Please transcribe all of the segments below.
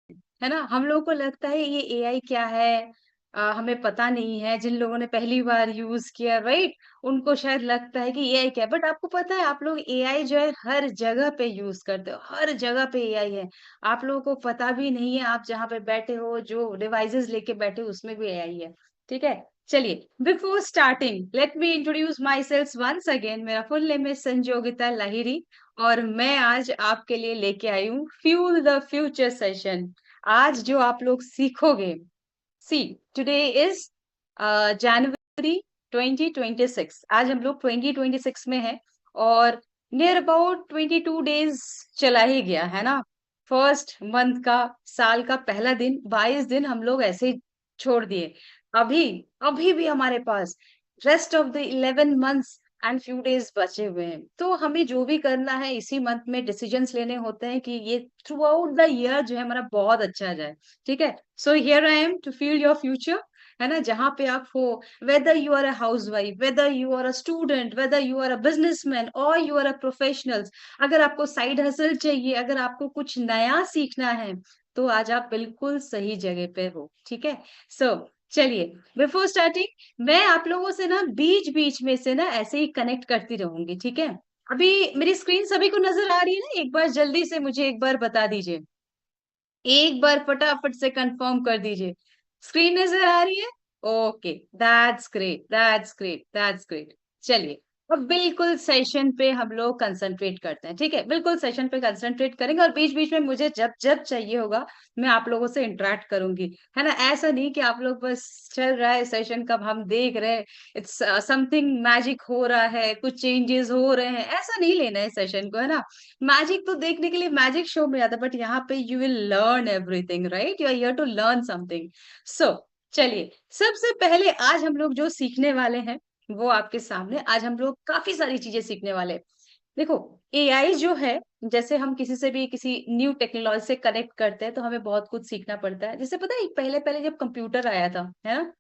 है ना? हम लोगों को लगता है ये एआई क्या है? हमें पता नहीं है, जिन लोगों ने पहली बार यूज़ किया राइट? उनको शायद लगता है कि एआई क्या है? बट आपको पता है आप लोग एआई जो है हर जगह पे यूज़ करते हो, हर जगह पे एआई है। आप लोगों को पता भी नहीं है आप जहाँ पे बैठे हो, जो डिवाइसेज़ लेके बैठे हो उसमें भी एआई है। ठीक है? चलिए, before starting let me introduce my self once again. मेरा फुल नेम है संजोगिता लाहिरी और मैं आज आपके लिए लेके आई हूँ फ्यूल द फ्यूचर सेशन। आज जो आप लोग सीखोगे सी टुडे इज जनवरी 2026। आज हम लोग 2026 में हैं और नियर अबाउट 22 डेज चला ही गया है ना। फर्स्ट मंथ का साल का पहला दिन 22 दिन हम लोग ऐसे ही छोड़ दिए। अभी अभी भी हमारे पास rest of the 11 months and few days बचे हुए हैं। तो हमें जो भी करना है इसी मंथ में डिसीजंस लेने होते हैं कि ये थ्रू आउट द ईयर जो है हमारा बहुत अच्छा जाए। ठीक है? So here I am to feel your future. है ना? जहाँ पे आप हो, whether you are a housewife, whether you are a student, whether you are a businessman और यू आर अ प्रोफेशनल्स। अगर आपको साइड हसल चाहिए, अगर आपको कुछ नया सीखना है, तो आज आप बिल्कुल सही जगह पे हो। ठीक है? सो चलिए, बिफोर स्टार्टिंग मैं आप लोगों से ना बीच-बीच में से ना ऐसे ही कनेक्ट करती रहूँगी, ठीक है? अभी मेरी स्क्रीन सभी को नज़र आ रही है ना? एक बार जल्दी से मुझे एक बार बता दीजिए। एक बार फटाफट से कंफर्म कर दीजिए। स्क्रीन नज़र आ रही है? Okay, that's great, that's great, that's great. चलिए, अब बिल्कुल सेशन पे हम लोग कंसंट्रेट करते हैं, ठीक है? बिल्कुल सेशन पे कंसंट्रेट करेंगे और बीच-बीच में मुझे जब-जब चाहिए होगा, मैं आप लोगों से इंटरैक्ट करूँगी, है ना? ऐसा नहीं कि आप लोग बस चल रहा है सेशन कब हम देख रहे हैं, इट्स समथिंग मैजिक हो रहा है, कुछ चेंजेस हो रहे हैं, ऐसा नहीं लेना है सेशन को, है ना? मैजिक तो देखने के लिए मैजिक शो में आता है बट यहाँ पे you will learn everything right? You are here to learn something. So चलिए, सबसे पहले आज हम लोग जो सीखने वाले हैं वो आपके सामने आज हम लोग काफी सारी चीजें सीखने वाले हैं। देखो, एआई जो है, जैसे हम किसी से भी किसी न्यू टेक्नोलॉजी से कनेक्ट करते हैं तो हमें बहुत कुछ सीखना पड़ता है। जैसे पता है पहले पहले जब कंप्यूटर आया था, है ना?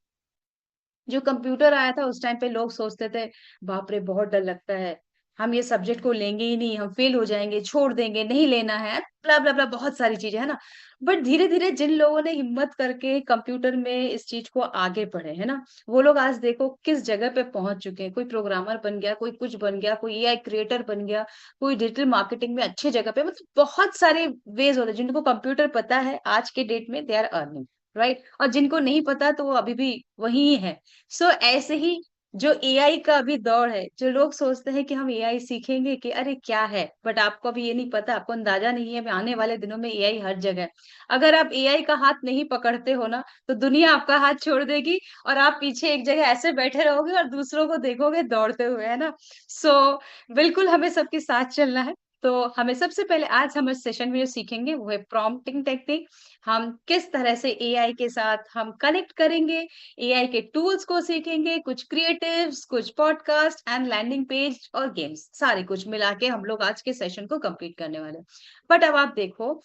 जो कंप्यूटर आया था उस टाइम पे लोग सोचते थे, बाप रे! बहुत डर लगता है। हम ये सब्जेक्ट को लेंगे ही नहीं, हम फेल हो जाएँगे, छोड़ देंगे, नहीं लेना है, ब्ला, ब्ला, ब्ला बहुत सारी चीज़ें, है ना? बट धीरे-धीरे जिन लोगों ने हिम्मत करके कंप्यूटर में इस चीज़ को आगे बढ़े, है ना? वो लोग आज देखो किस जगह पे पहुँच चुके हैं। कोई प्रोग्रामर बन गया, कोई कुछ बन गया, कोई एआई क्रिएटर बन गया, कोई डिजिटल मार्केटिंग में अच्छी जगह पे मतलब बहुत सारे वेज़ होते हैं। जिनको कंप्यूटर पता है आज के डेट में दे आर अर्निंग, राइट? और जिनको नहीं पता तो वो अभी भी वही हैं। सो ऐसे ही जो एआई का अभी दौर है, जो लोग सोचते हैं कि हम एआई सीखेंगे कि अरे क्या है? बट आपको अभी ये नहीं पता, आपको अंदाज़ा नहीं है, आने वाले दिनों में एआई हर जगह है। अगर आप एआई का हाथ नहीं पकड़ते हो ना, तो दुनिया आपका हाथ छोड़ देगी और आप पीछे एक जगह ऐसे बैठे रहोगे और दूसरों को देखोगे दौड़ते हुए, है ना? सो बिल्कुल हमें सबके साथ चलना है। तो हमें सबसे पहले आज हम इस सेशन में जो सीखेंगे वो है प्रॉम्प्टिंग टेक्निक। हम किस तरह से एआई के साथ हम कनेक्ट करेंगे, एआई के टूल्स को सीखेंगे, कुछ क्रिएटिव्स, कुछ पॉडकास्ट एंड लैंडिंग पेज और गेम्स, सारे कुछ मिला के हम लोग आज के सेशन को कंप्लीट करने वाले हैं। बट अब आप देखो,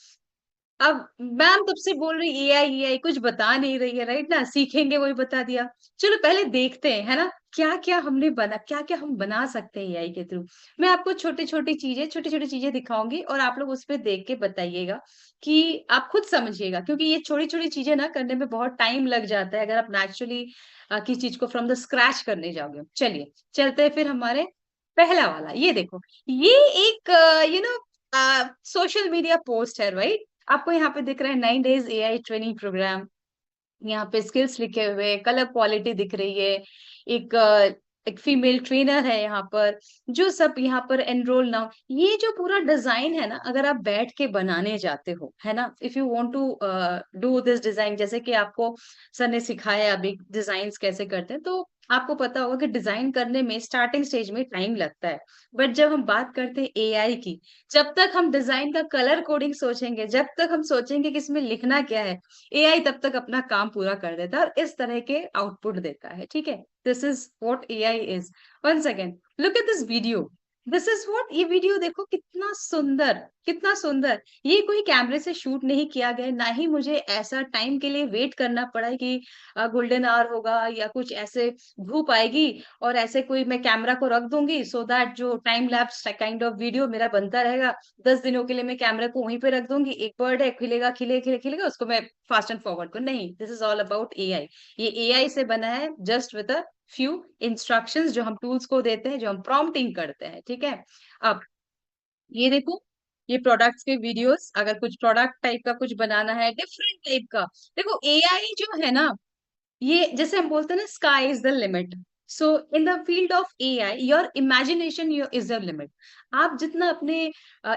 अब मैम तब से बोल रही एआई एआई कुछ बता नहीं रही है, राइट ना? सीखेंगे वही बता दिया। चलो पहले देखते हैं, है ना? क्या-क्या हमने बना क्या-क्या हम बना सकते हैं एआई के थ्रू। मैं आपको छोटी-छोटी चीज़ें दिखाऊँगी और आप लोग उसपे देख के बताइएगा कि आप खुद समझिएगा क्योंकि ये छोटी-छोटी चीज़ें ना करने में बहुत टाइम लग जाता है अगर आप नेचुरली किसी चीज़ को फ्रॉम द स्क्रैच करने जाओगे। चलिए, चलते हैं फिर हमारे पहला वाला, ये देखो। ये एक सोशल मीडिया पोस्ट है, राइट? आपको यहाँ पे दिख रहा है 9 डेज़ एआई ट्रेनिंग प्रोग्राम। यहाँ पे स्किल्स लिखे हुए, कलर क्वालिटी दिख रही है। एक एक फीमेल ट्रेनर है यहाँ पर, जो सब यहाँ पर एनरोल नाउ। ये जो पूरा डिज़ाइन है ना, अगर आप बैठ के बनाने जाते हो, है ना? If you want to do this design जैसे कि आपको सर ने सिखाया अभी डिज़ाइन्स कैसे करते हैं, तो आपको पता होगा कि डिज़ाइन करने में स्टार्टिंग स्टेज में टाइम लगता है। बट जब हम बात करते हैं एआई की, जब तक हम डिज़ाइन का कलर कोडिंग सोचेंगे, जब तक हम सोचेंगे कि इसमें लिखना क्या है, एआई तब तक अपना काम पूरा कर देता है और इस तरह के आउटपुट देता है, ठीक है? This is what AI is. Once again, look at this video. This is what, ये वीडियो देखो कितना सुंदर, कितना सुंदर। ये कोई कैमरे से शूट नहीं किया गया है, ना ही मुझे ऐसा टाइम के लिए वेट करना पड़ा है कि गोल्डन आवर होगा या कुछ ऐसे धूप आएगी और ऐसे कोई मैं कैमरा को रख दूंगी सो दैट जो time lapse kind of video मेरा बनता रहेगा। 10 दिनों के लिए मैं कैमरे को वहीं पे रख दूंगी, एक बर्ड है खिलेगा खिलेगा उसको मैं फास्ट एंड फॉरवर्ड कर, नहीं, this is all about AI. ये एआई से बना है जस्ट विद फ्यू इंस्ट्रक्शंस जो हम टूल्स को देते हैं, जो हम प्रॉम्प्टिंग करते हैं, ठीक है? अब ये देखो, ये प्रोडक्ट्स के वीडियोस, अगर कुछ प्रोडक्ट टाइप का कुछ बनाना है, डिफरेंट टाइप का, देखो एआई जो है ना, ये जैसे हम बोलते हैं ना, sky is the limit. So in the field of AI your imagination your is the limit. आप जितना अपने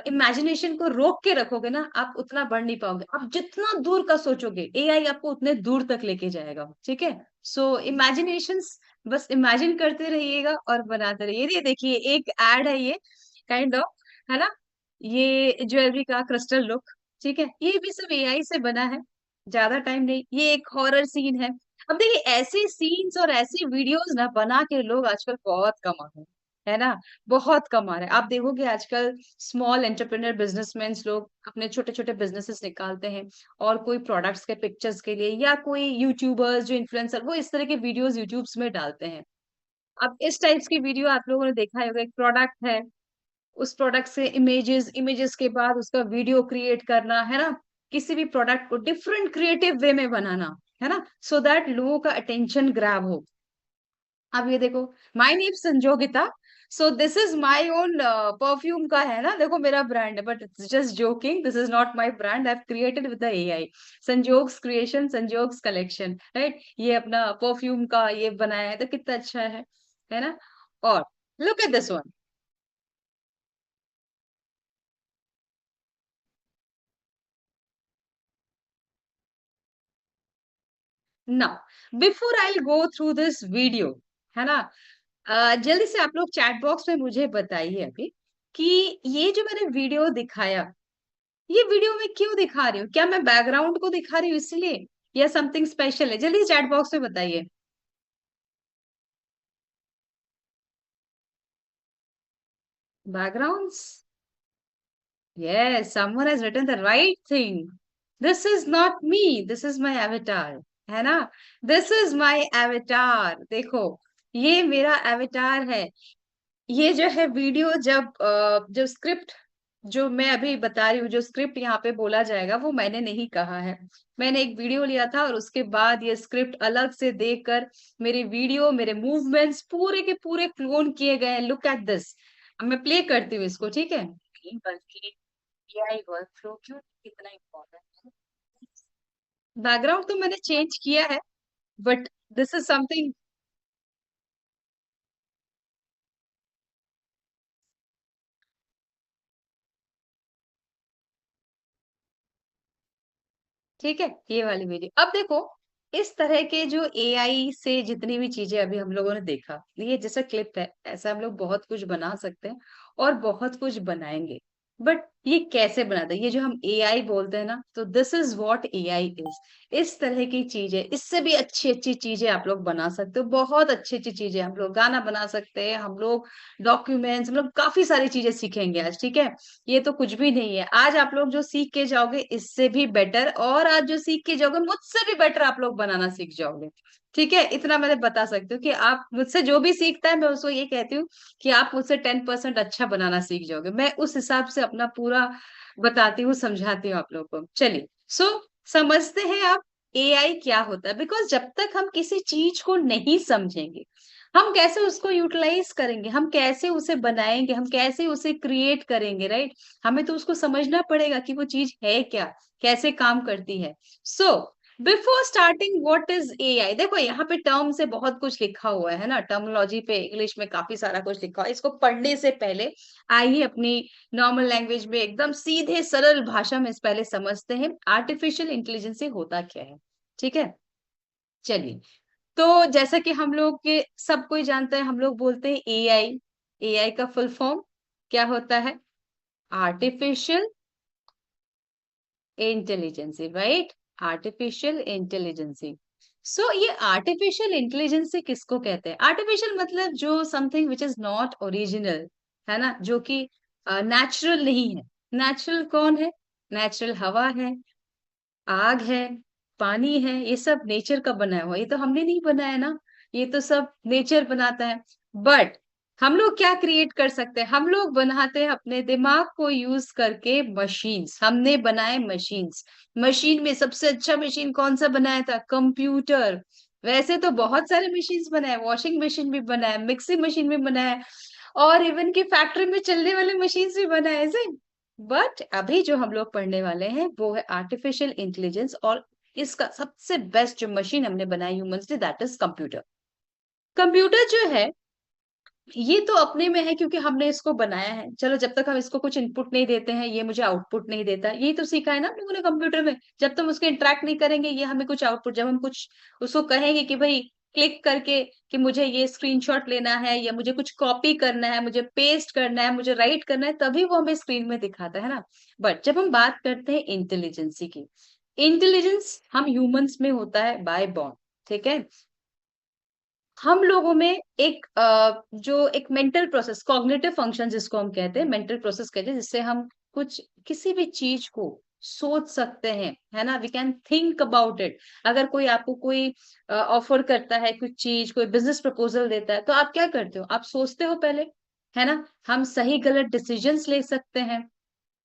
इमेजिनेशन को रोक के रखोगे ना, आप उतना बढ़ नहीं पाओगे। आप जितना दूर का सोचोगे, एआई आपको उतने दूर तक लेके जाएगा, ठीक है? सो इमेजिनेशंस, बस इमेजिन करते रहिएगा और बनाते रहिए। ये देखिए एक एड है ये, काइंड ऑफ, है ना? ये ज्वेलरी का क्रिस्टल लुक, ठीक है? ये भी सब एआई से बना है, ज्यादा टाइम नहीं। ये एक हॉरर सीन है। अब देखिए ऐसे सीन्स और ऐसी वीडियोस ना बना के लोग आजकल बहुत कमा रहे हैं, है ना? बहुत कमा रहे हैं। आप देखोगे आजकल स्मॉल एंटरप्रेन्योर बिजनेसमैन लोग अपने छोटे-छोटे बिज़नेसेस निकालते हैं और कोई प्रोडक्ट्स के पिक्चर्स के लिए या कोई यूट्यूबर्स जो इन्फ्लुएंसर वो इस तरह के वीडियोस यूट्यूब्स में डालते हैं। अब इस टाइप्स की वीडियो आप लोगों ने देखा ही होगा, एक प्रोडक्ट है, उस प्रोडक्ट से इमेजेस, इमेजेस के बाद उसका वीडियो क्रिएट करना, है ना? किसी भी प्रोडक्ट को डिफरेंट क्रिएटिव वे में बनाना, है ना? सो दैट लोगों का अटेंशन ग्रैब हो। अब ये देखो, my name Sanjogita, so this is my own perfume का है ना, देखो मेरा ब्रांड है, but it's just joking, this is not my brand, I have created with the AI. Sanjog's creation, Sanjog's collection, right? ये अपना परफ्यूम का ये बनाया है, तो कितना अच्छा है ना? और look at this one. Now before I go through this video, है ना? जल्दी से आप लोग चैट बॉक्स में मुझे बताइए अभी कि ये जो मैंने वीडियो दिखाया, ये वीडियो में क्यों दिखा रही हूँ? क्या मैं बैकग्राउंड को दिखा रही हूँ इसलिए, या समथिंग स्पेशल है? जल्दी चैट बॉक्स में बताइए। Backgrounds, yes, someone has written the right thing. This is not me, this is my avatar, है ना? This is my avatar, देखो, ये मेरा avatar है। ये जो है वीडियो, जब जो स्क्रिप्ट जो मैं अभी बता रही हूँ, जो स्क्रिप्ट यहाँ पे बोला जाएगा वो मैंने नहीं कहा है। मैंने एक वीडियो लिया था और उसके बाद ये स्क्रिप्ट अलग से देखकर मेरे वीडियो, मेरे मूवमेंट्स पूरे के पूरे क्लोन किए गए हैं। Look at this. अब मैं प्ले करती हूँ इसको, ठीक है? नहीं, बल्कि एआई वर्कफ्लो क्यों कितना इम्पोर्टेंट है। बैकग्राउंड तो मैंने चेंज किया है, बट दिस इज समथिंग। ठीक है, ये वाली वीडियो। अब देखो, इस तरह के जो एआई से जितनी भी चीजें अभी हम लोगों ने देखा, ये जैसा क्लिप है, ऐसा हम लोग बहुत कुछ बना सकते हैं और बहुत कुछ बनाएंगे। बट ये कैसे बनाते हैं? ये जो हम एआई बोलते हैं ना, तो this is what AI is. इस तरह की चीजें, इससे भी अच्छी अच्छी चीजें आप लोग बना सकते हो, बहुत अच्छी अच्छी चीजें। हम लोग गाना बना सकते हैं, हम लोग डॉक्यूमेंट्स, हम लोग काफी सारी चीजें सीखेंगे आज, ठीक है? ये तो कुछ भी नहीं है। आज आप लोग जो सीख के जाओगे इससे भी बेटर, और आज जो सीख के जाओगे मुझसे भी बेटर आप लोग बनाना सीख जाओगे। ठीक है, इतना मैंने बता सकती हूँ कि आप मुझसे जो भी सीखता है, मैं उसको ये कहती हूँ कि आप मुझसे 10% अच्छा बनाना सीख जाओगे। मैं उस हिसाब से अपना पूरा बताती हूँ, समझाती हूँ आप लोगों को। चलिए, सो समझते हैं आप एआई क्या होता है। बिकॉज जब तक हम किसी चीज को नहीं समझेंगे, हम कैसे उसको यूटिलाइज करेंगे, हम कैसे उसे बनाएंगे, हम कैसे उसे क्रिएट करेंगे, राइट? हमें तो उसको समझना पड़ेगा कि वो चीज है क्या, कैसे काम करती है। So before starting what is AI, देखो यहाँ पे टर्म से बहुत कुछ लिखा हुआ है ना, टर्मिनोलॉजी पे इंग्लिश में काफी सारा कुछ लिखा हुआ है। इसको पढ़ने से पहले आइए अपनी नॉर्मल लैंग्वेज में एकदम सीधे सरल भाषा में पहले समझते हैं आर्टिफिशियल इंटेलिजेंस होता क्या है। ठीक है, चलिए। तो जैसा कि हम लोग के सब कोई जानता है, हम लोग बोलते हैं एआई। एआई का फुल फॉर्म क्या होता है? Artificial intelligence, right? Artificial intelligence. So ये आर्टिफिशियल इंटेलिजेंसी किसको कहते हैं? आर्टिफिशियल मतलब जो something which is not original, है ना? जो कि नेचुरल नहीं है। नेचुरल कौन है? नेचुरल हवा है, आग है, पानी है, ये सब नेचर का बनाया हुआ है, ये तो हमने नहीं बनाया ना, ये तो सब नेचर बनाता है। बट हम लोग क्या क्रिएट कर सकते हैं? हम लोग बनाते हैं अपने दिमाग को यूज करके मशीन्स, हमने बनाए मशीन्स। मशीन में सबसे अच्छा मशीन कौन सा बनाया था? कंप्यूटर। वैसे तो बहुत सारे मशीन्स बनाए, वॉशिंग मशीन भी बनाया, मिक्सी मशीन भी बनाया, और इवन की फैक्ट्री में चलने वाले मशीन्स भी बनाए ऐसे। बट अभी जो हम लोग पढ़ने वाले हैं वो है आर्टिफिशियल इंटेलिजेंस, और इसका सबसे बेस्ट जो मशीन हमने बनाई ह्यूमंस ने, दैट इज कंप्यूटर। कंप्यूटर जो है ये तो अपने में है क्योंकि हमने इसको बनाया है। चलो, जब तक हम इसको कुछ इनपुट नहीं देते हैं ये मुझे आउटपुट नहीं देता, यही तो सीखा है ना हम लोगों ने कंप्यूटर में। जब तक उसके इंटरेक्ट नहीं करेंगे ये हमें कुछ आउटपुट, जब हम कुछ उसको कहेंगे कि भाई क्लिक करके कि मुझे ये स्क्रीनशॉट लेना है, या मुझे कुछ कॉपी करना है, मुझे पेस्ट करना है, मुझे राइट करना है, तभी वो हमें स्क्रीन में दिखाता है ना। बट जब हम बात करते हैं इंटेलिजेंसी की, इंटेलिजेंस हम ह्यूमंस में होता है बाय बॉर्न, ठीक है। हम लोगों में एक जो एक मेंटल प्रोसेस, कॉग्निटिव फंक्शन जिसको हम कहते हैं, मेंटल प्रोसेस कहते हैं, जिससे हम कुछ किसी भी चीज को सोच सकते हैं, है ना। We can think about it. अगर कोई आपको कोई ऑफर करता है कुछ चीज, कोई बिजनेस प्रपोजल देता है, तो आप क्या करते हो? आप सोचते हो पहले, है ना। हम सही गलत डिसीजंस ले सकते हैं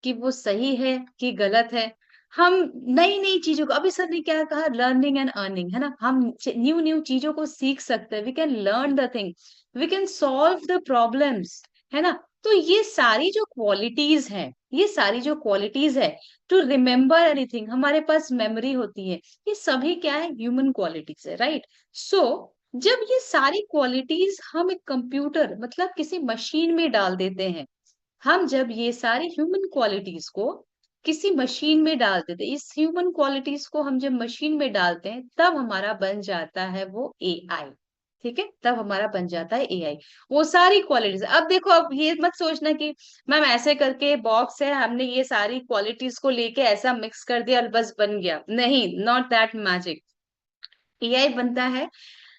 कि वो सही है कि गलत है। हम नई नई चीजों को, अभी सर ने क्या कहा, लर्निंग एंड अर्निंग, है ना। हम न्यू न्यू चीजों को सीख सकते हैं, we can learn the thing, we can solve the problems, है ना। तो ये सारी जो क्वालिटीज हैं, ये सारी जो क्वालिटीज है, टू रिमेम्बर एनीथिंग, हमारे पास मेमोरी होती है, ये सभी क्या है? ह्यूमन क्वालिटीज है, राइट। सो जब ये सारी क्वालिटीज हम एक कंप्यूटर मतलब किसी मशीन में डाल देते हैं, हम जब ये सारी ह्यूमन क्वालिटीज को किसी मशीन में डाल देते हैं, इस ह्यूमन क्वालिटीज को हम जब मशीन में डालते हैं, तब हमारा बन जाता है वो एआई। ठीक है, तब हमारा बन जाता है एआई। वो सारी क्वालिटीज, अब देखो, अब ये मत सोचना कि मैम ऐसे करके बॉक्स है, हमने ये सारी क्वालिटीज को लेके ऐसा मिक्स कर दिया और बस बन गया, नहीं, नॉट दैट मैजिक। एआई बनता है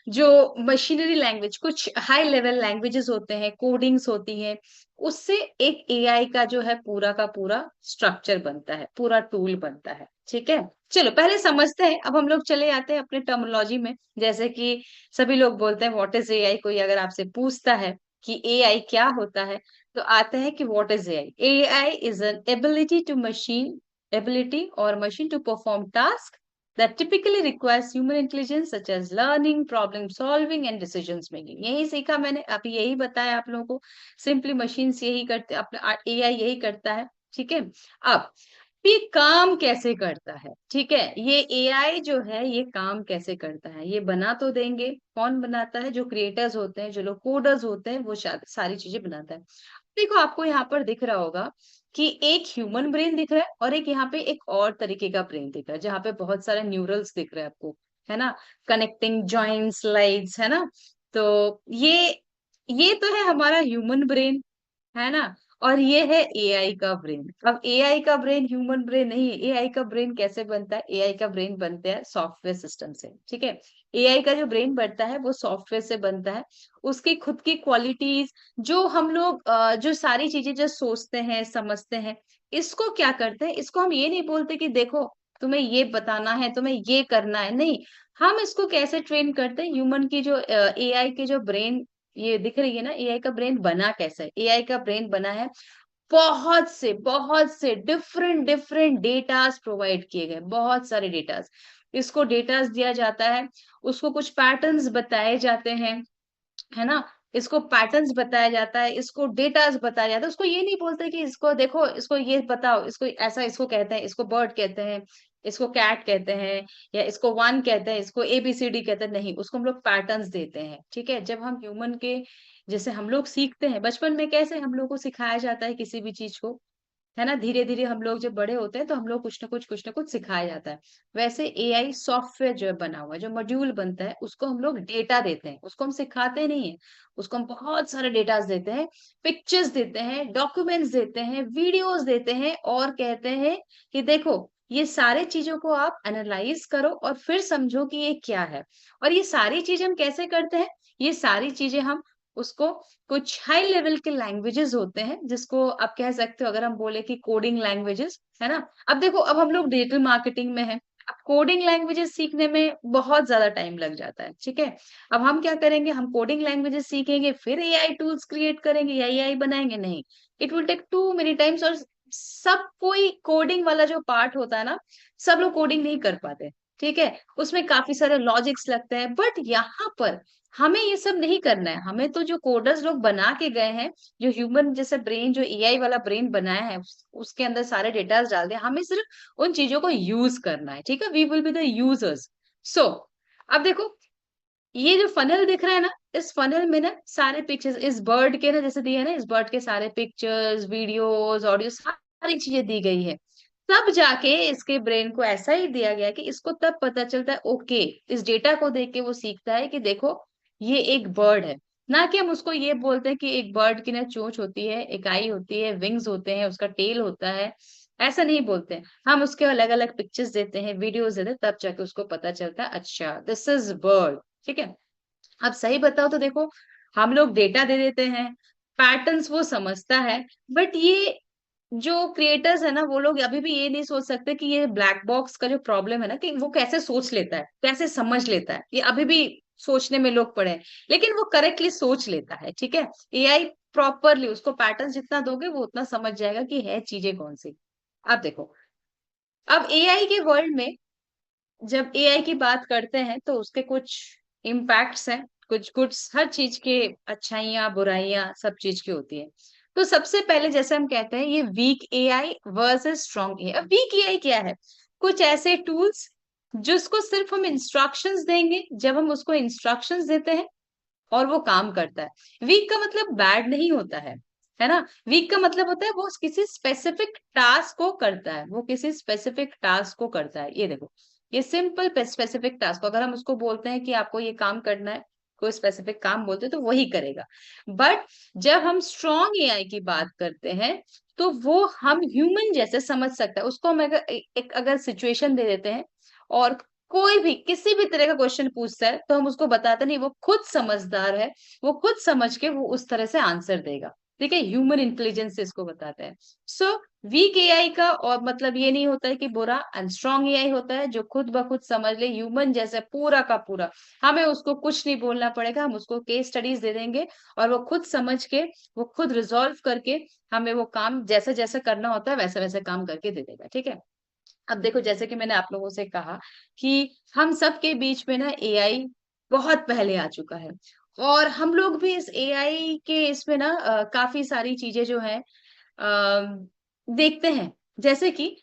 जो मशीनरी लैंग्वेज, कुछ हाई लेवल लैंग्वेजेस होते हैं, कोडिंग्स होती हैं, उससे एक एआई का जो है पूरा का पूरा स्ट्रक्चर बनता है, पूरा टूल बनता है। ठीक है, चलो पहले समझते हैं, अब हम लोग चले आते हैं अपने टर्मिनोलॉजी में। जैसे कि सभी लोग बोलते हैं व्हाट इज एआई, कोई अगर आपसे पूछता है कि एआई क्या होता है, तो आता है कि what is AI. AI is an ability to machine, ability और machine to perform task that typically requires human intelligence such as learning, problem solving and decisions making। यही सीखा मैंने, अभी यही बताया आप लोगों को। सिंपली मशीन्स यही करते, अपना एआई यही करता है। ठीक है, अब ये काम कैसे करता है? ठीक है, ये एआई जो है ये काम कैसे करता है, ये बना तो देंगे, कौन बनाता है? जो क्रिएटर्स होते हैं, जो लोग कोडर्स होते हैं, वो सारी चीजें बनाता है। देखो, आपको यहाँ पर दिख रहा होगा कि एक ह्यूमन ब्रेन दिख रहा है, और एक यहाँ पे एक और तरीके का ब्रेन दिख रहा है, जहाँ पे बहुत सारे न्यूरल्स दिख रहे हैं आपको, है ना, कनेक्टिंग जॉइंट्स, लाइट्स, है ना। तो ये तो है हमारा ह्यूमन ब्रेन, है ना। और ये है एआई का ब्रेन। अब एआई का ब्रेन ह्यूमन ब्रेन नहीं है। एआई का ब्रेन कैसे बनता है? एआई का ब्रेन बनता है सॉफ्टवेयर सिस्टम से। ठीक है, एआई का जो ब्रेन बनता है वो सॉफ्टवेयर से बनता है। उसकी खुद की क्वालिटीज, जो हम लोग जो सारी चीजें जो सोचते हैं, समझते हैं, इसको क्या करते हैं, इसको हम ये नहीं बोलते कि देखो तुम्हें ये बताना है, तुम्हें ये करना है, नहीं। हम इसको कैसे ट्रेन करते हैं? ह्यूमन की जो एआई के जो ब्रेन ये दिख रही है ना, एआई का ब्रेन बना कैसा है? एआई का ब्रेन बना है बहुत से डिफरेंट डिफरेंट डेटास प्रोवाइड किए गए, बहुत सारे डेटास। इसको डेटास दिया जाता है, उसको कुछ पैटर्न्स बताए जाते हैं, है ना। इसको पैटर्न्स बताया जाता है, इसको डेटास बताया जाता है। उसको ये नहीं बोलते कि इसको देखो, इसको ये बताओ, इसको ऐसा, इसको कहते हैं, इसको बर्ड कहते हैं, इसको कैट कहते हैं, या इसको वन कहते हैं, इसको एबीसीडी कहते हैं, नहीं, उसको हम लोग पैटर्न्स देते हैं। ठीक है, जब हम ह्यूमन के, जैसे हम लोग सीखते हैं बचपन में, कैसे हम लोग को सिखाया जाता है किसी भी चीज को, है ना। धीरे धीरे हम लोग जब बड़े होते हैं तो हम लोग कुछ ना कुछ सिखाया जाता है। वैसे एआई सॉफ्टवेयर जो है बना हुआ है, जो मॉड्यूल बनता है, उसको हम लोग डेटा देते हैं, उसको हम सिखाते नहीं है। उसको हम बहुत सारे डेटास देते हैं, पिक्चर्स देते हैं, डॉक्यूमेंट्स देते हैं, वीडियोस देते हैं, और कहते हैं कि देखो ये सारे चीजों को आप एनालाइज करो और फिर समझो कि ये क्या है। और ये सारी चीजें हम कैसे करते हैं? ये सारी चीजें हम उसको कुछ हाई लेवल के लैंग्वेजेस होते हैं, जिसको आप कह सकते हो, अगर हम बोले कि कोडिंग लैंग्वेजेस, है ना? अब देखो, अब हम लोग डिजिटल मार्केटिंग में हैं, अब कोडिंग लैंग्वेजेस सीखने में बहुत ज़्यादा टाइम लग जाता है, ठीक है? अब हम क्या करेंगे, हम कोडिंग लैंग्वेजेस सीखेंगे, फिर एआई टूल्स क्रिएट करेंगे या एआई बनाएँगे? नहीं, it will take too many times. और सब कोई कोडिंग वाला जो पार्ट होता है ना, सब लोग कोडिंग नहीं कर पाते, ठीक है? उसमें काफ़ी सारे लॉजिक्स लगते हैं, बट यहाँ पर हमें ये सब नहीं करना है। हमें तो जो कोडर्स लोग बना के गए हैं, जो ह्यूमन जैसे ब्रेन, जो एआई वाला ब्रेन बनाया है, उसके अंदर सारे डेटास डाल दिया, हमें सिर्फ उन चीज़ों को यूज़ करना है, ठीक है? We will be the users. So अब देखो, ये जो फनल दिख रहा है ना, इस फनल में ना सारे पिक्चर्स इस बर्ड के ना, जैसे दिए है ना, इस बर्ड के सारे पिक्चर्स, वीडियोस, ऑडियो, सारी चीजें दी गई है। तब जाके इसके ब्रेन को ऐसा ही दिया गया कि इसको तब पता चलता है, ओके, इस डेटा को देख के वो सीखता है कि देखो, ये एक बर्ड है। ना कि हम उसको ये बोलते हैं कि एक बर्ड की ना चोंच होती है, एक आई होती है, विंग्स होते हैं, उसका टेल होता है। ऐसा नहीं बोलते हैं। हम उसके अलग अलग पिक्चर्स देते हैं, वीडियोस देते हैं, तब जाके उसको पता चलता है, अच्छा, दिस इज बर्ड। ठीक है? अब सही बताओ तो देखो, हम लोग डेटा दे देते हैं, पैटर्न्स वो समझता है, बट ये जो क्रिएटर्स है ना, वो लोग अभी भी ये नहीं सोच सकते कि ये ब्लैक बॉक्स का जो प्रॉब्लम है ना, कि वो कैसे सोच लेता है, कैसे समझ लेता है, ये अभी भी सोचने में लोग पड़े हैं। लेकिन वो करेक्टली सोच लेता है, ठीक है? एआई प्रॉपरली उसको पैटर्न जितना दोगे, वो उतना समझ जाएगा कि है चीजें कौन सी। अब देखो, अब एआई के वर्ल्ड में जब एआई की बात करते हैं, तो उसके कुछ इम्पैक्ट्स हैं, कुछ गुड्स, हर चीज के अच्छाइयाँ, बुराइयाँ सब चीज की होती है। तो सबसे पहले जैसे हम कहते हैं, ये weak AI versus strong AI. अब वीक एआई क्या है? कुछ ऐसे टूल्स जिसको सिर्फ हम इंस्ट्रक्शंस देंगे, जब हम उसको इंस्ट्रक्शंस देते हैं और वो काम करता है। वीक का मतलब बैड नहीं होता है ना? वीक का मतलब होता है वो किसी स्पेसिफिक टास्क को करता है, वो किसी स्पेसिफिक टास्क को करता है। ये देखो, ये सिंपल स्पेसिफिक टास्क, अगर हम उसको बोलते हैं कि आपको ये काम करना है, कोई स्पेसिफिक काम बोलते हैं, तो वही करेगा। बट जब हम स्ट्रॉन्ग एआई की बात करते हैं, तो वो हम ह्यूमन जैसे समझ सकता है। उसको हम अगर एक अगर सिचुएशन दे देते हैं, और कोई भी किसी भी तरह का क्वेश्चन पूछता है, तो हम उसको बताते नहीं, वो खुद समझदार है, वो खुद समझ के वो उस तरह से आंसर देगा। ठीक है? ह्यूमन इंटेलिजेंस से इसको बताते हैं। सो वीक एआई का और मतलब ये नहीं होता है कि बुरा, एंड स्ट्रॉन्ग एआई होता है जो खुद ब खुद समझ ले, ह्यूमन जैसे पूरा का पूरा। हमें उसको कुछ नहीं बोलना पड़ेगा, हम उसको केस स्टडीज दे देंगे, और वो खुद समझ के, वो खुद रिजॉल्व करके, हमें वो काम जैसे जैसे करना होता है वैसे वैसे काम करके दे देगा। ठीक है? अब देखो, जैसे कि मैंने आप लोगों से कहा कि हम सबके बीच में ना एआई बहुत पहले आ चुका है, और हम लोग भी इस एआई के इसमें ना काफी सारी चीजें जो है देखते हैं। जैसे कि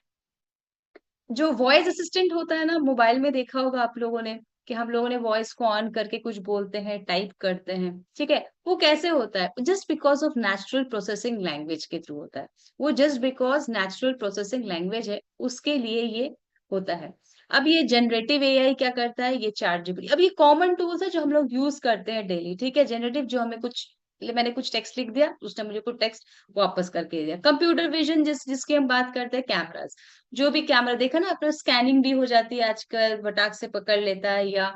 जो वॉइस असिस्टेंट होता है ना, मोबाइल में देखा होगा आप लोगों ने, कि हम लोगों ने वॉइस को ऑन करके कुछ बोलते हैं, टाइप करते हैं, ठीक है? वो कैसे होता है? Just because of natural processing language के थ्रू होता है। वो just because natural processing language है, उसके लिए ये होता है। अब ये जनरेटिव एआई क्या करता है? ये चैट जीपीटी, अब ये कॉमन टूल्स है जो हम लोग यूज करते हैं डेली, ठीक है? जनरेटिव जो हमें कुछ, मैंने कुछ टेक्स्ट लिख दिया, उसने मुझे कुछ टेक्स्ट वापस करके दिया। कंप्यूटर विजन जिसकी हम बात करते हैं, कैमरास, जो भी कैमरा देखा ना, अपना स्कैनिंग भी हो जाती है आजकल, फटाक से पकड़ लेता है, या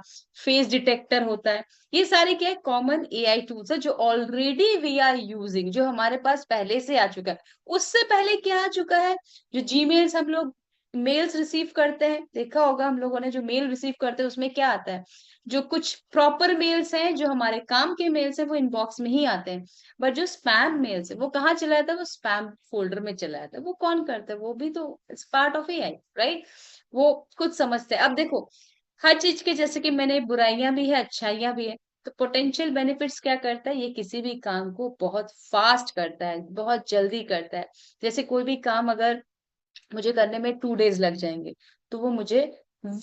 फेस डिटेक्टर होता है। ये सारे क्या है? कॉमन एआई टूल्स है जो ऑलरेडी वी आर यूजिंग, जो हमारे पास पहले से आ चुका है। उससे पहले क्या आ चुका है? जो जीमेल्स हम लोग मेल्स रिसीव करते हैं, देखा होगा हम लोगों ने, जो मेल रिसीव करते हैं उसमें क्या आता है? जो कुछ प्रॉपर मेल्स हैं, जो हमारे काम के मेल्स हैं, वो इनबॉक्स में ही आते हैं। बट जो स्पैम मेल्स है, वो कहाँ चला जाता है? वो स्पैम फोल्डर में चला जाता है। वो कौन करता है? वो भी तो it's part of AI, right? वो खुद समझते हैं। अब देखो, हर चीज के जैसे कि मैंने, बुराइयां भी है, अच्छाइयां भी है। तो पोटेंशियल बेनिफिट्स क्या करता है? ये किसी भी काम को बहुत फास्ट करता है, बहुत जल्दी करता है। जैसे कोई भी काम अगर मुझे करने में 2 डेज लग जाएंगे, तो वो मुझे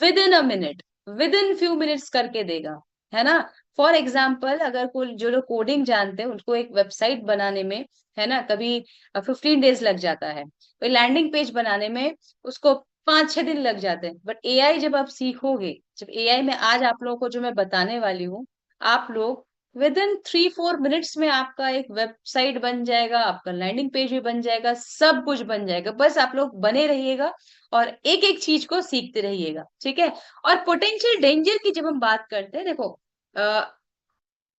with in a minute, with in few minutes करके देगा, है ना? फॉर एग्जाम्पल, अगर कोई जो लोग कोडिंग जानते हैं, उनको एक वेबसाइट बनाने में, है ना, कभी 15 डेज लग जाता है, कोई लैंडिंग पेज बनाने में उसको 5-6 दिन लग जाते हैं। बट एआई जब आप सीखोगे, जब एआई में आज आप लोगों को जो मैं बताने वाली हूँ, आप लोग विद इन 3-4 मिनट्स में आपका एक वेबसाइट बन जाएगा, आपका लैंडिंग पेज भी बन जाएगा, सब कुछ बन जाएगा। बस आप लोग बने रहिएगा और एक एक चीज को सीखते रहिएगा, ठीक है? और पोटेंशियल डेंजर की जब हम बात करते हैं, देखो,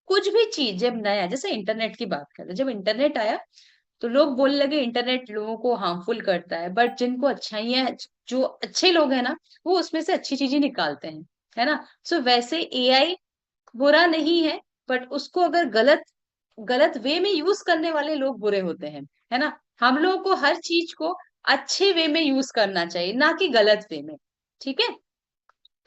कुछ भी चीज जब नया, जैसे इंटरनेट की बात करें, जब इंटरनेट आया तो लोग बोलने लगे इंटरनेट लोगों को हार्मफुल करता है, बट जिनको अच्छाइयाँ, जो अच्छे लोग हैं ना, वो उसमें से अच्छी चीजें निकालते हैं, है ना। सो वैसे एआई बुरा नहीं है, बट उसको अगर गलत गलत वे में यूज करने वाले लोग बुरे होते हैं, है ना। हम लोगों को हर चीज को अच्छे वे में यूज करना चाहिए, ना कि गलत वे में। ठीक है।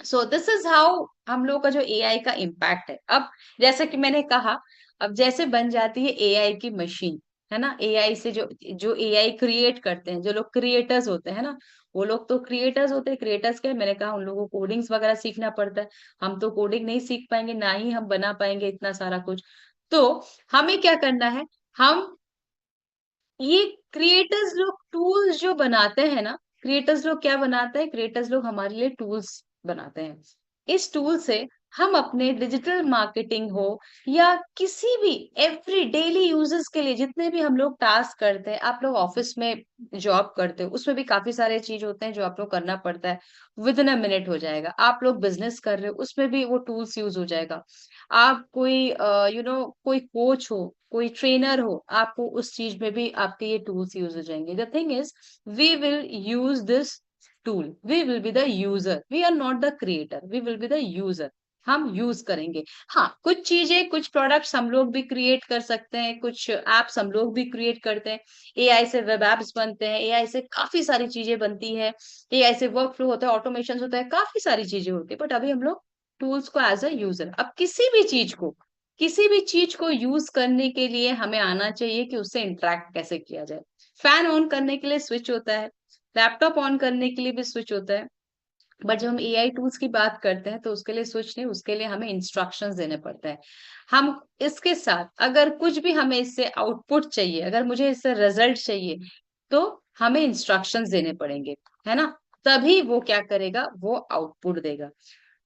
सो दिस इज हाउ हम लोग का जो एआई का इम्पैक्ट है। अब जैसे कि मैंने कहा, अब जैसे बन जाती है एआई की मशीन, है ना, एआई से जो जो एआई क्रिएट करते हैं, जो लोग क्रिएटर्स होते हैं ना, वो लोग तो क्रिएटर्स होते हैं। क्रिएटर्स क्या है, मैंने कहा उन लोगों को कोडिंग्स वगैरह सीखना पड़ता है। हम तो कोडिंग नहीं सीख पाएंगे, ना ही हम बना पाएंगे इतना सारा कुछ। तो हमें क्या करना है, हम ये क्रिएटर्स लोग टूल्स जो बनाते हैं ना, क्रिएटर्स लोग क्या बनाते हैं, क्रिएटर्स लोग हमारे लिए टूल्स बनाते हैं। इस टूल से हम अपने डिजिटल मार्केटिंग हो या किसी भी एवरी डेली यूजेस के लिए, जितने भी हम लोग टास्क करते हैं, आप लोग ऑफिस में जॉब करते हो, उसमें भी काफी सारे चीज होते हैं जो आप लोग करना पड़ता है, विद इन अ मिनट हो जाएगा। आप लोग बिजनेस कर रहे हो, उसमें भी वो टूल्स यूज हो जाएगा। आप कोई कोई कोच हो, कोई ट्रेनर हो, आपको उस चीज में भी आपके ये टूल्स यूज हो जाएंगे। The thing is, we will use this tool, we will be the user, we are not the creator, we will be the user. हम यूज करेंगे। हाँ, कुछ चीजें, कुछ प्रोडक्ट्स हम लोग भी क्रिएट कर सकते हैं, कुछ एप्स हम लोग भी क्रिएट करते हैं। एआई से वेब एप्स बनते हैं, एआई से काफी सारी चीजें बनती है, एआई से वर्क फ्लो होता है, ऑटोमेशन होता है, काफी सारी चीजें होती है। बट अभी हम लोग टूल्स को एज अ यूजर, अब किसी भी चीज को यूज करने के लिए हमें आना चाहिए कि उससे इंटरेक्ट कैसे किया जाए। फैन ऑन करने के लिए स्विच होता है, लैपटॉप ऑन करने के लिए भी स्विच होता है। बट जब हम एआई टूल्स की बात करते हैं तो उसके लिए स्विच नहीं, उसके लिए हमें इंस्ट्रक्शंस देने पड़ते हैं। हम इसके साथ अगर कुछ भी हमें इससे आउटपुट चाहिए, अगर मुझे इससे रिजल्ट चाहिए, तो हमें इंस्ट्रक्शंस देने पड़ेंगे, है ना। तभी वो क्या करेगा, वो आउटपुट देगा।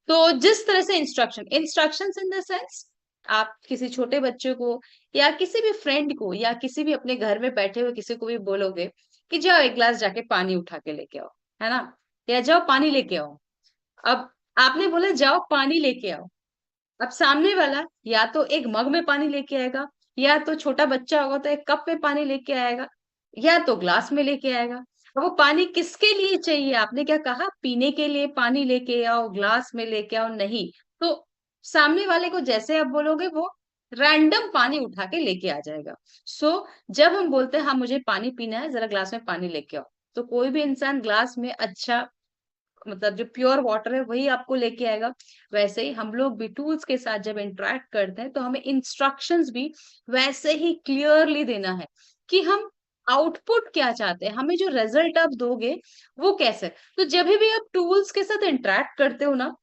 तो जिस तरह से इंस्ट्रक्शंस इन द सेंस, आप किसी छोटे बच्चे को या किसी भी फ्रेंड को या किसी भी अपने घर में बैठे हुए किसी को भी बोलोगे कि जाओ एक ग्लास जाके पानी उठा के लेके आओ, है ना, या जाओ पानी लेके आओ। अब आपने बोला जाओ पानी लेके आओ, अब सामने वाला या तो एक मग में पानी लेके आएगा, या तो छोटा बच्चा होगा तो एक कप में पानी लेके आएगा, या तो ग्लास में लेके आएगा। अब वो पानी किसके लिए चाहिए, आपने क्या कहा, पीने के लिए पानी लेके आओ, ग्लास में लेके आओ, नहीं। तो सामने वाले को जैसे आप बोलोगे, वो रैंडम पानी उठा के लेके आ जाएगा। जब हम बोलते हैं हाँ मुझे पानी पीना है, जरा ग्लास में पानी लेके आओ, तो कोई भी इंसान ग्लास में अच्छा, मतलब जो प्योर वाटर है वही आपको लेके आएगा। वैसे ही हम लोग भी टूल्स के साथ जब इंटरेक्ट करते हैं तो हमें इंस्ट्रक्शंस भी वैसे ही क्लियरली देना है कि हम आउटपुट क्या चाहते हैं, हमें जो रिजल्ट आप दोगे वो कैसे। तो जब भी आप टूल्स के साथ इंटरेक्ट करते हो ना,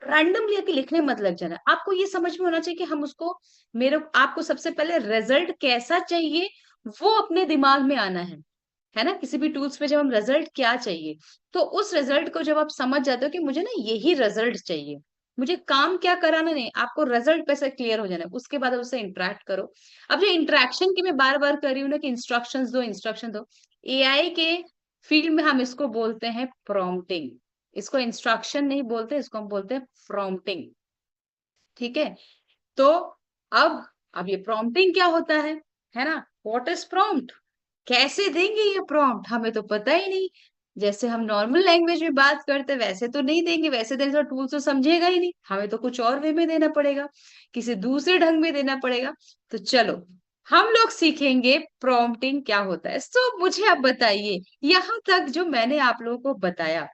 रैंडमली आके लिखने मत लग जाना। आपको ये समझ में होना चाहिए कि हम उसको, मेरे आपको सबसे पहले रिजल्ट कैसा चाहिए वो अपने दिमाग में आना है ना। किसी भी टूल्स पे जब हम रिजल्ट क्या चाहिए, तो उस रिजल्ट को जब आप समझ जाते हो कि मुझे ना यही रिजल्ट चाहिए, मुझे काम क्या कराना नहीं, आपको रिजल्ट पे से क्लियर हो जाना है, उसके बाद आप उससे इंटरेक्ट करो। अब जो इंटरेक्शन की मैं बार बार कर रही हूँ ना कि इंस्ट्रक्शन दो, एआई के फील्ड में हम इसको बोलते हैं प्रॉम्प्टिंग। इसको इंस्ट्रक्शन नहीं बोलते, इसको हम बोलते हैं प्रॉम्प्टिंग। ठीक है। तो अब अब ये प्रॉम्प्टिंग क्या होता है ना, व्हाट इज प्रॉम्प्ट, कैसे देंगे ये प्रॉम्प्ट, हमें तो पता ही नहीं। जैसे हम नॉर्मल लैंग्वेज में बात करते वैसे तो नहीं देंगे, वैसे देंगे तो टूल तो समझेगा ही नहीं, हमें तो कुछ और वे में देना पड़ेगा, किसी दूसरे ढंग में देना पड़ेगा। तो चलो हम लोग सीखेंगे प्रॉम्प्टिंग क्या होता है। तो मुझे आप बताइए, यहाँ तक जो मैंने आप लोगों को बताया,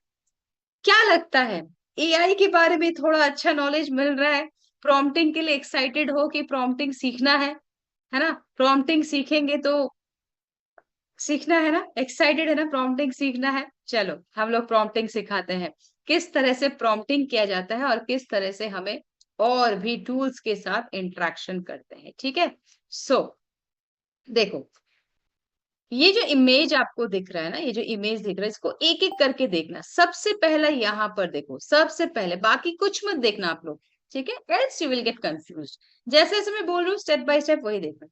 क्या लगता है, एआई के बारे में थोड़ा अच्छा नॉलेज मिल रहा है, प्रॉम्प्टिंग के लिए एक्साइटेड हो कि प्रॉम्प्टिंग सीखना है ना, प्रॉम्प्टिंग सीखेंगे तो सीखना है ना, एक्साइटेड है ना, प्रॉम्प्टिंग सीखना है। चलो हम लोग प्रॉम्प्टिंग सिखाते हैं, किस तरह से प्रॉम्प्टिंग किया जाता है और किस तरह से हमें और भी टूल्स के साथ इंटरेक्शन करते हैं। ठीक है। सो देखो, ये जो इमेज आपको दिख रहा है ना, ये जो इमेज दिख रहा है, इसको एक एक करके देखना। सबसे पहला यहाँ पर देखो, सबसे पहले, बाकी कुछ मत देखना आप लोग, ठीक है, else you will get confuse. जैसे जैसे मैं बोल रही हूँ स्टेप बाय स्टेप वही देखना।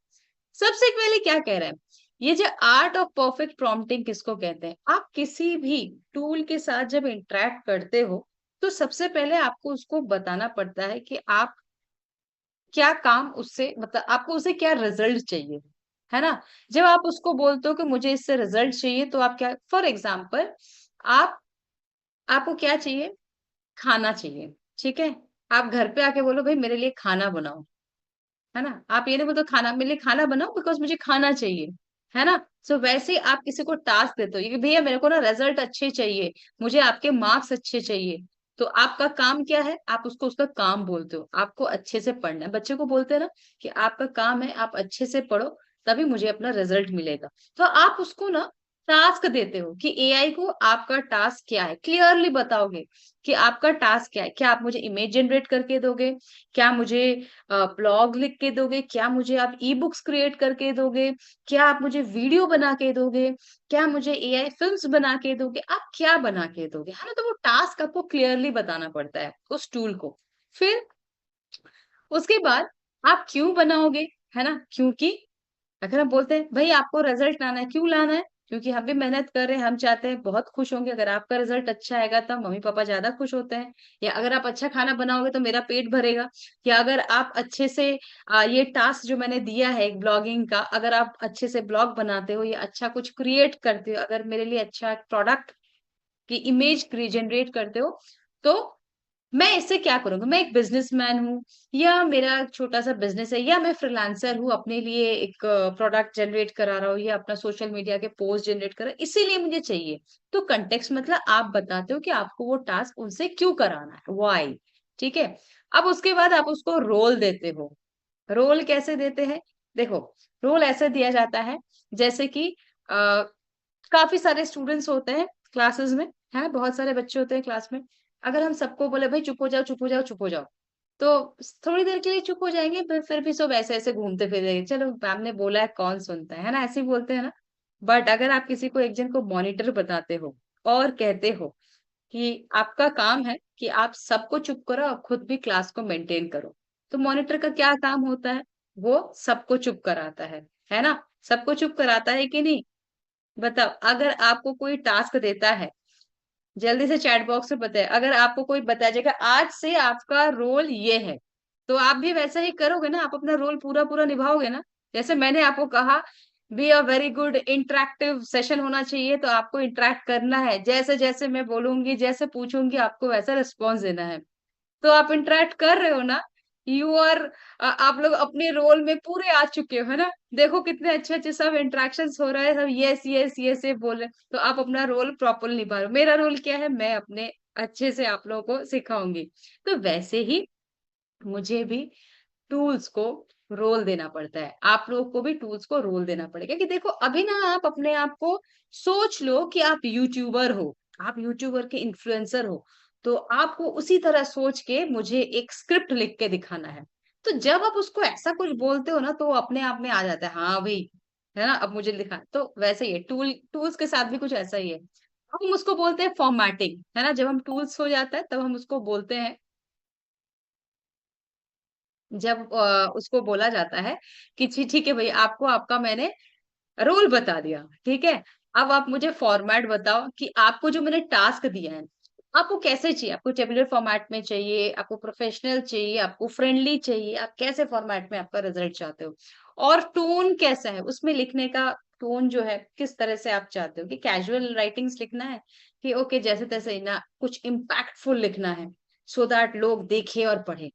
सबसे पहले क्या कह रहा है, ये जो आर्ट ऑफ परफेक्ट प्रॉम्प्टिंग किसको कहते हैं, आप किसी भी टूल के साथ जब इंटरेक्ट करते हो तो सबसे पहले आपको उसको बताना पड़ता है कि आप क्या काम उससे मतलब आपको उससे क्या रिजल्ट चाहिए, है ना? जब आप उसको बोलते हो कि मुझे इससे रिजल्ट चाहिए तो आप क्या फॉर एग्ज़ाम्पल आप आपको क्या चाहिए? खाना चाहिए, ठीक है? आप घर पे आके बोलो भई मेरे लिए खाना बनाओ। है ना? आप ये नहीं बोलते खाना मेरे लिए खाना बनाओ बिकॉज़ मुझे खाना चाहिए, है ना? सो वैसे ही आप किसी को टास्क देते हो, ये भैया मेरे को ना रिज़ल्ट अच्छे चाहिए, मुझे आपके मार्क्स अच्छे चाहिए। तो आपका काम क्या है? आप उसको उसका काम बोलते हो, आपको अच्छे से पढ़ना है। बच्चे को बोलते हैं ना कि आपका काम है आप अच्छे से पढ़ो, तभी मुझे अपना रिज़ल्ट मिलेगा। तो आप उसको ना टास्क देते हो कि एआई को आपका टास्क क्या है? क्लियरली बताओगे कि आपका टास्क क्या है? क्या आप मुझे इमेज जनरेट करके दोगे? क्या मुझे ब्लॉग लिख के दोगे? क्या मुझे आप ई-बुक्स क्रिएट करके दोगे? क्या आप मुझे वीडियो बना के दोगे? क्या मुझे एआई फ़िल्म्स बना के दोगे? आप क्या बना के दोगे? है ना? तो वो टास्क आपको क्लियरली बताना पड़ता है उस टूल को। फिर उसके बाद आप क्यों बनाओगे? है ना? क्योंकि अगर हम बोलते हैं भई आपको रिजल्ट लाना है, क्यों लाना है? क्योंकि हम भी मेहनत कर रहे हैं, हम चाहते हैं बहुत खुश होंगे अगर आपका रिजल्ट अच्छा आएगा तब मम्मी-पापा ज़्यादा खुश होते हैं। या अगर आप अच्छा खाना बनाओगे तो मेरा पेट भरेगा। या अगर आप अच्छे से ये टास्क जो मैंने दिया है एक ब्लॉगिंग का, अगर आप अच्छे से ब्लॉग बनाते हो या अच्छा कुछ क्रिएट करते हो, अगर मेरे लिए अच्छा प्रोडक्ट की इमेज जनरेट करते हो, तो मैं इससे क्या करूँगी? मैं एक बिज़नेसमैन हूँ या मेरा छोटा-सा बिज़नेस है या मैं फ्रीलांसर हूँ, अपने लिए एक प्रोडक्ट जनरेट करा रहा हूँ या अपना सोशल मीडिया के पोस्ट जनरेट कर रहा हूँ, इसीलिए मुझे चाहिए। तो कॉन्टेक्स्ट मतलब आप बताते हो कि आपको वो टास्क उनसे क्यों कराना है, व्हाई, ठीक है? अब उसके बाद आप उसको रोल देते हो। रोल कैसे देते हैं? देखो, रोल ऐसे दिया जाता है जैसे कि अ, काफ़ी सारे स्टूडेंट्स होते हैं क्लासेस में, हैं? बहुत सारे बच्चे होते हैं क्लास में। अगर हम सबको बोले भई चुप हो जाओ, चुप हो जाओ, चुप हो जाओ, तो थोड़ी देर के लिए चुप हो जाएँगे फिर भी सब ऐसे-ऐसे घूमते फिरेंगे, चलो मैम ने बोला है कौन सुनता है ना? ऐसे ही बोलते हैं ना? बट अगर आप किसी को एक जन को मॉनिटर बताते हो और कहते हो कि आपका काम है कि आप सबको चुप करो और खुद भी क्लास को मेंटेन करो। तो मॉनिटर का क्या काम होता है? वो सबको चुप कराता है ना? सबको चुप कराता है कि नहीं? बताओ, अगर आपको कोई टास्क देता है, जल्दी से चैट बॉक्स में बताएँ, अगर आपको कोई बताया जाएगा आज से आपका रोल ये है, तो आप भी वैसा ही करोगे ना? आप अपना रोल पूरा-पूरा निभाओगे ना? जैसे मैंने आपको कहा be a very good interactive session होना चाहिए, तो आपको इंटरैक्ट करना है। जैसे-जैसे मैं बोलूँगी, जैसे पूछूँगी, आपको वैसा रिस्पॉन्स देना है। तो आप इंटरैक्ट कर रहे हो ना? यू आर आप लोग अपने रोल में पूरे आ चुके हो, है ना? देखो कितने अच्छे-अच्छे सब इंटरैक्शंस हो रहा है, सब येस, येस, येस ये बोल रहे हैं। तो आप अपना रोल प्रॉपर्ली निभा रहे हो। मेरा रोल क्या है? मैं अपने अच्छे से आप लोगों को सिखाऊँगी। तो वैसे ही मुझे भी टूल्स को रोल देना पड़ता है। आप लोगों को भी टूल्स को रोल देना पड़ेगा कि देखो अभी ना आप अपने आप को सोच लो कि आप यूट्यूबर हो, आप यूट्यूबर के इन्फ्लुएंसर हो, तो आपको उसी तरह सोच के मुझे एक स्क्रिप्ट लिख के दिखाना है। तो जब आप उसको ऐसा कुछ बोलते हो ना तो वो अपने आप में आ जाता है, हाँ भई, है ना? अब मुझे लिखा तो वैसे ही है टूल्स के साथ भी कुछ ऐसा ही है। हम उसको बोलते हैं फॉर्मेटिंग, है ना? जब हम टूल्स हो जाता है तब हम उसको बोलते हैं जब उसको बोला जाता है कि जी ठीक है भई आपको आपका मैंने रोल बता दिया, ठीक है? अब आप मुझे फॉर्मेट बताओ कि आपको जो मैंने टास्क दिया है, आपको कैसे चाहिए? आपको टेबुलर फॉर्मेट में चाहिए, आपको प्रोफेशनल चाहिए, आपको फ्रेंडली चाहिए, आप कैसे फॉर्मेट में आपका रिजल्ट चाहते हो? और टोन कैसा है? उसमें लिखने का टोन जो है, किस तरह से आप चाहते हो कि कैजुअल राइटिंग्स लिखना है कि ओके जैसे-तैसे ही ना कुछ इम्पैक्टफुल लिखना है, सो दैट लोग देखें और पढ़ें।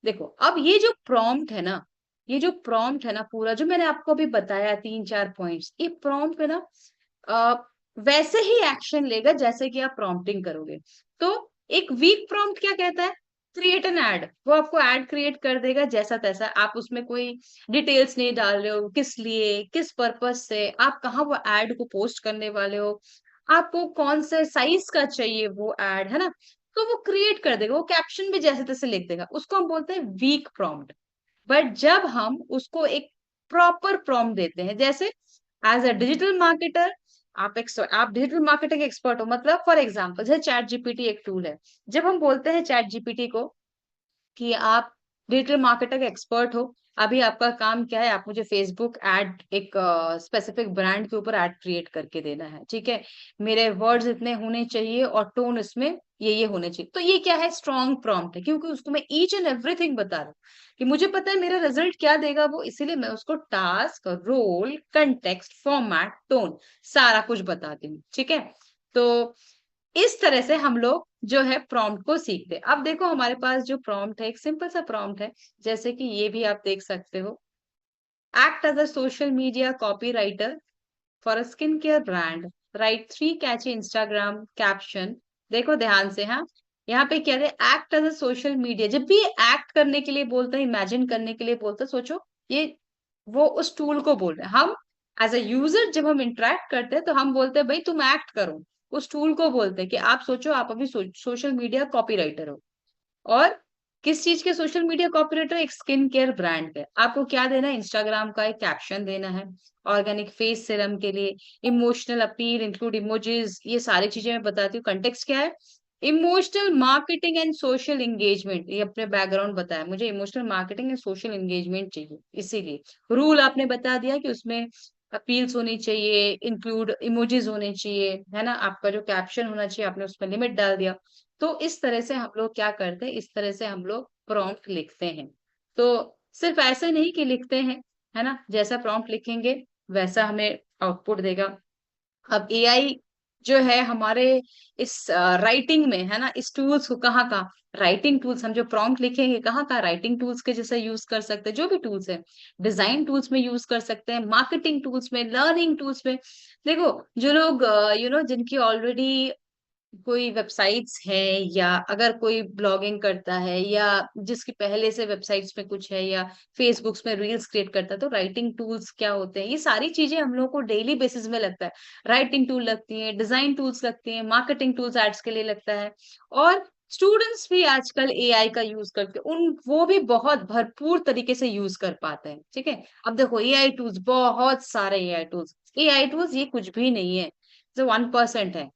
देखो, अब ये जो प्रॉम्प्ट है ना पूरा जो मैंने आपको अभी बताया 3-4 पॉइंट्स, ये प्रॉम्प्ट है ना अ, वैसे ही एक्शन लेगा जैसे कि आप प्रॉम्प्टिंग करोगे। तो एक वीक प्रॉम्प्ट क्या कहता है? क्रिएट एन एड वो आपको एड क्रिएट कर देगा जैसा-तैसा। आप उसमें कोई डिटेल्स नहीं डाल रहे हो, किस लिए, किस पर्पज़ से, आप कहाँ वो एड को पोस्ट करने वाले हो, आपको कौन से साइज़ का चाहिए वो एड, है ना? तो वो क्रिएट कर देगा, वो कैप्शन भी जैसे-तैसे लिख देगा। उसको हम बोलते हैं वीक प्रॉम्प्ट। बट जब हम उसको एक प्रॉपर प्रॉम्प्ट देते हैं, जैसे एज़ अ डिजिटल मार्केटर आप डिजिटल मार्केटिंग एक्सपर्ट हो मतलब फॉर एग्ज़ाम्पल जैसे चैट जीपीटी एक टूल है। जब हम बोलते हैं चैट जीपीटी को कि आप डिजिटल मार्केटर के एक्सपर्ट हो, अभी आपका काम क्या है, आप मुझे फेसबुक एड एक स्पेसिफिक ब्रांड के ऊपर एड क्रिएट करके देना है, ठीक है? मेरे वर्ड्स इतने होने चाहिए और टोन इसमें ये होने चाहिए। तो ये क्या है, स्ट्रॉन्ग प्रॉम्प्ट है, क्योंकि उसको मैं ईच एंड एवरीथिंग बता रहा हूँ कि मुझे पता है मेरा रिजल्ट क्या देगा वो, इसीलिए मैं उसको task, role, context, format, tone सारा कुछ बताती हूँ, ठीक है? तो इस तरह से हम लोग जो है प्रॉम्प्ट को सीखते हैं। अब देखो हमारे पास जो प्रॉम्प्ट है, एक सिंपल सा प्रॉम्प्ट है, जैसे कि ये भी आप देख सकते हो। Act as a social media copywriter for a skin care brand, write 3 catchy Instagram caption. देखो ध्यान से, हाँ, यहाँ पे क्या है, act as a social media. जब भी एक्ट करने के लिए बोलते हैं, इमेजिन करने के लिए बोलते हैं, सोचो ये वो उस टूल को बोल रहे हैं। हम एज अ यूजर जब हम इंटरेक्ट करते हैं तो हम बोलते हैं भाई तुम एक्ट करो, उस टूल को बोलते हैं कि आप सोचो आप अभी सोशल मीडिया कॉपीराइटर हो, और किस चीज के सोशल मीडिया कॉपीराइटर, एक स्किन केयर ब्रांड है। आपको क्या देना है, इंस्टाग्राम का एक कैप्शन देना है, ऑर्गेनिक फेस सीरम के लिए, इमोशनल अपील इंक्लूड इमोजीज, ये सारी चीजें मैं बताती हूँ। कंटेक्स्ट क्या है, emotional marketing and social engagement, ये अपने बैकग्राउंड बताया, मुझे emotional marketing and social engagement चाहिए, इसीलिए रूल आपने बता दिया कि उसमें अपील्स होनी चाहिए, इंक्लूड इमोजीज होने चाहिए, है ना, आपका जो कैप्शन होना चाहिए आपने उसमें लिमिट डाल दिया। तो इस तरह से हम लोग क्या करते हैं, इस तरह से हम लोग प्रॉम्प्ट लिखते हैं। तो सिर्फ ऐसे नहीं कि लिखते हैं, है ना, जैसा प्रॉम्प्ट लिखेंगे वैसा हमें आउटपुट देगा। अब एआई जो है हमारे इस राइटिंग में, है ना, इस टूल्स को कहाँ का, राइटिंग टूल्स, हम जो प्रॉम्प्ट लिखेंगे कहाँ का, राइटिंग टूल्स के जैसे यूज कर सकते हैं, जो भी टूल्स है, डिजाइन टूल्स में यूज कर सकते हैं, मार्केटिंग टूल्स में, लर्निंग टूल्स में। देखो जो लोग जिनकी ऑलरेडी कोई वेबसाइट्स हैं, या अगर कोई ब्लॉगिंग करता है, या जिसकी पहले से वेबसाइट्स में कुछ है, या फेसबुक्स में रील्स क्रिएट करता है, तो राइटिंग टूल्स क्या होते हैं, ये सारी चीजें हम लोगों को डेली बेसिस में लगता है। राइटिंग टूल लगती है, डिजाइन टूल्स लगती हैं, मार्केटिंग टूल्स एड्स के लिए लगता है, और स्टूडेंट्स भी आजकल एआई का यूज करते हैं, उन वो भी बहुत भरपूर तरीके से यूज कर पाते हैं, ठीक है? अब देखो एआई टूल्स, बहुत सारे एआई टूल्स, एआई टूल्स ये कुछ भी नहीं है, जो 1%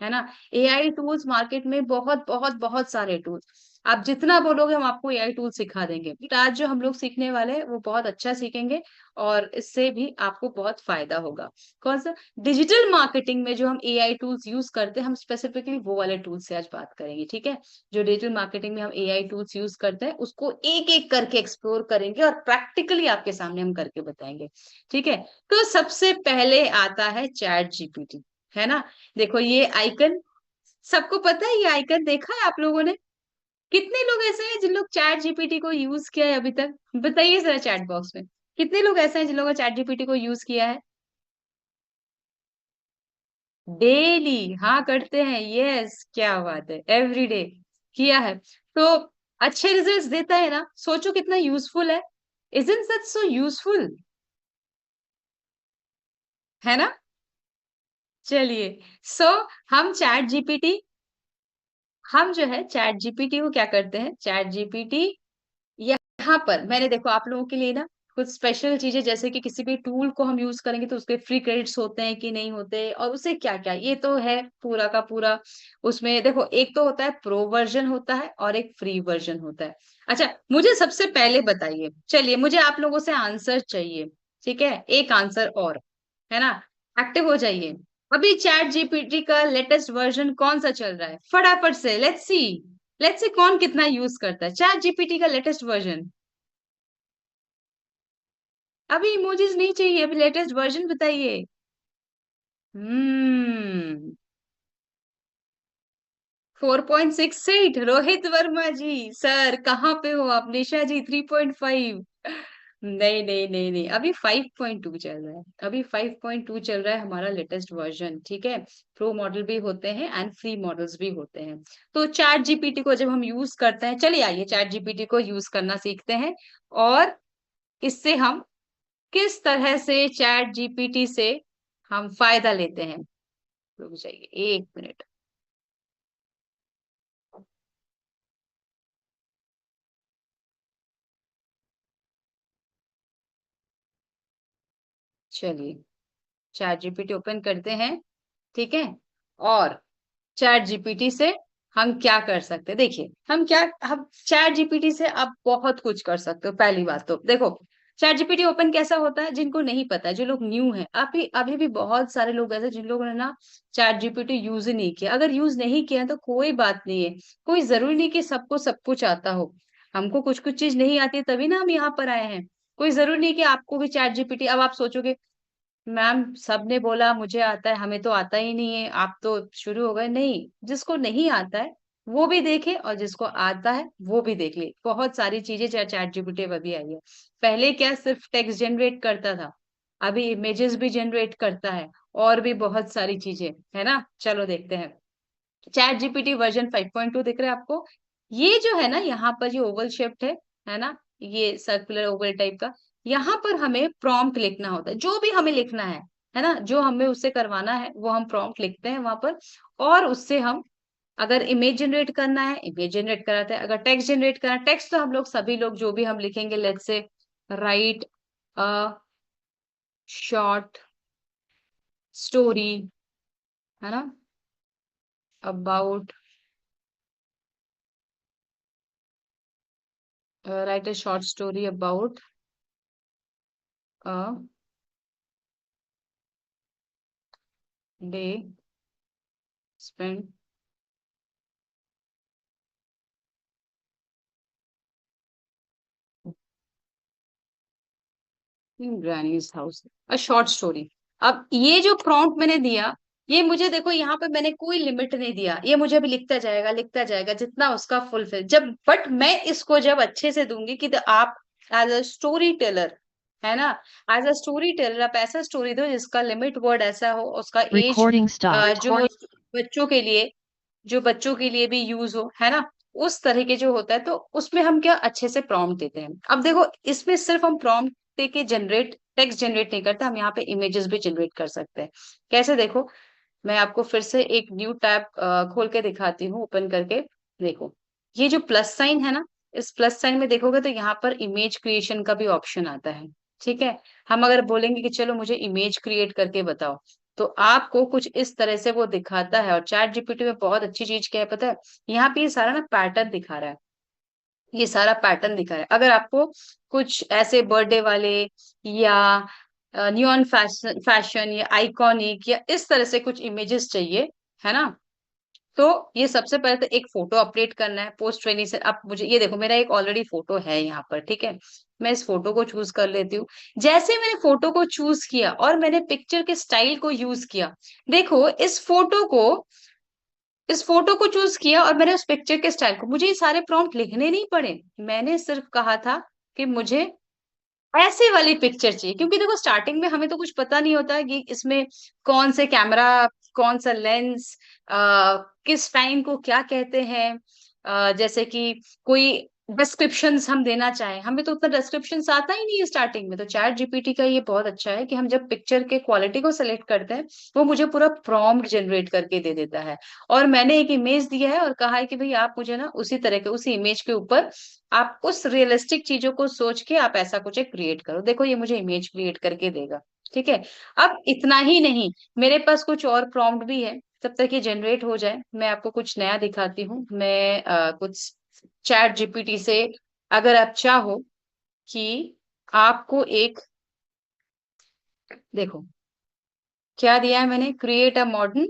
है ना। एआई टूल्स मार्केट में बहुत बहुत बहुत सारे टूल्स, आप जितना बोलोगे हम आपको एआई टूल सिखा देंगे, बट आज जो हम लोग सीखने वाले हैं वो बहुत अच्छा सीखेंगे, और इससे भी आपको बहुत फायदा होगा। कौन सा, डिजिटल मार्केटिंग में जो हम एआई टूल्स यूज करते हैं, हम स्पेसिफिकली वो वाले टूल्स से आज बात करेंगे, ठीक है? जो डिजिटल मार्केटिंग में हम एआई टूल्स यूज करते हैं उसको एक एक करके एक्सप्लोर करेंगे और प्रैक्टिकली आपके सामने हम करके बताएंगे, ठीक है? तो सबसे पहले आता है चैट जीपीटी, है ना। देखो ये आइकन, सबको पता है, ये आइकन देखा है आप लोगों ने? कितने लोग ऐसे हैं जिन लोग चैट जीपीटी को यूज किया है अभी तक? बताइए जरा चैट बॉक्स में, कितने लोग ऐसे हैं जिन लोगों ने चैट जीपीटी को यूज किया है? डेली, हाँ करते हैं, यस, क्या बात है, एवरीडे किया है। तो अच्छे रिजल्ट्स देता है ना, सोचो कितना यूजफुल है, इजंट दैट सो यूजफुल, है ना? चलिए, सो हम चैट जीपीटी, हम जो है चैट जीपीटी को क्या करते हैं, चैट जीपीटी यहाँ पर मैंने, देखो आप लोगों के लिए ना कुछ स्पेशल चीजें, जैसे कि किसी भी टूल को हम यूज करेंगे तो उसके फ्री क्रेडिट्स होते हैं कि नहीं होते, और उसे क्या क्या, ये तो है पूरा का पूरा। उसमें देखो एक तो होता है प्रो वर्जन होता है और एक फ्री वर्जन होता है। अच्छा मुझे सबसे पहले बताइए, चलिए मुझे आप लोगों से आंसर चाहिए, ठीक है, एक आंसर और, है ना, एक्टिव हो जाइए। अभी चैट जीपीटी का लेटेस्ट वर्जन कौन सा चल रहा है, फटाफट से, लेट्स सी, लेट्स सी कौन कितना यूज करता है चैट जीपीटी का लेटेस्ट वर्जन। अभी इमोजीज नहीं चाहिए, अभी लेटेस्ट वर्जन बताइए। हम्म, 4.68, रोहित वर्मा जी सर कहाँ पे हो आप, निशा जी 3.5, नहीं नहीं नहीं नहीं, अभी 5.2 चल रहा है, अभी 5.2 चल रहा है हमारा लेटेस्ट वर्जन, ठीक है? प्रो मॉडल भी होते हैं एंड फ्री मॉडल्स भी होते हैं। तो चैट जीपीटी को जब हम यूज करते हैं, चलिए आइए चैट जीपीटी को यूज करना सीखते हैं, और इससे हम किस तरह से चैट जीपीटी से हम फायदा लेते हैं। रुक जाइए 1 मिनट। चलिए चैट जीपीटी ओपन करते हैं, ठीक है, और चैट जीपीटी से हम क्या कर सकते हैं, देखिए हम चैट जीपीटी से आप बहुत कुछ कर सकते हो। पहली बात तो देखो, चैट जीपीटी ओपन कैसा होता है, जिनको नहीं पता है, जो लोग न्यू हैं, अभी अभी भी बहुत सारे लोग ऐसे जिन लोगों ने ना चैट जीपीटी यूज ही नहीं किया। अगर यूज नहीं किया है तो कोई बात नहीं है, कोई जरूरी नहीं कि सबको सब कुछ आता हो। हमको कुछ कुछ चीज नहीं आती है, तभी ना हम यहाँ पर आए हैं। कोई जरूरी नहीं कि आपको भी चैट जीपीटी, अब आप सोचोगे मैम सबने बोला मुझे आता है, हमें तो आता ही नहीं है, आप तो शुरू हो गए। नहीं, जिसको नहीं आता है वो भी देखे और जिसको आता है वो भी देख ले। बहुत सारी चीजें चैट जीपीटी पर भी आई है। पहले क्या सिर्फ टेक्स्ट जनरेट करता था, अभी इमेजेस भी जनरेट करता है, और भी बहुत सारी चीजें है ना। चलो देखते हैं। चैट जीपीटी वर्जन 5.2 दिख रहा है आपको। ये जो है ना, यहाँ पर ये ओवल शेप्ड है ना, ये सर्कुलर ओवल टाइप का। यहाँ पर हमें प्रॉम्प्ट लिखना होता है, जो भी हमें लिखना है ना, जो हमें उससे करवाना है वो हम प्रॉम्प्ट लिखते हैं वहां पर। और उससे हम, अगर इमेज जनरेट करना है इमेज जनरेट कराते हैं, अगर टेक्स्ट जनरेट करना है टेक्स्ट, तो हम लोग सभी लोग जो भी हम लिखेंगे, let's say right a short story, है ना, about, right a short story about a day spend in grannies house, a short story. अब ये जो प्रॉम्प्ट मैंने दिया, ये मुझे देखो यहाँ पे मैंने कोई लिमिट नहीं दिया, ये मुझे अभी लिखता जाएगा जितना उसका फुलफिल जब, बट मैं इसको जब अच्छे से दूंगी कि आप एज अ स्टोरी टेलर, है ना, एज अ स्टोरी टेलर आप ऐसा स्टोरी दो जिसका लिमिट वर्ड ऐसा हो, उसका एज Recording stopped. जो बच्चों के लिए, जो बच्चों के लिए भी यूज हो, है ना, उस तरह के जो होता है, तो उसमें हम क्या अच्छे से प्रॉम्प्ट देते हैं। अब देखो इसमें सिर्फ हम प्रॉम्प्ट दे के जनरेट टेक्स्ट जनरेट नहीं करते, हम यहाँ पे इमेजेस भी जनरेट कर सकते हैं। कैसे देखो, मैं आपको फिर से एक न्यू टैब खोल के दिखाती हूँ, ओपन करके। देखो ये जो प्लस साइन है ना, इस प्लस साइन में देखोगे तो यहाँ पर इमेज क्रिएशन का भी ऑप्शन आता है। ठीक है, हम अगर बोलेंगे कि चलो मुझे इमेज क्रिएट करके बताओ, तो आपको कुछ इस तरह से वो दिखाता है। और चैट जीपीटी में बहुत अच्छी चीज क्या है पता है, यहाँ पे ये सारा ना पैटर्न दिखा रहा है, ये सारा पैटर्न दिखा रहा है। अगर आपको कुछ ऐसे बर्थडे वाले या न्यून फैशन फैशन या आइकॉनिक या इस तरह से कुछ इमेजेस चाहिए, है ना, तो ये सबसे पहले तो एक फोटो अपडेट करना है पोस्ट ट्रेनिंग से। आप मुझे ये देखो, मेरा एक ऑलरेडी फोटो है यहाँ पर, ठीक है, मैं इस फोटो को चूज कर लेती हूँ। जैसे मैंने फोटो को चूज किया और मैंने पिक्चर के स्टाइल को यूज किया, देखो इस फोटो को चूज किया और मैंने उस पिक्चर के स्टाइल को, मुझे ये सारे प्रॉम्प्ट लिखने नहीं पड़े। मैंने सिर्फ कहा था कि मुझे ऐसे वाली पिक्चर चाहिए, क्योंकि देखो स्टार्टिंग में हमें तो कुछ पता नहीं होता कि इसमें कौन से कैमरा, कौन सा लेंस, किस टाइम को क्या कहते हैं, जैसे कि कोई डिस्क्रिप्शंस हम देना चाहें, हमें तो उतना डिस्क्रिप्शंस आता ही नहीं है स्टार्टिंग में। तो चैट जीपीटी का ये बहुत अच्छा है कि हम जब पिक्चर के क्वालिटी को सेलेक्ट करते हैं, वो मुझे पूरा प्रॉम्प्ट जनरेट करके दे देता है। और मैंने एक इमेज दिया है और कहा है कि भाई आप मुझे ना उसी तरह के, उसी इमेज के ऊपर आप उस रियलिस्टिक चीजों को सोच के आप ऐसा कुछ एक क्रिएट करो। देखो ये मुझे इमेज क्रिएट करके देगा। ठीक है, अब इतना ही नहीं, मेरे पास कुछ और प्रॉम्प्ट भी है। तब तक ये जनरेट हो जाए मैं आपको कुछ नया दिखाती हूँ। मैं कुछ चैट जीपीटी से, अगर आप चाहो कि आपको एक, देखो क्या दिया है मैंने, क्रिएट अ मॉडर्न,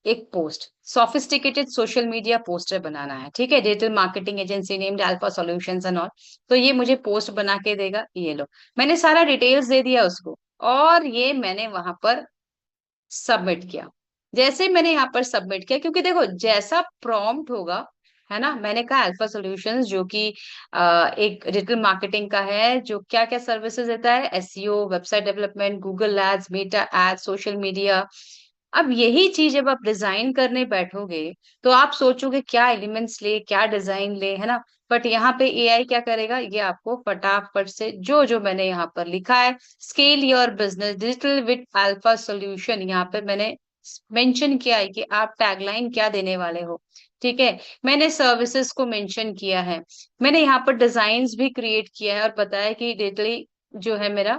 एक post sophisticated social media poster बनाना है, ठीक है, digital marketing agency named Alpha Solutions and all. तो ये मुझे पोस्ट बना के देगा, ये लो, मैंने सारा डिटेल्स दे दिया उसको, और ये मैंने वहां पर सबमिट किया। जैसे मैंने यहाँ पर सबमिट किया, क्योंकि देखो जैसा प्रॉम्प्ट होगा, है ना, मैंने कहा अल्फा सॉल्यूशंस जो कि एक डिजिटल मार्केटिंग का है, जो क्या क्या सर्विसेज देता है, SEO, website development, Google ads, Meta ads, social media. अब यही चीज जब आप डिजाइन करने बैठोगे, तो आप सोचोगे क्या एलिमेंट्स ले, क्या डिजाइन ले, है ना। बट यहाँ पे एआई क्या करेगा, ये आपको फटाफट से जो जो मैंने यहाँ पर लिखा है, scale your business digital with alpha solution, यहाँ पे मैंने मेंशन किया है कि आप टैगलाइन क्या देने वाले हो। ठीक है, मैंने सर्विसेज को मेंशन किया है, मैंने यहाँ पर डिजाइन्स भी क्रिएट किया है और बताया कि डिजिटली जो है मेरा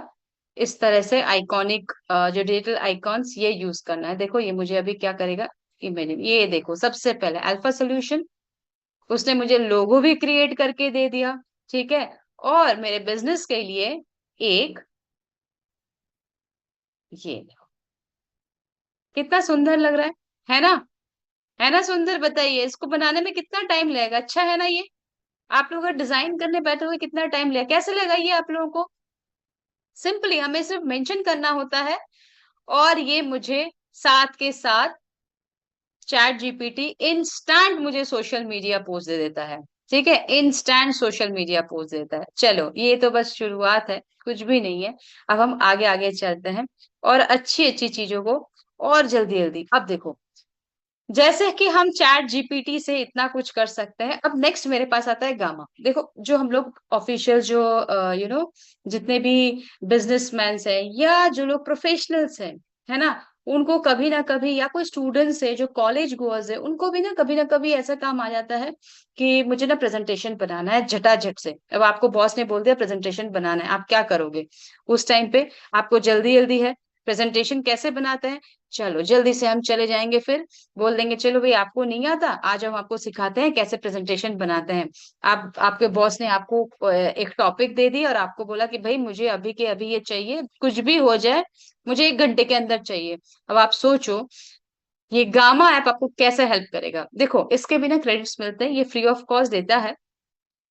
इस तरह से आइकॉनिक, जो डिजिटल आइकॉन्स ये यूज करना है। देखो ये मुझे अभी क्या करेगा, इमेज। ये देखो सबसे पहले अल्फा सोल्यूशन, उसने मुझे लोगो भी क्रिएट करके दे दिया, ठीक है। और मेरे बिजनेस के लिए एक ये देखो, कितना सुंदर लग रहा है ना? है ना सुंदर? बताइए इसको बनाने में कितना टाइम लगेगा? अच्छा है ना ये? आप लोग अगर डिजाइन करने बैठे हुए कितना टाइम लगेगा? कैसे लगा ये आप लोगों को? सिंपली हमें सिर्फ मेंशन करना होता है, और ये मुझे साथ के साथ चैट जीपीटी इंस्टेंट मुझे सोशल मीडिया पोस्ट दे देता है। ठीक है, इंस्टेंट सोशल मीडिया पोस्ट देता है। चलो ये तो बस शुरुआत है, कुछ भी नहीं है। अब हम आगे आगे चलते हैं और अच्छी अच्छी चीजों को और जल्दी जल्दी। अब देखो, जैसे कि हम चैट जीपीटी से इतना कुछ कर सकते हैं, अब नेक्स्ट मेरे पास आता है गामा। देखो जो हम लोग ऑफिशियल जो जितने भी बिजनेसमैन हैं या जो लोग प्रोफेशनल्स हैं, है ना, उनको कभी ना कभी, या कोई स्टूडेंट्स है जो कॉलेज गोअर्स है, उनको भी ना कभी ऐसा काम आ जाता है कि मुझे ना प्रेजेंटेशन बनाना है झटाझट से। अब आपको बॉस ने बोल दिया प्रेजेंटेशन बनाना है, आप क्या करोगे उस टाइम पे? आपको जल्दी जल्दी है, प्रेजेंटेशन कैसे बनाते हैं? चलो जल्दी से हम चले जाएंगे, फिर बोल देंगे चलो भाई आपको नहीं आता, आ जाओ हम आपको सिखाते हैं कैसे प्रेजेंटेशन बनाते हैं। आप आपके बॉस ने आपको एक टॉपिक दे दी और आपको बोला कि भाई मुझे अभी के अभी ये चाहिए, कुछ भी हो जाए, मुझे 1 घंटे के अंदर चाहिए। अब आप सोचो ये गामा ऐप आपको कैसे हेल्प करेगा। देखो इसके बिना क्रेडिट्स मिलते हैं, ये फ्री ऑफ कॉस्ट देता है,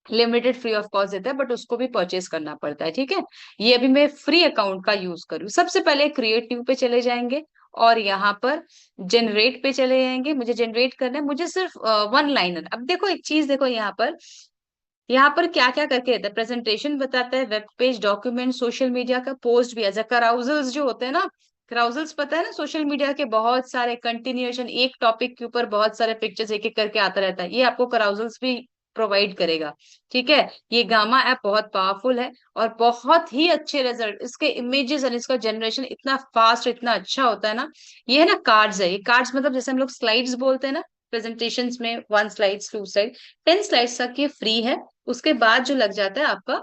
लिमिटेड फ्री ऑफ कॉस्ट देता है, बट उसको भी परचेज करना पड़ता है। ठीक है, ये अभी मैं फ्री अकाउंट का यूज करूँ। सबसे पहले क्रिएटिव पे चले जाएंगे और यहाँ पर जनरेट पे चले जाएंगे। मुझे जनरेट करना है, मुझे सिर्फ वन लाइनर। अब देखो एक चीज देखो, यहाँ पर क्या क्या करके देता है, प्रेजेंटेशन बताता है, web page, document, social media का पोस्ट भी, एज अ कराउजल्स जो होते हैं ना, कराउजल्स पता है ना, सोशल मीडिया के बहुत सारे कंटिन्यूएशन, एक टॉपिक के ऊपर बहुत सारे पिक्चर्स एक एक करके आता रहता है, ये आपको कराउजल्स भी प्रोवाइड करेगा। ठीक है, ये गामा ऐप बहुत पावरफुल है और बहुत ही अच्छे रिजल्ट, इसके इमेजेस और इसका जनरेशन इतना फास्ट, इतना अच्छा होता है ना। ये है ना कार्ड्स, है ये कार्ड्स, मतलब जैसे हम लोग स्लाइड्स बोलते हैं ना प्रेजेंटेशन में, 1 स्लाइड्स 2 स्लाइड 10 स्लाइड्स तक ये फ्री है। उसके बाद जो लग जाता है आपका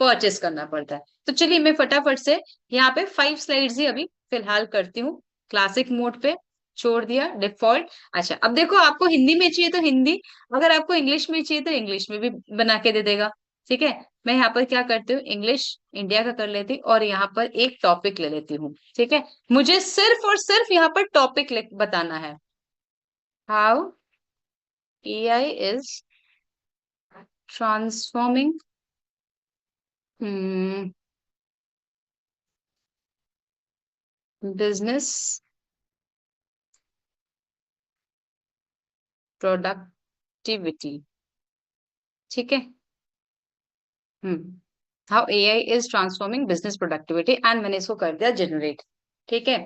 परचेस करना पड़ता है। तो चलिए मैं फटाफट से यहाँ पे 5 स्लाइड्स ही अभी फिलहाल करती हूँ, क्लासिक मोड पे छोड़ दिया, डिफॉल्ट। अच्छा अब देखो, आपको हिंदी में चाहिए तो हिंदी, अगर आपको इंग्लिश में चाहिए तो इंग्लिश में भी बना के दे देगा। ठीक है, मैं यहाँ पर क्या करती हूँ, इंग्लिश इंडिया का कर लेती हूँ और यहाँ पर एक टॉपिक ले लेती हूँ। ठीक है, मुझे सिर्फ और सिर्फ यहाँ पर टॉपिक बताना है, how AI is transforming business productivity. ठीक है, hmm, how AI is transforming business productivity, and मैंने इसको कर दिया जनरेट। ठीक है,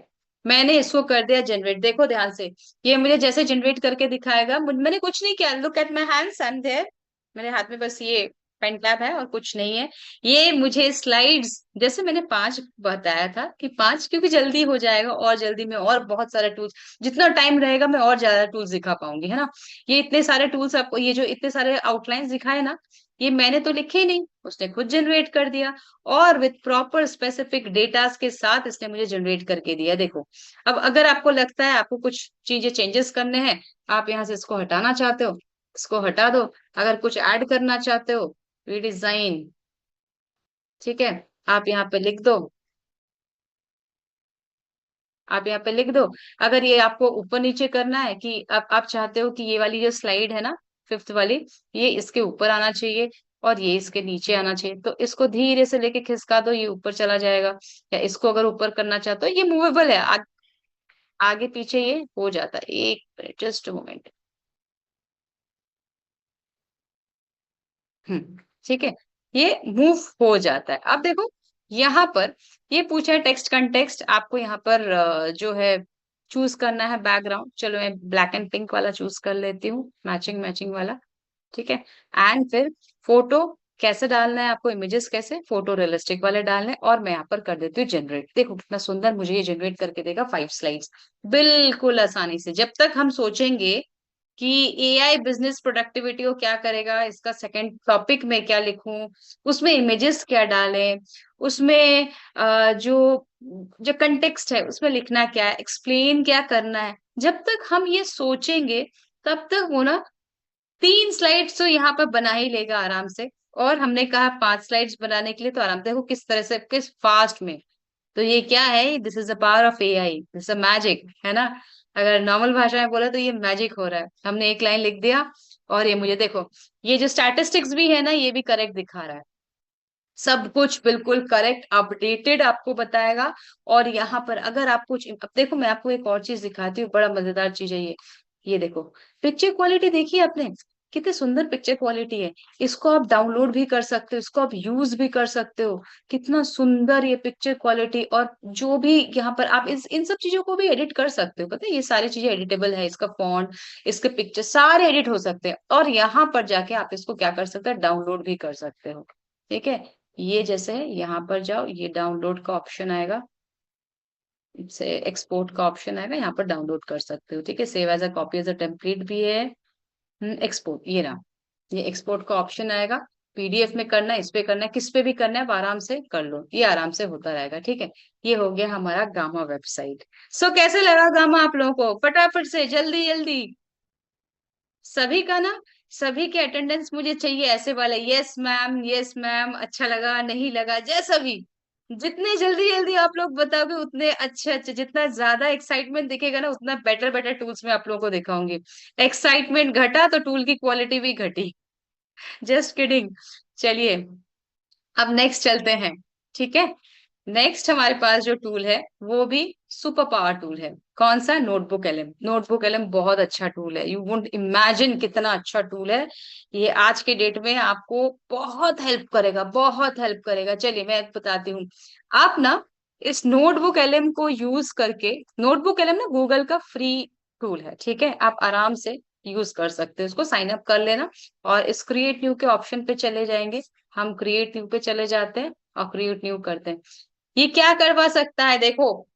मैंने इसको कर दिया जनरेट। देखो ध्यान से, ये मुझे जैसे जनरेट करके दिखाएगा, मैंने कुछ नहीं किया, look at my hands, I am there, मेरे हाथ में बस ये पेन टैब है और कुछ नहीं है। ये मुझे स्लाइड्स, जैसे मैंने 5 बताया था कि 5, क्योंकि जल्दी हो जाएगा और जल्दी में और बहुत सारे टूल्स, जितना टाइम रहेगा मैं और ज्यादा टूल्स दिखा पाऊंगी, है ना। ये इतने सारे टूल्स आपको, ये जो इतने सारे आउटलाइंस दिखाए ना, ये मैंने तो लिखे ही नहीं, उसने खुद जनरेट कर दिया, और विथ प्रॉपर स्पेसिफिक डेटास के साथ इसने मुझे जनरेट करके दिया। देखो अब अगर आपको लगता है आपको कुछ चीजें चेंजेस करने हैं, आप यहाँ से इसको हटाना चाहते हो, इसको हटा दो। अगर कुछ ऐड करना चाहते हो, रिडिजाइन, ठीक है, आप यहाँ पे लिख दो, आप यहाँ पे लिख दो। अगर ये आपको ऊपर नीचे करना है, कि आप चाहते हो कि ये वाली जो स्लाइड है ना, फिफ्थ वाली, ये इसके ऊपर आना चाहिए और ये इसके नीचे आना चाहिए, तो इसको धीरे से लेके खिसका दो, ये ऊपर चला जाएगा। या इसको अगर ऊपर करना चाहते हो, ये मूवेबल है, आगे पीछे ये हो जाता है। एक मिनट, जस्ट मोमेंट। ठीक है, ये मूव हो जाता है। अब देखो यहाँ पर ये पूछा है टेक्स्ट कंटेक्स्ट, आपको यहाँ पर जो है चूज करना है बैकग्राउंड। चलो मैं ब्लैक एंड पिंक वाला चूज कर लेती हूँ, मैचिंग मैचिंग वाला। ठीक है, एंड फिर फोटो कैसे डालना है आपको, इमेजेस कैसे, फोटो रियलिस्टिक वाले डालने हैं, और मैं यहाँ पर कर देती हूँ जनरेट। देखो कितना सुंदर मुझे ये जनरेट करके देगा 5 स्लाइड्स, बिल्कुल आसानी से। जब तक हम सोचेंगे कि एआई बिजनेस प्रोडक्टिविटी को क्या करेगा, इसका सेकंड टॉपिक में क्या लिखूं, उसमें इमेजेस क्या डालें, उसमें जो जो कंटेक्स्ट है उसमें लिखना क्या है, एक्सप्लेन क्या करना है, जब तक हम ये सोचेंगे तब तक वो ना 3 स्लाइड्स तो यहाँ पर बना ही लेगा आराम से। और हमने कहा 5 स्लाइड्स बनाने के लिए, तो आराम से देखो किस तरह से, किस फास्ट में। तो ये क्या है, this is the power of AI, this a magic, है ना। अगर नॉर्मल भाषा में बोले तो ये मैजिक हो रहा है। हमने एक लाइन लिख दिया और ये मुझे देखो, ये जो स्टैटिस्टिक्स भी है ना, ये भी करेक्ट दिखा रहा है। सब कुछ बिल्कुल करेक्ट अपडेटेड आपको बताएगा। और यहाँ पर अगर आप कुछ, अब देखो मैं आपको एक और चीज दिखाती हूँ, बड़ा मजेदार चीज है ये देखो, पिक्चर क्वालिटी देखी आपने, कितनी सुंदर पिक्चर क्वालिटी है। इसको आप डाउनलोड भी कर सकते हो, इसको आप यूज भी कर सकते हो। कितना सुंदर ये पिक्चर क्वालिटी, और जो भी यहाँ पर आप इस इन सब चीजों को भी एडिट कर सकते हो। पता है ये सारी चीजें एडिटेबल है, इसका फॉन्ट, इसके पिक्चर सारे एडिट हो सकते हैं। और यहाँ पर जाके आप इसको क्या कर सकते हैं, डाउनलोड भी कर सकते हो। ठीक है, ये जैसे है, यहाँ पर जाओ, ये डाउनलोड का ऑप्शन आएगा, से एक्सपोर्ट का ऑप्शन आएगा, यहाँ पर डाउनलोड कर सकते हो। ठीक है, save as a copy as a template भी है। एक्सपोर्ट, ये रहा, ये एक्सपोर्ट का ऑप्शन आएगा। पीडीएफ में करना है, इस पे करना है, किस पे भी करना है, आप आराम से कर लो, ये आराम से होता रहेगा। ठीक है, ये हो गया हमारा गामा वेबसाइट। सो कैसे लगा गामा आप लोगों को, फटाफट से, जल्दी जल्दी। सभी का ना, सभी के अटेंडेंस मुझे चाहिए ऐसे वाले, यस मैम, यस मैम, अच्छा लगा, नहीं लगा, जैसा भी। जितने जल्दी जल्दी आप लोग बताओगे उतने अच्छे अच्छे, जितना ज्यादा एक्साइटमेंट दिखेगा ना, उतना बेटर बेटर टूल्स मैं आप लोगों को दिखाऊंगी। एक्साइटमेंट घटा तो टूल की क्वालिटी भी घटी। Just kidding. चलिए, अब नेक्स्ट चलते हैं। ठीक है, नेक्स्ट हमारे पास जो टूल है वो भी सुपर पावर टूल है। कौन सा, नोटबुक एलएम। नोटबुक एलएम बहुत अच्छा टूल है, यू वुडंट इमेजिन कितना अच्छा टूल है। ये आज के डेट में आपको बहुत हेल्प करेगा, बहुत हेल्प करेगा। चलिए मैं बताती हूँ। आप ना इस नोटबुक एलएम को यूज करके, नोटबुक एलएम ना गूगल का फ्री टूल है। ठीक है, आप आराम से यूज कर सकते हो, उसको साइन अप कर लेना। और इस क्रिएट न्यू के ऑप्शन पे चले जाएंगे, हम क्रिएट न्यू पे चले जाते हैं और क्रिएट न्यू करते हैं। ये क्या करवा सकता है, देखो,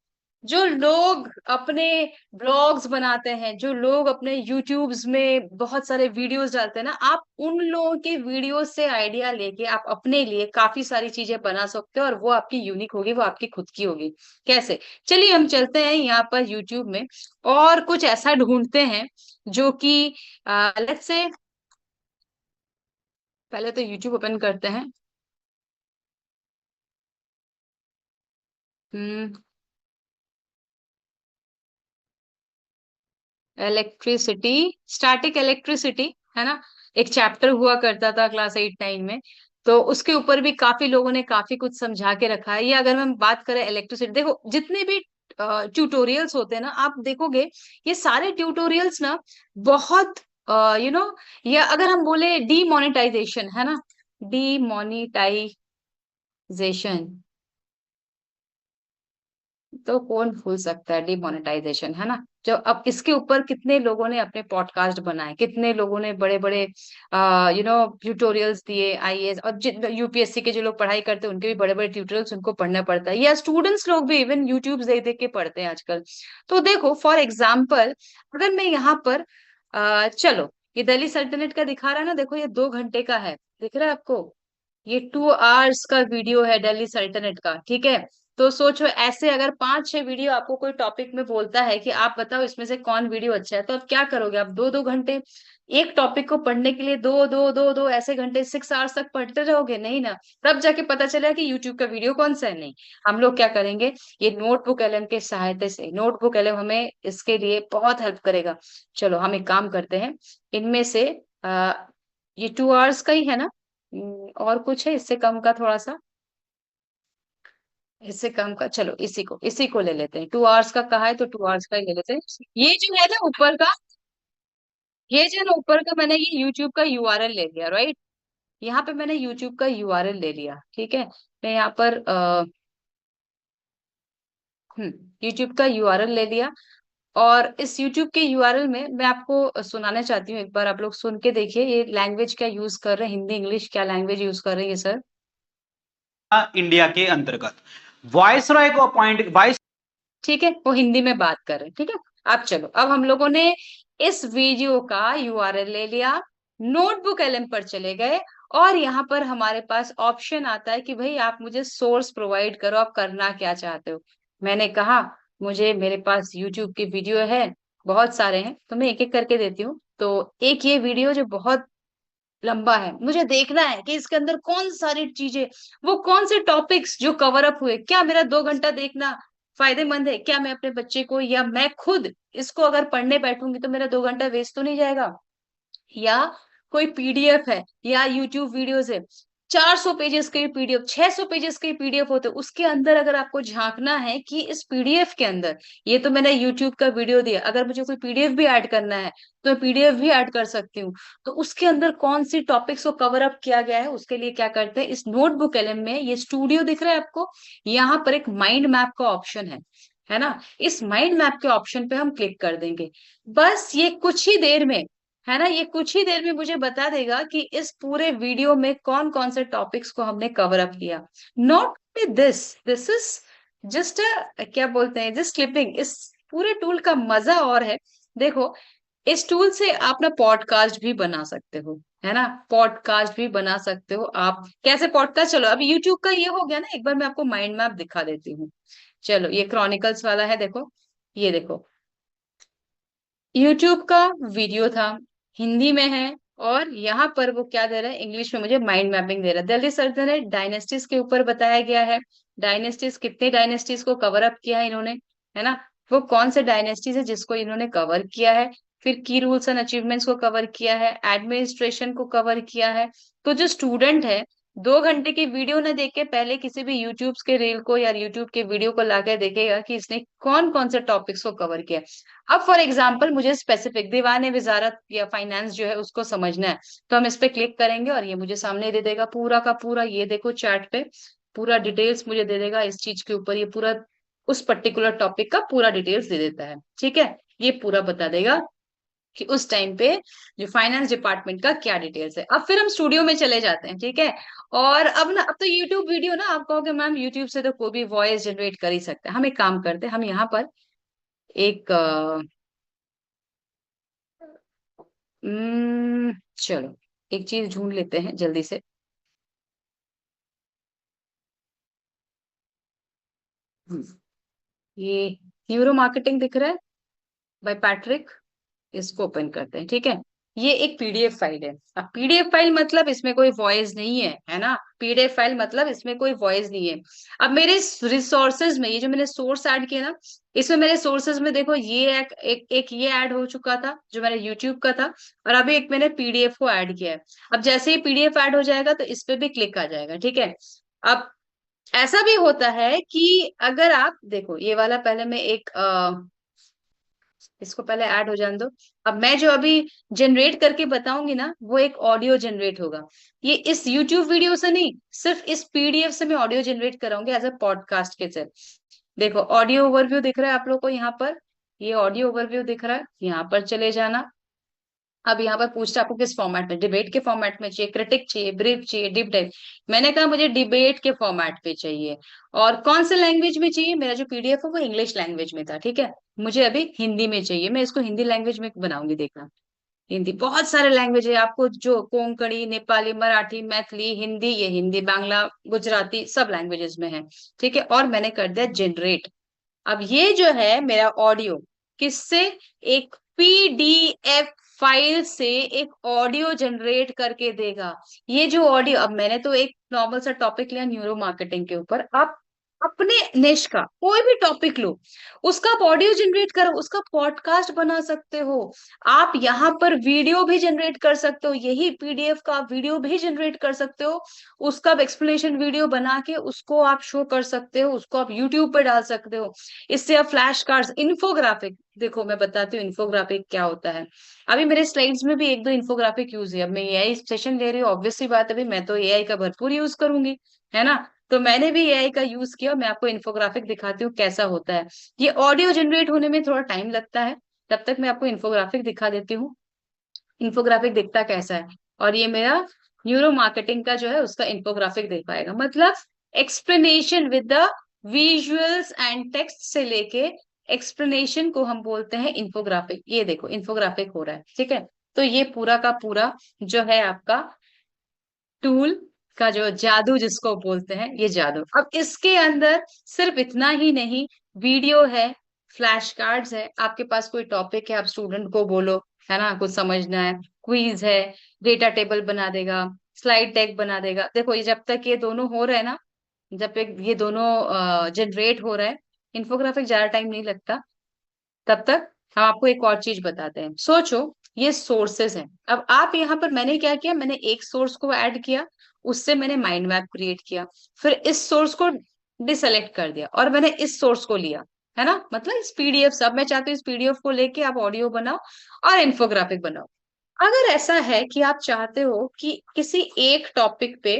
जो लोग अपने ब्लॉग्स बनाते हैं, जो लोग अपने यूट्यूब्स में बहुत सारे वीडियोस डालते हैं ना, आप उन लोगों के वीडियोस से आइडिया लेके आप अपने लिए काफी सारी चीजें बना सकते हो, और वो आपकी यूनिक होगी, वो आपकी खुद की होगी। कैसे, चलिए हम चलते हैं यहाँ पर यूट्यूब में और कुछ ऐसा ढूंढते हैं जो कि, लेट्स से, पहले तो यूट्यूब ओपन करते हैं। हम्म इलेक्ट्रिसिटी, स्टैटिक इलेक्ट्रिसिटी, है ना। एक चैप्टर हुआ करता था क्लास 8 9 में, तो उसके ऊपर भी काफी लोगों ने काफी कुछ समझा के रखा है। ये अगर हम बात करें इलेक्ट्रिसिटी, देखो जितने भी ट्यूटोरियल्स होते हैं ना, आप देखोगे ये सारे ट्यूटोरियल्स ना बहुत, यू नो, या अगर हम बोले डीमोनेटाइजेशन, है ना, डीमोनेटाइजेशन, तो कौन भूल सकता है डिमोनेटाइजेशन, है ना। जो अब इसके ऊपर कितने लोगों ने अपने पॉडकास्ट बनाए, कितने लोगों ने बड़े बड़े ट्यूटोरियल्स दिए, आईएएस और यूपीएससी के जो लोग पढ़ाई करते हैं उनके भी बड़े बड़े ट्यूटोरियल्स उनको पढ़ना पड़ता है, या स्टूडेंट्स लोग भी इवन यूट्यूब देख देख के पढ़ते हैं आजकल। तो देखो फॉर एग्जाम्पल, अगर मैं यहाँ पर चलो, ये दिल्ली सल्तनत का दिखा रहा है ना, देखो ये 2 घंटे का है, दिख रहा है आपको, ये 2 आवर्स का वीडियो है दिल्ली सल्तनत का। ठीक है, तो सोचो ऐसे अगर 5 6 वीडियो आपको कोई टॉपिक में बोलता है कि आप बताओ इसमें से कौन वीडियो अच्छा है, तो आप क्या करोगे, आप 2 2 घंटे एक टॉपिक को पढ़ने के लिए, दो दो दो दो ऐसे घंटे, 6 आवर्स तक पढ़ते रहोगे, नहीं ना। तब जाके पता चला कि यूट्यूब का वीडियो कौन सा है, नहीं। हम लोग क्या करेंगे, ये नोटबुक एलएम के सहायता से, नोटबुक एलएम हमें इसके लिए बहुत हेल्प करेगा। चलो हम एक काम करते हैं, इनमें से ये 2 आवर्स का ही है ना। और कुछ है इससे कम का थोड़ा सा, इससे कम का, चलो इसी को ले लेते हैं। 2 आवर्स का कहा है तो 2 आवर्स का ही ले लेते हैं। ये जो है ना ऊपर का, ये जो है ना यूट्यूब का, मैंने ये यूट्यूब का यूआरएल ले लिया, राइट। यहाँ पे मैंने यूट्यूब का यूआरएल ले लिया। ठीक है, मैं यहाँ पर यूट्यूब का यूआरएल ले लिया। और इस यूट्यूब के यूआरएल में मैं आपको सुनाना चाहती हूँ, एक बार आप लोग सुन के देखिए ये लैंग्वेज क्या यूज कर रहे हैं, हिंदी इंग्लिश क्या लैंग्वेज यूज कर रहे हैं ये सर। इंडिया के अंतर्गत वॉइस रॉय को अपॉइंट वाइस। ठीक है, वो हिंदी में बात कर रहे हैं। ठीक है, अब चलो, अब हम लोगों ने इस वीडियो का यूआरएल ले लिया, नोटबुक एलएम पर चले गए, और यहाँ पर हमारे पास ऑप्शन आता है कि भाई आप मुझे सोर्स प्रोवाइड करो, आप करना क्या चाहते हो। मैंने कहा मुझे, मेरे पास यूट्यूब की वीडियो है, बहुत सारे हैं, तो मैं एक एक करके देती हूँ। तो एक ये वीडियो जो बहुत लंबा है, मुझे देखना है कि इसके अंदर कौन सारी चीजें, वो कौन से टॉपिक्स जो कवर अप हुए, क्या मेरा 2 घंटा देखना फायदेमंद है, क्या मैं अपने बच्चे को या मैं खुद इसको अगर पढ़ने बैठूंगी तो मेरा 2 घंटा वेस्ट तो नहीं जाएगा। या कोई पीडीएफ है या यूट्यूब वीडियोस है, 400 पेजेस के पीडीएफ, 600 पेजेस के पीडीएफ होते, उसके अंदर अगर आपको झांकना है कि इस पीडीएफ के अंदर, ये तो मैंने यूट्यूब का वीडियो दिया, अगर मुझे कोई पीडीएफ भी ऐड करना है तो मैं पीडीएफ भी ऐड कर सकती हूँ। तो उसके अंदर कौन सी टॉपिक्स को कवर अप किया गया है, उसके लिए क्या करते हैं, इस नोटबुक एलएम में ये स्टूडियो दिख रहा है आपको, यहाँ पर एक माइंड मैप का ऑप्शन है ना। इस माइंड मैप के ऑप्शन पे हम क्लिक कर देंगे। बस ये कुछ ही देर में, है ना, ये कुछ ही देर में मुझे बता देगा कि इस पूरे वीडियो में कौन कौन से टॉपिक्स को हमने कवर अप किया। नॉट दिस इज जस्ट क्या बोलते हैं, जस्ट क्लिपिंग। इस पूरे टूल का मजा और है, देखो, इस टूल से आप ना पॉडकास्ट भी बना सकते हो, है ना, पॉडकास्ट भी बना सकते हो आप। कैसे पॉडकास्ट, चलो अभी यूट्यूब का ये हो गया ना, एक बार मैं आपको माइंड मैप दिखा देती हूँ। चलो ये क्रॉनिकल्स वाला है, देखो, ये देखो, यूट्यूब का वीडियो था, हिंदी में है, और यहाँ पर वो क्या दे रहा है, इंग्लिश में मुझे माइंड मैपिंग दे रहा है। दिल्ली सल्तनत डायनेस्टीज के ऊपर बताया गया है, डायनेस्टीज, कितने डायनेस्टीज को कवर अप किया है इन्होंने, है ना, वो कौन से डायनेस्टीज है जिसको इन्होंने कवर किया है, फिर की रूल्स एंड अचीवमेंट्स को कवर किया है, एडमिनिस्ट्रेशन को कवर किया है। तो जो स्टूडेंट है, 2 घंटे की वीडियो न देख के पहले किसी भी यूट्यूब के रील को या यूट्यूब के वीडियो को लाकर देखेगा कि इसने कौन कौन से टॉपिक्स को कवर किया। अब फॉर एग्जाम्पल मुझे स्पेसिफिक दीवाने वजारत या फाइनेंस जो है उसको समझना है, तो हम इस पे क्लिक करेंगे और ये मुझे सामने दे देगा पूरा का पूरा, ये देखो चैट पे पूरा डिटेल्स मुझे दे देगा इस चीज के ऊपर, ये पूरा उस पर्टिकुलर टॉपिक का पूरा डिटेल्स दे देता है, ठीक है। ये पूरा बता देगा कि उस टाइम पे जो फाइनेंस डिपार्टमेंट का क्या डिटेल्स है। अब फिर हम स्टूडियो में चले जाते हैं, ठीक है। और अब ना, अब तो यूट्यूब वीडियो ना, आप कहोगे मैम यूट्यूब से तो कोई भी वॉइस जनरेट कर ही सकता है। हम एक काम करते हैं, हम यहाँ पर एक चलो एक चीज ढूंढ लेते हैं जल्दी से। हम्म, ये न्यूरो मार्केटिंग दिख रहा है बाय पैट्रिक, इसको ओपन करते हैं, ठीक है। ये एक पीडीएफ फाइल है। अब पीडीएफ फाइल मतलब इसमें कोई वॉइस नहीं है ना, पीडीएफ फाइल मतलब इसमें कोई वॉइस नहीं है। अब मेरे रिसोर्सेज में ये जो मैंने सोर्स ऐड किया ना, इसमें मेरे सोर्सेज में देखो ये एक ये ऐड हो चुका था जो मेरे यूट्यूब का था, और अभी एक मैंने पीडीएफ को ऐड किया है। अब जैसे ही पीडीएफ ऐड हो जाएगा तो इस पे भी क्लिक आ जाएगा, ठीक है। अब ऐसा भी होता है कि अगर आप देखो ये वाला, पहले मैं एक इसको पहले ऐड हो जाने दो। अब मैं जो अभी जनरेट करके बताऊंगी ना, वो एक ऑडियो जनरेट होगा। ये इस यूट्यूब वीडियो से नहीं, सिर्फ इस पीडीएफ से मैं ऑडियो जनरेट कराऊंगी एज अ पॉडकास्ट के थ्रू। देखो ऑडियो ओवरव्यू दिख रहा है आप लोग को यहाँ पर, ये ऑडियो ओवरव्यू दिख रहा है, यहाँ पर चले जाना। अब यहाँ पर पूछता है आपको किस फॉर्मेट में, डिबेट के फॉर्मेट में चाहिए, क्रिटिक चाहिए, ब्रीफ चाहिए, डीप डाइव। मैंने कहा मुझे डिबेट के फॉर्मेट पे चाहिए। और कौन से लैंग्वेज में चाहिए, मेरा जो पीडीएफ है वो इंग्लिश लैंग्वेज में था, ठीक है। मुझे अभी हिंदी में चाहिए, मैं इसको हिंदी लैंग्वेज में बनाऊंगी, देखना। हिंदी बहुत सारे लैंग्वेज है आपको, जो कोंकणी, नेपाली, मराठी, मैथिली, हिंदी, ये हिंदी, बांग्ला, गुजराती, सब लैंग्वेजेस में है, ठीक है। और मैंने कर दिया जनरेट। अब ये जो है मेरा ऑडियो, किससे, एक पीडीएफ फाइल से एक ऑडियो जनरेट करके देगा। ये जो ऑडियो, अब मैंने तो एक नॉर्मल सा टॉपिक लिया न्यूरो मार्केटिंग के ऊपर, आप अपने निश का कोई भी टॉपिक लो, उसका आप ऑडियो जनरेट करो, उसका पॉडकास्ट बना सकते हो। आप यहाँ पर वीडियो भी जनरेट कर सकते हो, यही पीडीएफ का आप वीडियो भी जनरेट कर सकते हो। उसका एक्सप्लेनेशन वीडियो बना के उसको आप शो कर सकते हो, उसको आप यूट्यूब पे डाल सकते हो। इससे आप फ्लैश कार्ड्स, इन्फोग्राफिक, देखो मैं बताती हूँ इन्फोग्राफिक क्या होता है। अभी मेरे स्लाइड्स में भी एक दो इन्फोग्राफिक यूज है। अब मैं एआई सेशन ले रही हूँ, ऑब्वियस सी बात है भाई, मैं तो एआई का भरपूर यूज करूंगी, है ना। तो मैंने भी एआई का यूज किया, मैं आपको इन्फोग्राफिक दिखाती हूँ कैसा होता है। ये ऑडियो जनरेट होने में थोड़ा टाइम लगता है, तब तक मैं आपको इन्फोग्राफिक दिखा देती हूँ। इन्फोग्राफिक दिखता कैसा है, और ये मेरा न्यूरो मार्केटिंग का जो है उसका इन्फोग्राफिक देख पाएगा, मतलब explanation with the visuals and text से लेके एक्सप्लेनेशन को हम बोलते हैं इन्फोग्राफिक। ये देखो इन्फोग्राफिक हो रहा है, ठीक है। तो ये पूरा का पूरा जो है आपका टूल का जो जादू जिसको बोलते हैं, ये जादू। अब इसके अंदर सिर्फ इतना ही नहीं, वीडियो है, फ्लैश कार्ड्स है, आपके पास कोई टॉपिक है, आप स्टूडेंट को बोलो, है ना, कुछ समझना है, क्विज है, डेटा टेबल बना देगा, स्लाइड डेक बना देगा। देखो ये जब तक ये दोनों हो रहे हैं ना, जब तक ये दोनों जनरेट हो रहा है, इन्फोग्राफिक ज्यादा टाइम नहीं लगता, तब तक हम आपको एक और चीज बताते हैं। सोचो, ये सोर्सेस हैं। अब आप यहाँ पर, मैंने क्या किया, मैंने एक सोर्स को ऐड किया, उससे मैंने माइंड मैप क्रिएट किया, फिर इस सोर्स को डिसेलेक्ट कर दिया और मैंने इस सोर्स को लिया, है ना, मतलब इस पीडीएफ, सब मैं चाहती हूँ इस पीडीएफ को लेके आप ऑडियो बनाओ और इन्फोग्राफिक बनाओ। अगर ऐसा है कि आप चाहते हो कि किसी एक टॉपिक पे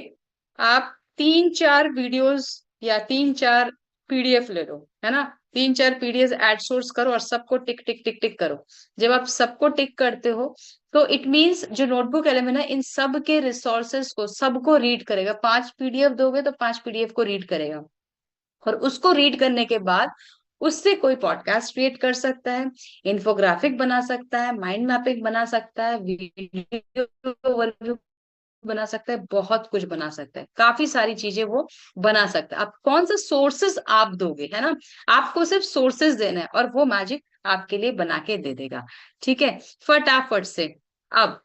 आप 3-4 वीडियोस या 3-4 पीडीएफ ले लो, है ना, 3-4 पीडीएफ एड सोर्स करो और सबको टिक टिक टिक टिक करो। जब आप सबको टिक करते हो तो इट मीन्स जो नोटबुक एलिमेंट है इन सब के रिसोर्सेस को सबको रीड करेगा। 5 पीडीएफ दोगे तो 5 पीडीएफ को रीड करेगा, और उसको रीड करने के बाद उससे कोई पॉडकास्ट क्रिएट कर सकता है, इन्फोग्राफिक बना सकता है, माइंड मैपिंग बना सकता है, वीडियो ओवरव्यू बना सकता है, बहुत कुछ बना सकता है, काफी सारी चीजें वो बना सकता है। आप कौन सा सोर्सेस आप दोगे, है ना, आपको सिर्फ सोर्सेस देना है और वो मैजिक आपके लिए बना के दे देगा। ठीक है, फटाफट से। अब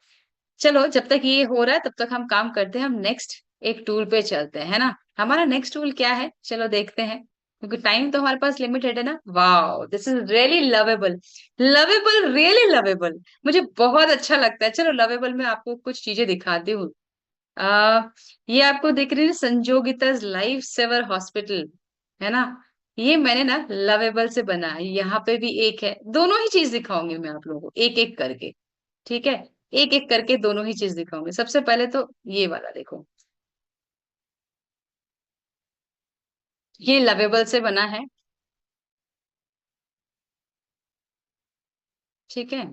चलो, जब तक ये हो रहा है तब तक हम काम करते हैं, हम नेक्स्ट एक टूल पे चलते हैं, है ना। हमारा नेक्स्ट टूल क्या है, चलो देखते हैं, क्योंकि टाइम तो हमारे पास लिमिटेड है ना। Wow, this is really lovable, lovable, really lovable, मुझे बहुत अच्छा लगता है। चलो लवेबल में आपको कुछ चीजें दिखाती हूँ। आ, ये आपको दिख रही है संजोगिता लाइफ सेवर हॉस्पिटल, है ना, ये मैंने ना लवेबल से बना है। यहाँ पे भी एक है, दोनों ही चीज दिखाऊंगी मैं आप लोगों को एक एक करके। ठीक है, एक एक करके दोनों ही चीज दिखाऊंगी। सबसे पहले तो ये वाला देखो, ये लवेबल से बना है। ठीक है,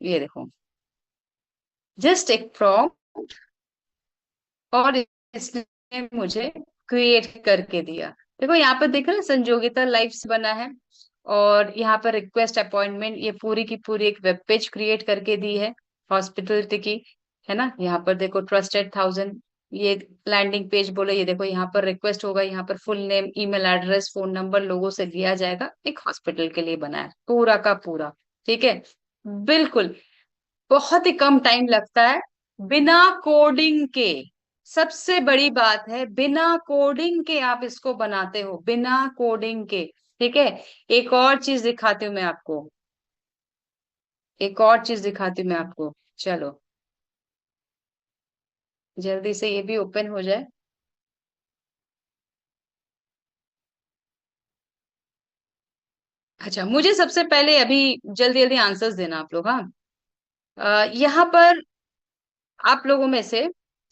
ये देखो, जस्ट एक प्रॉम्प्ट और इसने मुझे क्रिएट करके दिया। देखो यहाँ पर देख रहे हैं संजोगिता लाइफ से बना है, और यहाँ पर रिक्वेस्ट अपॉइंटमेंट, ये पूरी की पूरी एक वेब पेज क्रिएट करके दी है हॉस्पिटलिटी की, है ना। यहाँ पर देखो ट्रस्टेड 1000, ये लैंडिंग पेज बोलो, ये देखो यहाँ पर रिक्वेस्ट होगा, यहाँ पर full name, email address, phone number लोगों से लिया जाएगा, एक हॉस्पिटल के लिए बना है पूरा का पूरा। ठीक है, बिल्कुल, बहुत ही कम टाइम लगता है, बिना कोडिंग के। सबसे बड़ी बात है, बिना कोडिंग के आप इसको बनाते हो, बिना कोडिंग के। ठीक है, एक और चीज दिखाती हूँ मैं आपको, एक और चीज दिखाती हूँ मैं आपको। चलो जल्दी से ये भी ओपन हो जाए। अच्छा, मुझे सबसे पहले अभी जल्दी जल्दी आंसर्स देना आप लोग, हाँ। यहाँ पर आप लोगों में से,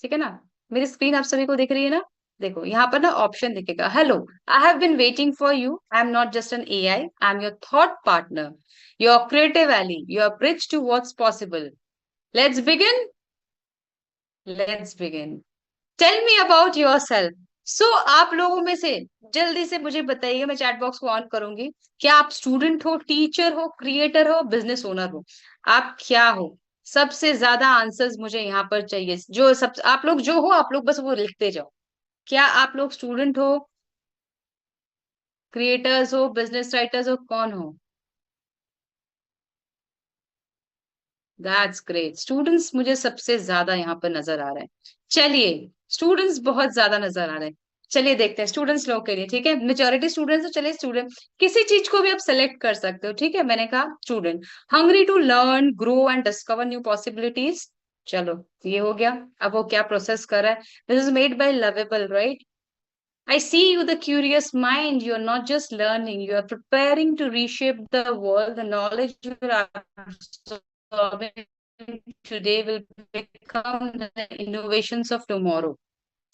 ठीक है ना, मेरी स्क्रीन आप सभी को दिख रही है ना। देखो यहाँ पर ना ऑप्शन दिखेगा, hello, I have been waiting for you, I am not just an AI, I am your thought partner, your creative valley, your bridge to what's possible. Let's begin, let's begin, tell me about yourself. So आप लोगों में से जल्दी से मुझे बताइए, मैं chat box को ऑन करूंगी, क्या आप स्टूडेंट हो, टीचर हो, क्रिएटर हो, बिजनेस ओनर हो, आप क्या हो। सबसे ज्यादा आंसर्स मुझे यहाँ पर चाहिए, जो सब आप लोग जो हो, आप लोग बस वो लिखते जाओ। क्या आप लोग स्टूडेंट हो, क्रिएटर्स हो, बिजनेस राइटर्स हो, कौन हो। दैट्स ग्रेट, स्टूडेंट्स मुझे सबसे ज्यादा यहाँ पर नजर आ रहे हैं। चलिए, स्टूडेंट्स बहुत ज्यादा नजर आ रहे हैं। चलिए देखते हैं स्टूडेंट्स लोग के लिए, ठीक है, मेजोरिटी स्टूडेंट्स, तो चलिए स्टूडेंट, किसी चीज को भी आप सेलेक्ट कर सकते हो। ठीक है, मैंने कहा student, hungry to learn, grow and discover new possibilities. चलो ये हो गया। अब वो क्या प्रोसेस कर रहा है, this is made by lovable, right. I see you, the curious mind. You are not just learning, you are preparing to reshape the world. The knowledge you are absorbing today will become the innovations of tomorrow.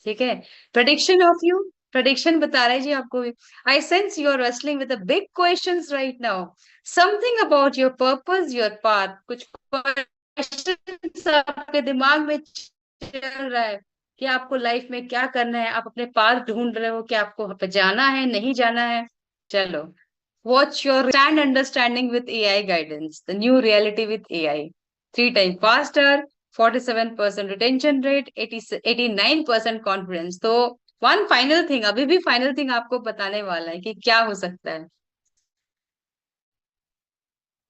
ठीक है, prediction of you, prediction बता रहे जी आपको भी। I sense you are wrestling with the big questions right now. Something about your purpose, your path. कुछ questions आपके दिमाग में चल रहा है कि आपको लाइफ में क्या करना है, आप अपने पाथ ढूंढ रहे हो कि आपको वहां पे जाना है, नहीं जाना है। चलो, watch your stand understanding with AI guidance, the new reality with AI, 3 time faster, 47% retention rate, 89% confidence. तो वन फाइनल थिंग, अभी भी फाइनल थिंग आपको बताने वाला है कि क्या हो सकता है।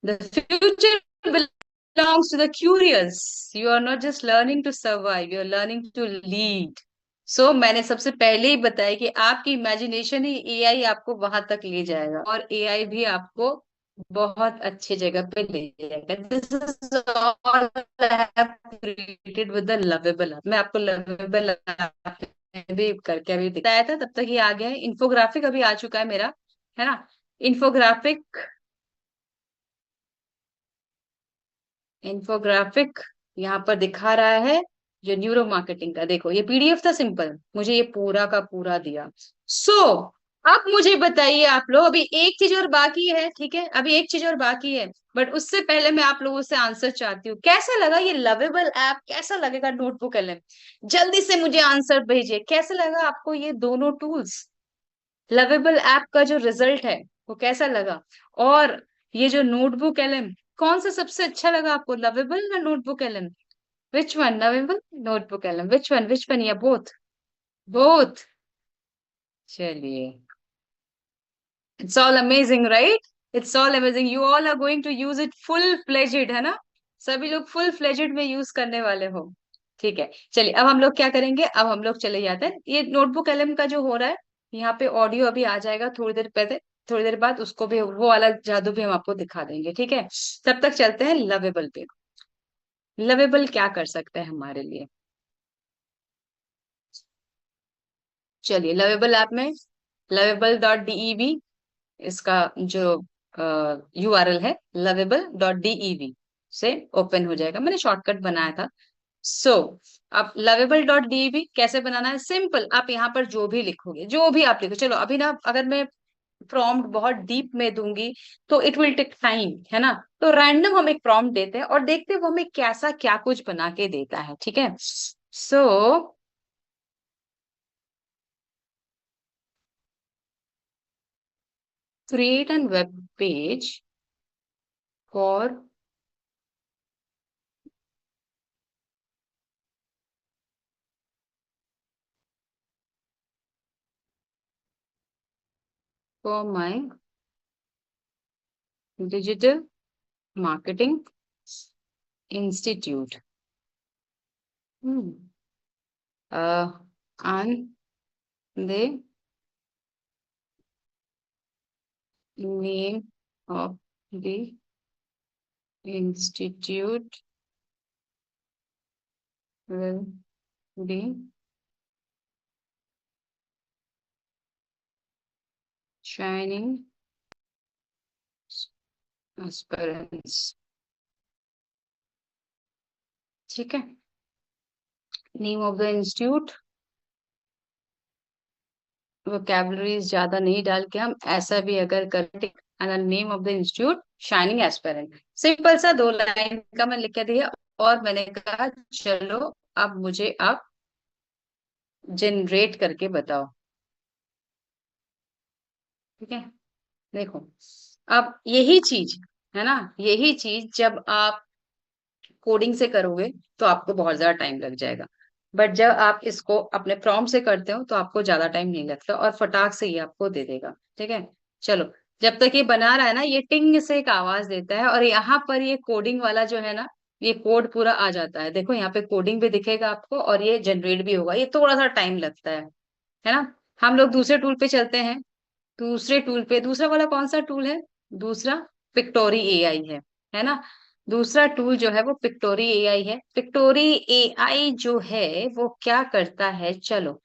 The future belongs to the curious. You are not just learning to survive, you are learning to lead. So मैंने सबसे पहले ही बताया कि आपकी इमेजिनेशन ही एआई आपको वहां तक ले जाएगा, और एआई भी आपको बहुत अच्छी जगह पे ले जाएगा. This is all I have created with the lovable. मैं आपको लवेबल भी करके अभी दिखाया था, तब तक ये आ गया है. इन्फोग्राफिक अभी आ चुका है मेरा, है ना. इन्फोग्राफिक, इन्फोग्राफिक यहाँ पर दिखा रहा है जो न्यूरो मार्केटिंग का. देखो ये पीडीएफ था सिंपल, मुझे ये पूरा का पूरा दिया. सो अब मुझे बताइए आप लोग, अभी एक चीज और बाकी है, ठीक है, अभी एक चीज और बाकी है. बट उससे पहले मैं आप लोगों से आंसर चाहती हूँ. कैसा लगा ये लवेबल ऐप, कैसा लगेगा नोटबुक एलएम? जल्दी से मुझे आंसर भेजिए. कैसा लगा आपको ये दोनों टूल्स? लवेबल ऐप का जो रिजल्ट है वो कैसा लगा? और ये जो नोटबुक एलएम, कौन सा सबसे अच्छा लगा आपको, लवेबल या Notebook LM? Which one, Lovable, Notebook LM, which one, या बोथ? बोथ. चलिए, it's all amazing, right? It's all amazing. You all are going to use it full fledged, है ना? सभी लोग फुल फ्लेजेड में यूज करने वाले हो. ठीक है, चलिए अब हम लोग क्या करेंगे, अब हम लोग चले जाते हैं. ये नोटबुक एलएम का जो हो रहा है, यहाँ पे ऑडियो अभी आ जाएगा थोड़ी देर पहले, थोड़ी देर बाद उसको भी, वो वाला जादू भी हम आपको दिखा देंगे, ठीक है. तब तक चलते हैं लवेबल पे. लवेबल क्या कर सकते हैं हमारे लिए? चलिए, लवेबल ऐप में lovable.dev, इसका जो यूआरएल है lovable.dev से ओपन हो जाएगा. मैंने शॉर्टकट बनाया था. सो अब lovable.dev कैसे बनाना है? सिंपल, आप यहाँ पर जो भी लिखोगे, जो भी आप लिखो. चलो अभी ना, अगर मैं प्रॉम्प्ट बहुत डीप में दूंगी तो इट विल टेक टाइम, है ना. तो रैंडम हम एक प्रॉम्प्ट देते हैं और देखते हैं वो हमें कैसा क्या कुछ बना के देता है, ठीक है. सो create an web page for my digital marketing institute. And the name of the institute will be Shining Aspirants. ठीक है. Name of the institute, vocabularies ज्यादा नहीं डाल के हम ऐसा भी अगर करें, and name of the institute shining aspirant. Simple सा 2 लाइन का मैं लिख के दिया, और मैंने कहा चलो अब मुझे आप जनरेट करके बताओ, ठीक है. देखो, अब यही चीज, है ना, यही चीज जब आप कोडिंग से करोगे तो आपको बहुत ज्यादा टाइम लग जाएगा. बट जब आप इसको अपने प्रॉम्प्ट से करते हो तो आपको ज्यादा टाइम नहीं लगता, और फटाक से ये आपको दे देगा, ठीक है. चलो, जब तक ये बना रहा है ना, ये टिंग से एक आवाज देता है, और यहाँ पर ये कोडिंग वाला जो है ना, ये कोड पूरा आ जाता है. देखो यहाँ पे कोडिंग भी दिखेगा आपको, और ये जनरेट भी होगा. ये थोड़ा सा टाइम लगता है ना. हम लोग दूसरे टूल पे चलते हैं. दूसरे टूल पे, दूसरा वाला कौन सा टूल है? दूसरा पिक्टोरी एआई है ना. दूसरा टूल जो है वो पिक्टोरी एआई है. पिक्टोरी एआई जो है वो क्या करता है, चलो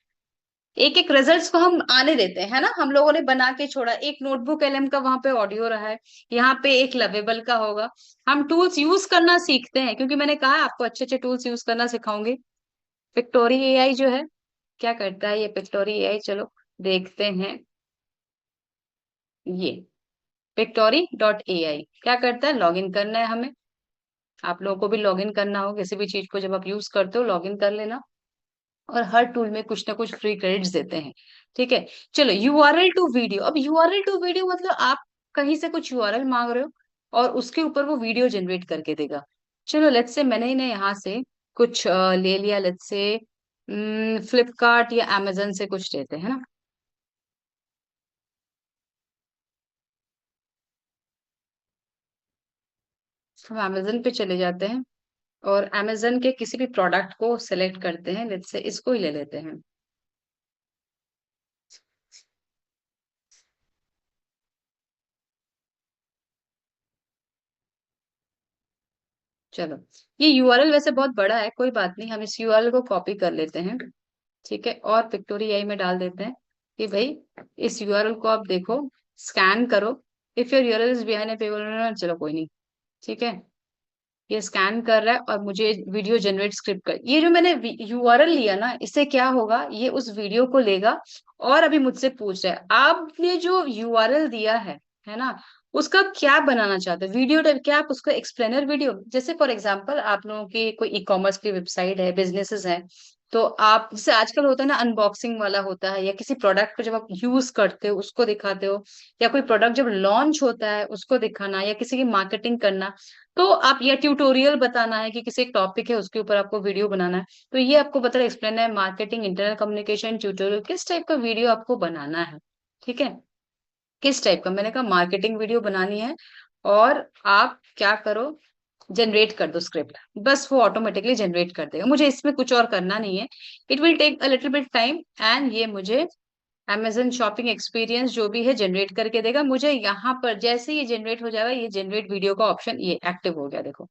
एक एक रिजल्ट्स को हम आने देते हैं, है ना. हम लोगों ने बना के छोड़ा, एक नोटबुक एलएम का वहां पे ऑडियो रहा है, यहाँ पे एक लवेबल का होगा. हम टूल्स यूज करना सीखते हैं, क्योंकि मैंने कहा आपको अच्छे अच्छे टूल्स यूज करना सिखाऊंगी. पिक्टोरी एआई जो है क्या करता है, ये पिक्टोरी एआई, चलो देखते हैं. ये पिक्टोरी डॉट एआई क्या करता है, लॉगिन करना है हमें. आप लोगों को भी लॉगिन करना हो, किसी भी चीज को जब आप यूज करते हो लॉगिन कर लेना. और हर टूल में कुछ ना कुछ फ्री क्रेडिट्स देते हैं, ठीक है. चलो, यूआरएल टू वीडियो. अब यूआरएल टू वीडियो मतलब आप कहीं से कुछ यूआरएल मांग रहे हो, और उसके ऊपर वो वीडियो जनरेट करके देगा. चलो लेट्स से मैंने ही ना यहाँ से कुछ ले लिया, लेट्स से फ्लिपकार्ट या अमेजन से कुछ लेते हैं ना. हम अमेज़न पे चले जाते हैं और अमेज़न के किसी भी प्रोडक्ट को सेलेक्ट करते हैं, लेट्स से इसको ही ले लेते हैं। चलो, ये यूआरएल वैसे बहुत बड़ा है, कोई बात नहीं, हम इस यूआरएल को कॉपी कर लेते हैं, ठीक है? और पिक्टोरी एआई में डाल देते हैं कि भाई इस यूआरएल को आप देखो, स्कैन करो, if your URL is behind a paper, चलो कोई नहीं, ठीक है? ये स्कैन कर रहा है और मुझे वीडियो जनरेट स्क्रिप्ट कर, ये जो मैंने यूआरएल लिया ना, इससे क्या होगा, ये उस वीडियो को लेगा और अभी मुझसे पूछ रहा है आपने जो यूआरएल दिया है ना, उसका क्या बनाना चाहते हो वीडियो टाइप, क्या आप उसको एक्सप्लेनर वीडियो, जैसे फॉर एग्जांपल आप लोगों की कोई ई कॉमर्स की वेबसाइट है, बिजनेसेस है, तो आप जैसे आजकल होता है ना, अनबॉक्सिंग वाला होता है, या किसी प्रोडक्ट को जब आप यूज करते हो उसको दिखाते हो, या कोई प्रोडक्ट जब लॉन्च होता है उसको दिखाना, या किसी की मार्केटिंग करना, तो आप, या ट्यूटोरियल बताना है कि किसी एक टॉपिक है उसके ऊपर आपको वीडियो बनाना है, तो ये आपको बता एक्सप्लेन है, मार्केटिंग, इंटरनल कम्युनिकेशन, ट्यूटोरियल, किस टाइप का वीडियो आपको बनाना है, ठीक है? किस टाइप का, मैंने कहा मार्केटिंग वीडियो बनानी है, और आप क्या करो, जनरेट कर दो स्क्रिप्ट, बस वो ऑटोमेटिकली जनरेट कर देगा, मुझे इसमें कुछ और करना नहीं है, it will take a little bit time, and ये मुझे अमेजन शॉपिंग एक्सपीरियंस जो भी है जनरेट करके देगा मुझे। यहाँ पर जैसे ये जनरेट हो जाएगा, ये जनरेट वीडियो का ऑप्शन ये एक्टिव हो गया, देखो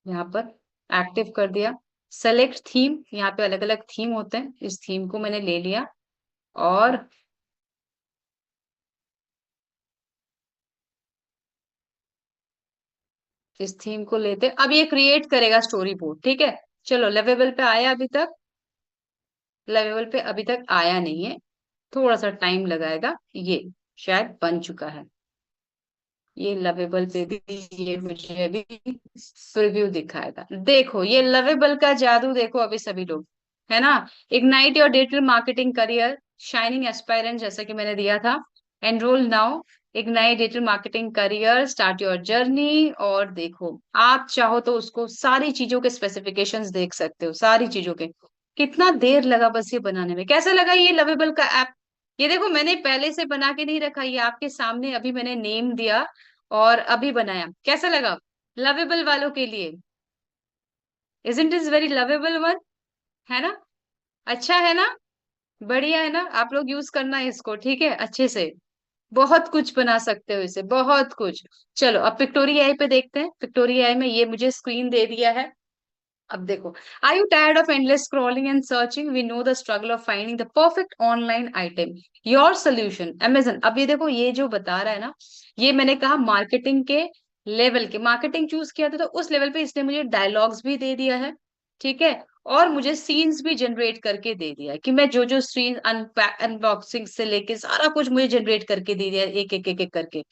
यहाँ पर एक्टिव कर दिया। सेलेक्ट थीम, यहाँ पे अलग अलग थीम होते हैं, इस थीम को मैंने ले लिया, और इस थीम को लेते, अब ये क्रिएट करेगा स्टोरी बोर्ड, ठीक है? चलो, लवेबल पे आया अभी तक? लवेबल पे अभी तक आया नहीं है, थोड़ा सा टाइम लगाएगा, ये शायद बन चुका है, ये लवेबल पे भी ये मुझे अभी प्रीव्यू दिखाएगा, देखो ये लवेबल का जादू देखो अभी सभी लोग, है ना? Ignite your digital marketing career, shining aspirant, जैसा कि मैंने दिया था, enrol now, ignite digital marketing career, start your journey, और देखो आप चाहो तो उसको सारी चीजों के स्पेसिफिकेशंस देख सकते हो, सारी चीजों के, कितना देर लगा बस ये बनाने में, कैसा लगा ये लवेबल का ऐप? ये देखो मैंने पहले से बना के नहीं रखा, ये आपके सामने अभी मैंने नेम दिया और अभी बनाया, कैसा लगा लवेबल वालों के लिए? Isn't is very lovable one, है ना? अच्छा है ना? बढ़िया है ना? आप लोग यूज करना इसको, ठीक है, अच्छे से, बहुत कुछ बना सकते हो इसे, बहुत कुछ। चलो अब पिक्टोरी आई पे देखते हैं, पिक्टोरी आई में ये मुझे स्क्रीन दे दिया है, अब देखो, are you tired of endless scrolling and searching, we know the struggle of finding the perfect online item, your solution Amazon. अब ये देखो, ये जो बता रहा है ना, ये मैंने कहा मार्केटिंग के लेवल के, मार्केटिंग चूज किया था तो उस लेवल पे इसने मुझे डायलॉग्स भी दे दिया है, ठीक है? और मुझे सीन्स भी जनरेट करके दे दिया है कि मैं जो जो सीन अनबॉक्सिंग से लेके सारा कुछ मुझे जनरेट करके दे दिया है, एक एक एक एक करके।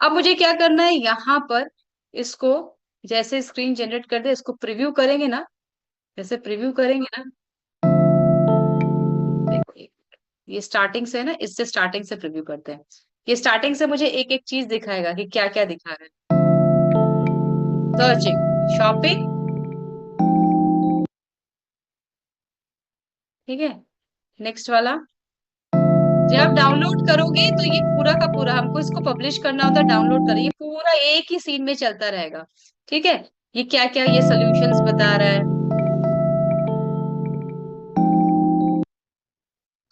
अब मुझे क्या करना है, यहाँ पर इसको जैसे स्क्रीन जनरेट कर दे, इसको प्रीव्यू करेंगे ना, जैसे प्रीव्यू करेंगे ना, देखो ये स्टार्टिंग से है ना, इससे स्टार्टिंग से प्रीव्यू करते हैं, ये स्टार्टिंग से मुझे एक एक चीज दिखाएगा कि क्या क्या दिखा रहा है, सर्चिंग, शॉपिंग, ठीक है? नेक्स्ट वाला, जब आप डाउनलोड करोगे तो ये पूरा का पूरा, हमको इसको पब्लिश करना होता है, डाउनलोड करें, ये पूरा एक ही सीन में चलता रहेगा, ठीक है? ये क्या क्या ये सोल्यूशंस बता रहा है,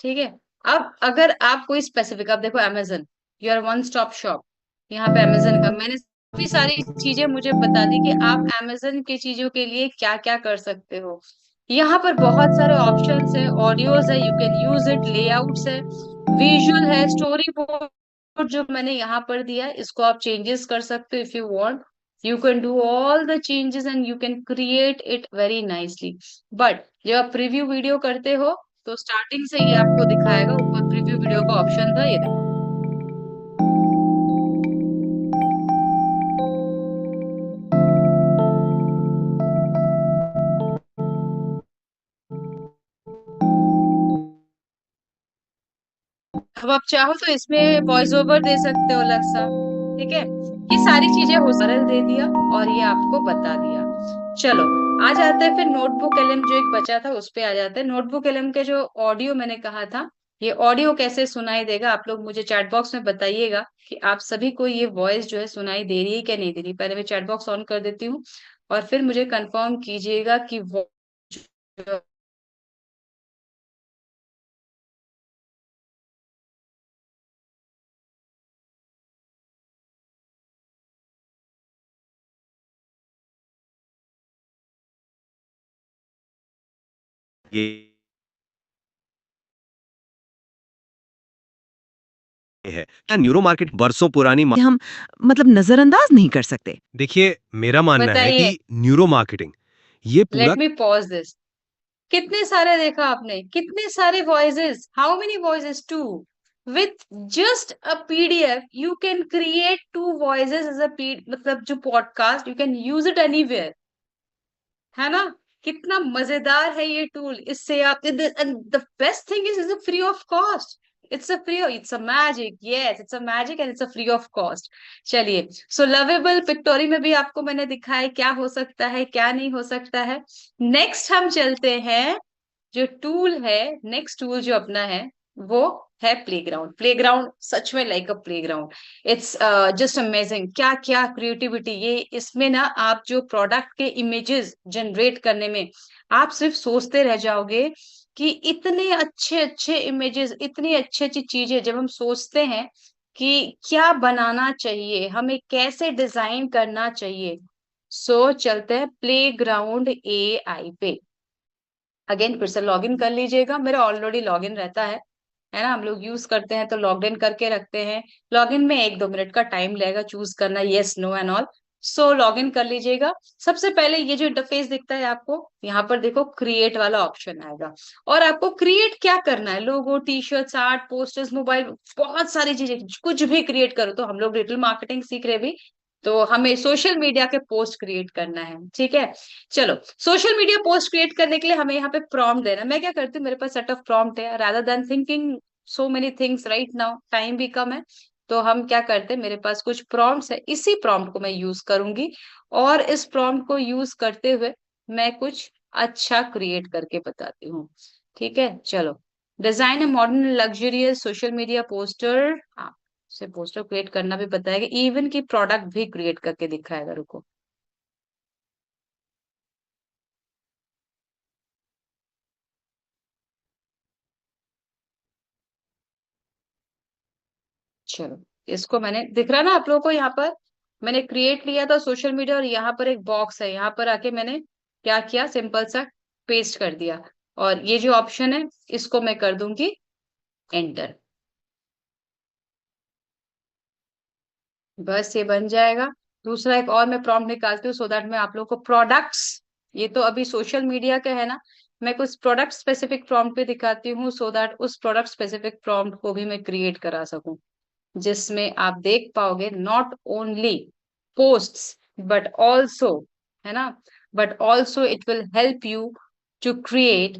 ठीक है? अब अगर आप कोई स्पेसिफिक, अब देखो Amazon, your one stop shop, यहाँ पे अमेजन का मैंने काफी सारी चीजें मुझे बता दी कि आप अमेजन की चीजों के लिए क्या क्या कर सकते हो। यहाँ पर बहुत सारे ऑप्शंस है, ऑडियोज है, you can use it, layouts है, विजुअल है, स्टोरी बोर्ड जो मैंने यहाँ पर दिया है इसको आप चेंजेस कर सकते हो, if you want you can do all the changes and you can create it very nicely. But जब आप प्रीव्यू वीडियो करते हो तो स्टार्टिंग से ही आपको दिखाएगा, ऊपर प्रीव्यू वीडियो का ऑप्शन था, ये देखो, अब आप चाहो तो इसमें वॉइस ओवर दे सकते हो अलग सा, ठीक है? ये सारी चीजें हो सरल दे दिया और ये आपको बता दिया। चलो, आ जाते हैं फिर नोटबुक एलएम, जो एक बचा था उस पे आ जाते हैं। नोटबुक एलएम के जो ऑडियो मैंने कहा था ये ऑडियो कैसे सुनाई देगा, आप लोग मुझे चैट बॉक्स में बताइएगा कि आप सभी को ये वॉइस जो है सुनाई दे रही है क्या नहीं दे रही। पहले मैं चैट बॉक्स ऑन कर देती हूँ और फिर मुझे कंफर्म कीजिएगा कि वो जो ये है क्या न्यूरो मार्केट बरसों पुरानी हम मतलब नजरअंदाज नहीं कर सकते। देखिए, मेरा मानना है बताइए। कि न्यूरो मार्केटिंग ये पूरा लेट मी पॉज दिस। कितने सारे देखा आपने, कितने सारे voices, how many voices, two. With just a PDF you can create two voices as a P, मतलब जो podcast, you can use it anywhere, है ना। कितना मजेदार है ये टूल। इससे आप, the best thing is free of cost. It's a free, it's a magic, yes it's a magic and it's a free of cost. चलिए, सो लवेबल पिक्टोरी में भी आपको मैंने दिखाया क्या हो सकता है क्या नहीं हो सकता है। नेक्स्ट हम चलते हैं, जो टूल है, नेक्स्ट टूल जो अपना है वो है प्लेग्राउंड। प्लेग्राउंड सच में like a playground, it's just amazing. क्या क्या क्रिएटिविटी ये इसमें ना, आप जो प्रोडक्ट के इमेजेस जनरेट करने में आप सिर्फ सोचते रह जाओगे कि इतने अच्छे अच्छे इमेजेस, इतनी अच्छी अच्छी चीजें जब हम सोचते हैं कि क्या बनाना चाहिए हमें, कैसे डिजाइन करना चाहिए। सो चलते हैं प्लेग्राउंड एआई पे। अगेन फिर से लॉगिन कर लीजिएगा, मेरा ऑलरेडी लॉगिन रहता है ना। हम लोग यूज करते हैं तो लॉगिन करके रखते हैं। लॉगिन में 1-2 मिनट का टाइम लगेगा चूज करना yes no and all. So login कर लीजिएगा। सबसे पहले ये जो इंटरफेस दिखता है आपको, यहाँ पर देखो क्रिएट वाला ऑप्शन आएगा, और आपको क्रिएट क्या करना है, logo, T shirt, art, posters, mobile, बहुत सारी चीजें, कुछ भी क्रिएट करो। तो हम लोग डिजिटल मार्केटिंग सीख रहे भी, तो हमें सोशल मीडिया के पोस्ट क्रिएट करना है, ठीक है। चलो, सोशल मीडिया पोस्ट क्रिएट करने के लिए हमें यहाँ पे प्रॉम्प्ट देना। मैं क्या करती हूँ, मेरे पास सेट ऑफ प्रॉम्प्ट है, rather than thinking so many things right now, time भी कम है। तो हम क्या करते हैं, मेरे पास कुछ प्रॉम्प्ट्स है, इसी प्रॉम्प्ट को मैं यूज करूंगी, और इस प्रॉम्प्ट को यूज करते हुए मैं कुछ अच्छा क्रिएट करके बताती हूँ। ठीक है, चलो। Design a modern luxurious social media poster, हाँ, से पोस्टर क्रिएट करना भी बताएगा, इवन की प्रोडक्ट भी क्रिएट करके दिखाएगा, रुको। चलो, इसको मैंने, दिख रहा है ना आप लोगों को, यहाँ पर मैंने क्रिएट लिया था सोशल मीडिया, और यहाँ पर एक बॉक्स है, यहाँ पर आके मैंने क्या किया, सिंपल सा पेस्ट कर दिया, और ये जो ऑप्शन है इसको मैं कर दूंगी एंटर। बस ये बन जाएगा। दूसरा एक और मैं प्रॉम्प्ट निकालती हूँ, सो दैट मैं आप लोगों को प्रोडक्ट्स, ये तो अभी सोशल मीडिया का है ना, मैं कुछ प्रोडक्ट स्पेसिफिक प्रॉम्प्ट पे दिखाती हूँ, सो दैट उस प्रोडक्ट स्पेसिफिक प्रॉम्प्ट को भी मैं क्रिएट करा सकूं, जिसमें आप देख पाओगे not only posts but also, है ना, but also it will help you to create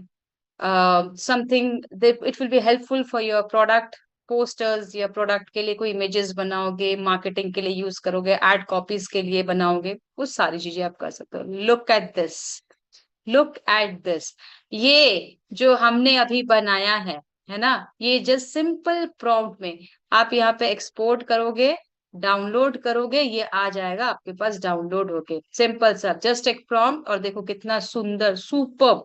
something, it will be helpful for your product posters, या प्रोडक्ट के लिए कोई इमेजेस बनाओगे, मार्केटिंग के लिए यूज करोगे, एड कॉपीज के लिए बनाओगे, वो सारी चीजें आप कर सकते हो। Look at this, look at this, ये जो हमने अभी बनाया है ना, ये जस्ट सिंपल प्रॉम्प्ट में आप यहाँ पे एक्सपोर्ट करोगे, डाउनलोड करोगे, ये आ जाएगा आपके पास डाउनलोड होके, सिंपल सा जस्ट एक प्रॉम्प्ट, और देखो कितना सुंदर, सुपर्ब,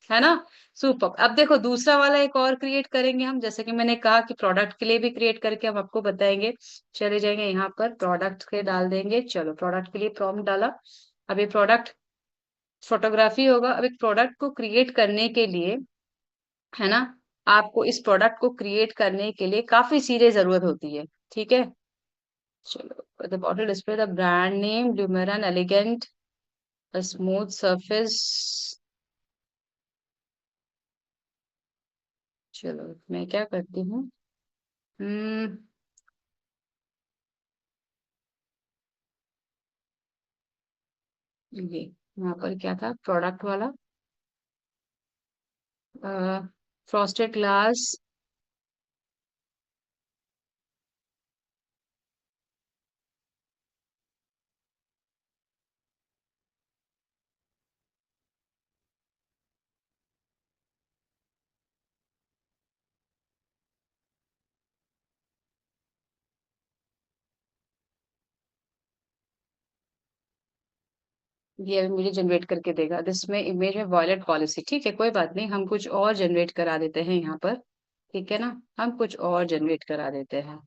है ना, सुपर। अब देखो दूसरा वाला एक और क्रिएट करेंगे हम, जैसे कि मैंने कहा कि प्रोडक्ट के लिए भी क्रिएट करके हम आपको बताएंगे। चले जाएंगे यहाँ पर प्रोडक्ट के डाल देंगे, चलो प्रोडक्ट के लिए प्रॉम्प्ट डाला। अब ये प्रोडक्ट फोटोग्राफी होगा। अब एक प्रोडक्ट को क्रिएट करने के लिए, है ना, आपको इस प्रोडक्ट को क्रिएट करने के लिए काफी चीजें जरूरत होती है, ठीक है। चलो, the bottle display the brand name Lumeran elegant smooth surface. चलो मैं क्या करती हूँ, हम्म, ये यहाँ पर क्या था प्रोडक्ट वाला, फ्रॉस्टेड ग्लास, ये अभी मुझे जनरेट करके देगा। दिस में इमेज में वॉयलेट पॉलिसी, ठीक है कोई बात नहीं, हम कुछ और जनरेट करा देते हैं यहाँ पर, ठीक है ना, हम कुछ और जनरेट करा देते हैं।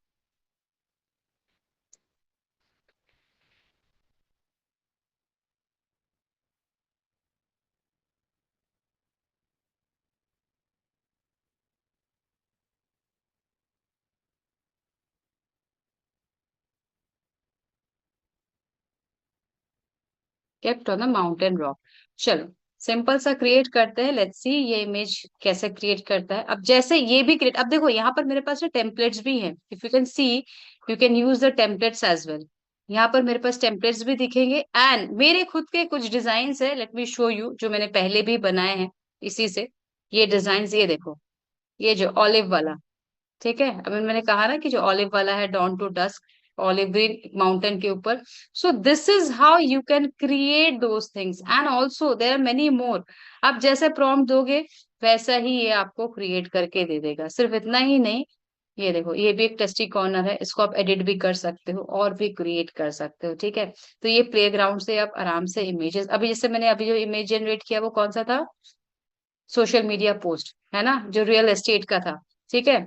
Kept on the mountain rock. चलो सिंपल सा क्रिएट करते हैं, लेट्स सी ये इमेज कैसे क्रिएट करता है। अब जैसे ये भी क्रिएट, अब देखो यहाँ पर मेरे पास ना टेम्पलेट्स भी हैं, if you can see you can use the templates as well. यहाँ पर मेरे पास टेम्पलेट्स भी दिखेंगे एंड मेरे खुद के कुछ डिजाइन है, लेट मी शो यू, जो मैंने पहले भी बनाए हैं इसी से। ये डिजाइन, ये देखो, ये जो ऑलिव वाला, ठीक है, अभी मैंने कहा ना कि जो ऑलिव वाला है, dawn to dusk, olive green mountain के ऊपर। So this is how you can create those things and also there are many more. आप जैसे प्रॉम्प्ट दोगे वैसा ही ये आपको क्रिएट करके दे देगा। सिर्फ इतना ही नहीं, ये देखो ये भी एक टेस्टी कॉर्नर है, इसको आप एडिट भी कर सकते हो और भी क्रिएट कर सकते हो, ठीक है। तो ये प्लेग्राउंड से आप आराम से इमेजेस, अभी जैसे मैंने अभी जो इमेज जनरेट किया वो कौन सा था, सोशल मीडिया पोस्ट है ना, जो रियल एस्टेट का था, ठीक है।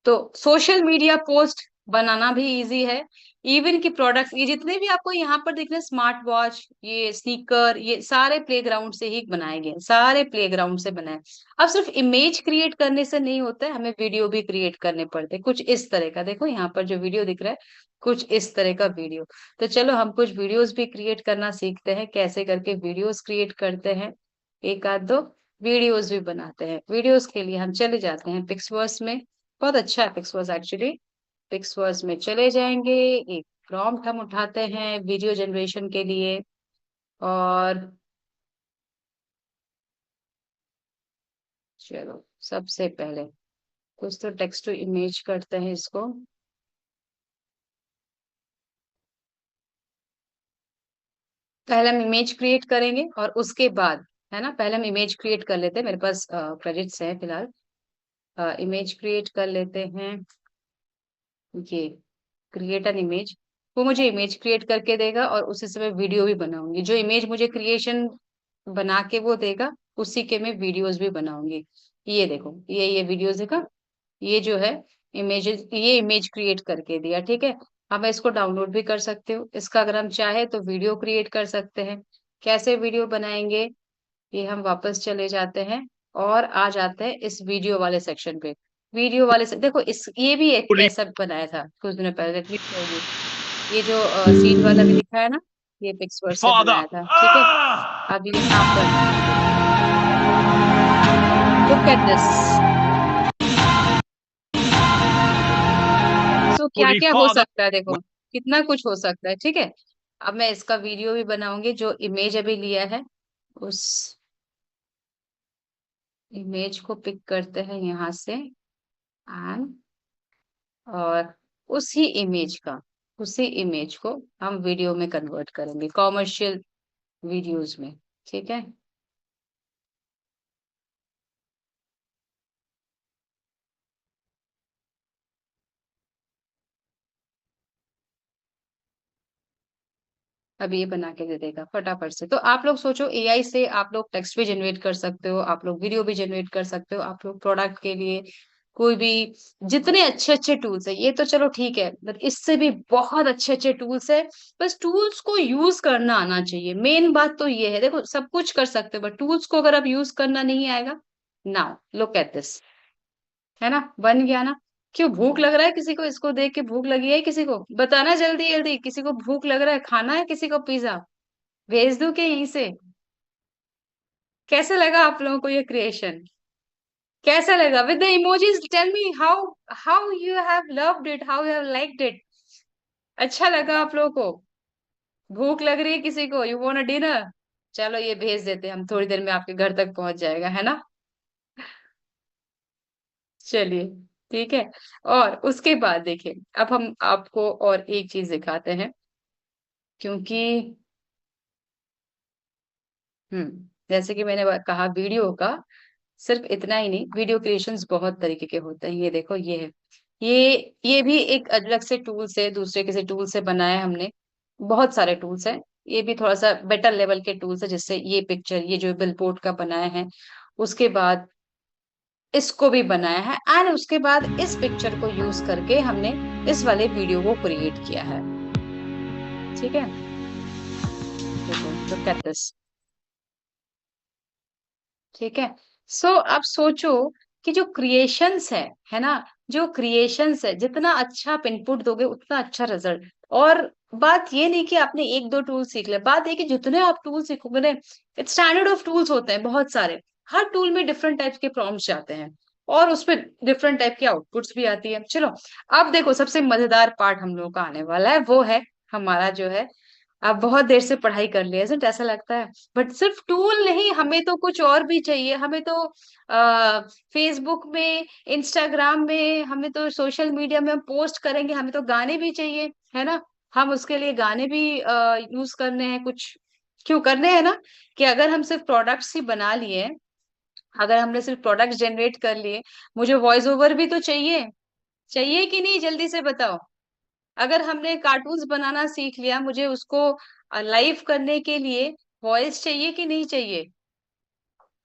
तो सोशल मीडिया पोस्ट बनाना भी इजी है। इवन की प्रोडक्ट्स, ये जितने भी आपको यहाँ पर दिख रहे हैं, स्मार्ट वॉच, ये स्नीकर, ये सारे प्लेग्राउंड से ही बनाए गए, सारे प्लेग्राउंड से बनाए। अब सिर्फ इमेज क्रिएट करने से नहीं होता है, हमें वीडियो भी क्रिएट करने पड़ते हैं कुछ इस तरह का। देखो यहाँ पर जो वीडियो दिख रहा है, कुछ इस तरह का वीडियो। तो चलो हम कुछ वीडियोस भी क्रिएट करना सीखते हैं, कैसे करके वीडियोस क्रिएट करते हैं। एक आध दो वीडियोस भी बनाते हैं। वीडियोस के लिए हम चले जाते हैं पिक्सवर्स में, बहुत अच्छा है पिक्सवर्स एक्चुअली। पिक्सवर्स में चले जाएंगे, एक प्रॉम्प्ट हम उठाते हैं वीडियो जनरेशन के लिए, और चलो सबसे पहले कुछ तो टेक्स्ट टू इमेज करते हैं इसको। पहले हम इमेज क्रिएट करेंगे और उसके बाद, है ना, पहले हम इमेज क्रिएट कर लेते हैं, मेरे पास क्रेडिट्स हैं फिलहाल। इमेज क्रिएट कर लेते हैं, ये क्रिएट एन इमेज, वो मुझे इमेज क्रिएट करके देगा और उसी से मैं वीडियो भी बनाऊंगी। जो इमेज मुझे क्रिएशन बना के वो देगा, उसी के मैं वीडियोस भी बनाऊंगी। ये देखो ये वीडियोस देखा, ये जो है इमेजेस, ये इमेज क्रिएट करके दिया, ठीक है। अब मैं इसको डाउनलोड भी कर सकते हो, इसका अगर हम चाहे तो वीडियो क्रिएट कर सकते हैं। कैसे वीडियो बनाएंगे, ये हम वापस चले जाते हैं और आ जाते हैं इस वीडियो वाले सेक्शन पे। वीडियो वाले से देखो, इस ये भी एक ऐसा बनाया था कुछ दिनों पहले, let me show you। ये जो सीड वाला भी दिखा है ना, ये पिक्सवर्ड से Father. बनाया था, ठीक है। अब ये यहाँ पर लुक एट दिस। सो क्या Holy क्या हो Father. सकता है, देखो कितना कुछ हो सकता है, ठीक है। अब मैं इसका वीडियो भी बनाऊंगी, जो इमेज अभी लिया है उस इमेज को पिक करते हैं यहाँ से, एंड और उसी इमेज को हम वीडियो में कन्वर्ट करेंगे, कॉमर्शियल वीडियोस में, ठीक है। अब ये बना के दे देगा फटाफट से। तो आप लोग सोचो, एआई से आप लोग टेक्स्ट भी जनरेट कर सकते हो, आप लोग वीडियो भी जनरेट कर सकते हो, आप लोग प्रोडक्ट के लिए कोई भी, जितने अच्छे अच्छे टूल्स है, ये तो चलो ठीक है, बट इससे भी बहुत अच्छे अच्छे टूल्स है। बस टूल्स को यूज करना आना चाहिए, मेन बात तो ये है। देखो सब कुछ कर सकते हो, बट टूल्स को अगर आप यूज करना नहीं आएगा, नाउ लुक एट दिस, है ना, बन गया ना। क्यों भूख लग रहा है किसी को, इसको देख के भूख लगी है किसी को, बताना जल्दी जल्दी, किसी को भूख लग रहा है, खाना है किसी को पिज्जा, भेज दूं क्या यहीं से। कैसे लगा आप लोगों को ये क्रिएशन, कैसा लगा with the emojis, tell me how how you have loved it, how you have liked it. अच्छा लगा आप लोगों को, भूख लग रही है किसी को, यू वांट अ डिनर, चलो ये भेज देते हैं हम, थोड़ी देर में आपके घर तक पहुंच जाएगा, है ना। चलिए ठीक है। और उसके बाद देखिए, अब हम आपको और एक चीज दिखाते हैं, क्योंकि जैसे कि मैंने कहा वीडियो का सिर्फ इतना ही नहीं, वीडियो क्रिएशंस बहुत तरीके के होते हैं। ये देखो ये है, ये भी एक अलग से टूल से, दूसरे किसी टूल से बनाया है हमने, बहुत सारे टूल्स हैं। ये भी थोड़ा सा बेटर लेवल के टूल्स है, जिससे ये पिक्चर, ये जो बिलबोर्ड का बनाया है, उसके बाद इसको भी बनाया है, एंड उसके बाद इस पिक्चर को यूज करके हमने इस वाले वीडियो को क्रिएट किया है। ठीक है, देखो, लुक एट दिस। ठीक है, सो अब सोचो कि जो क्रिएशंस है ना, जो क्रिएशंस है, जितना अच्छा आप इनपुट दोगे उतना अच्छा रिजल्ट। और बात ये नहीं कि आपने एक दो टूल सीख ले, बात ये कि जितने आप टूल सीखोगे ना, इट्स स्टैंडर्ड ऑफ टूल्स होते हैं बहुत सारे, हर टूल में डिफरेंट टाइप के प्रॉम्प्ट्स जाते हैं और उसपे डिफरेंट टाइप के आउटपुट्स भी आती है। चलो, अब देखो, सबसे मजेदार पार्ट हम लोग का आने वाला है, वो है हमारा जो है, आप बहुत देर से पढ़ाई कर लिया है, ऐसा लगता है, बट सिर्फ टूल नहीं, हमें तो कुछ और भी चाहिए। हमें तो फेसबुक में, इंस्टाग्राम में, हमें तो सोशल मीडिया में हम पोस्ट करेंगे, हमें तो गाने भी चाहिए, है ना। हम उसके लिए गाने भी यूज करने हैं कुछ, क्यों करने हैं ना, कि अगर हम सिर्फ प्रोडक्ट्स ही बना लिए, अगर हमने सिर्फ प्रोडक्ट जनरेट कर लिए, मुझे वॉइस ओवर भी तो चाहिए। चाहिए कि नहीं, जल्दी से बताओ। अगर हमने कार्टून्स बनाना सीख लिया, मुझे उसको लाइव करने के लिए वॉइस चाहिए कि नहीं चाहिए,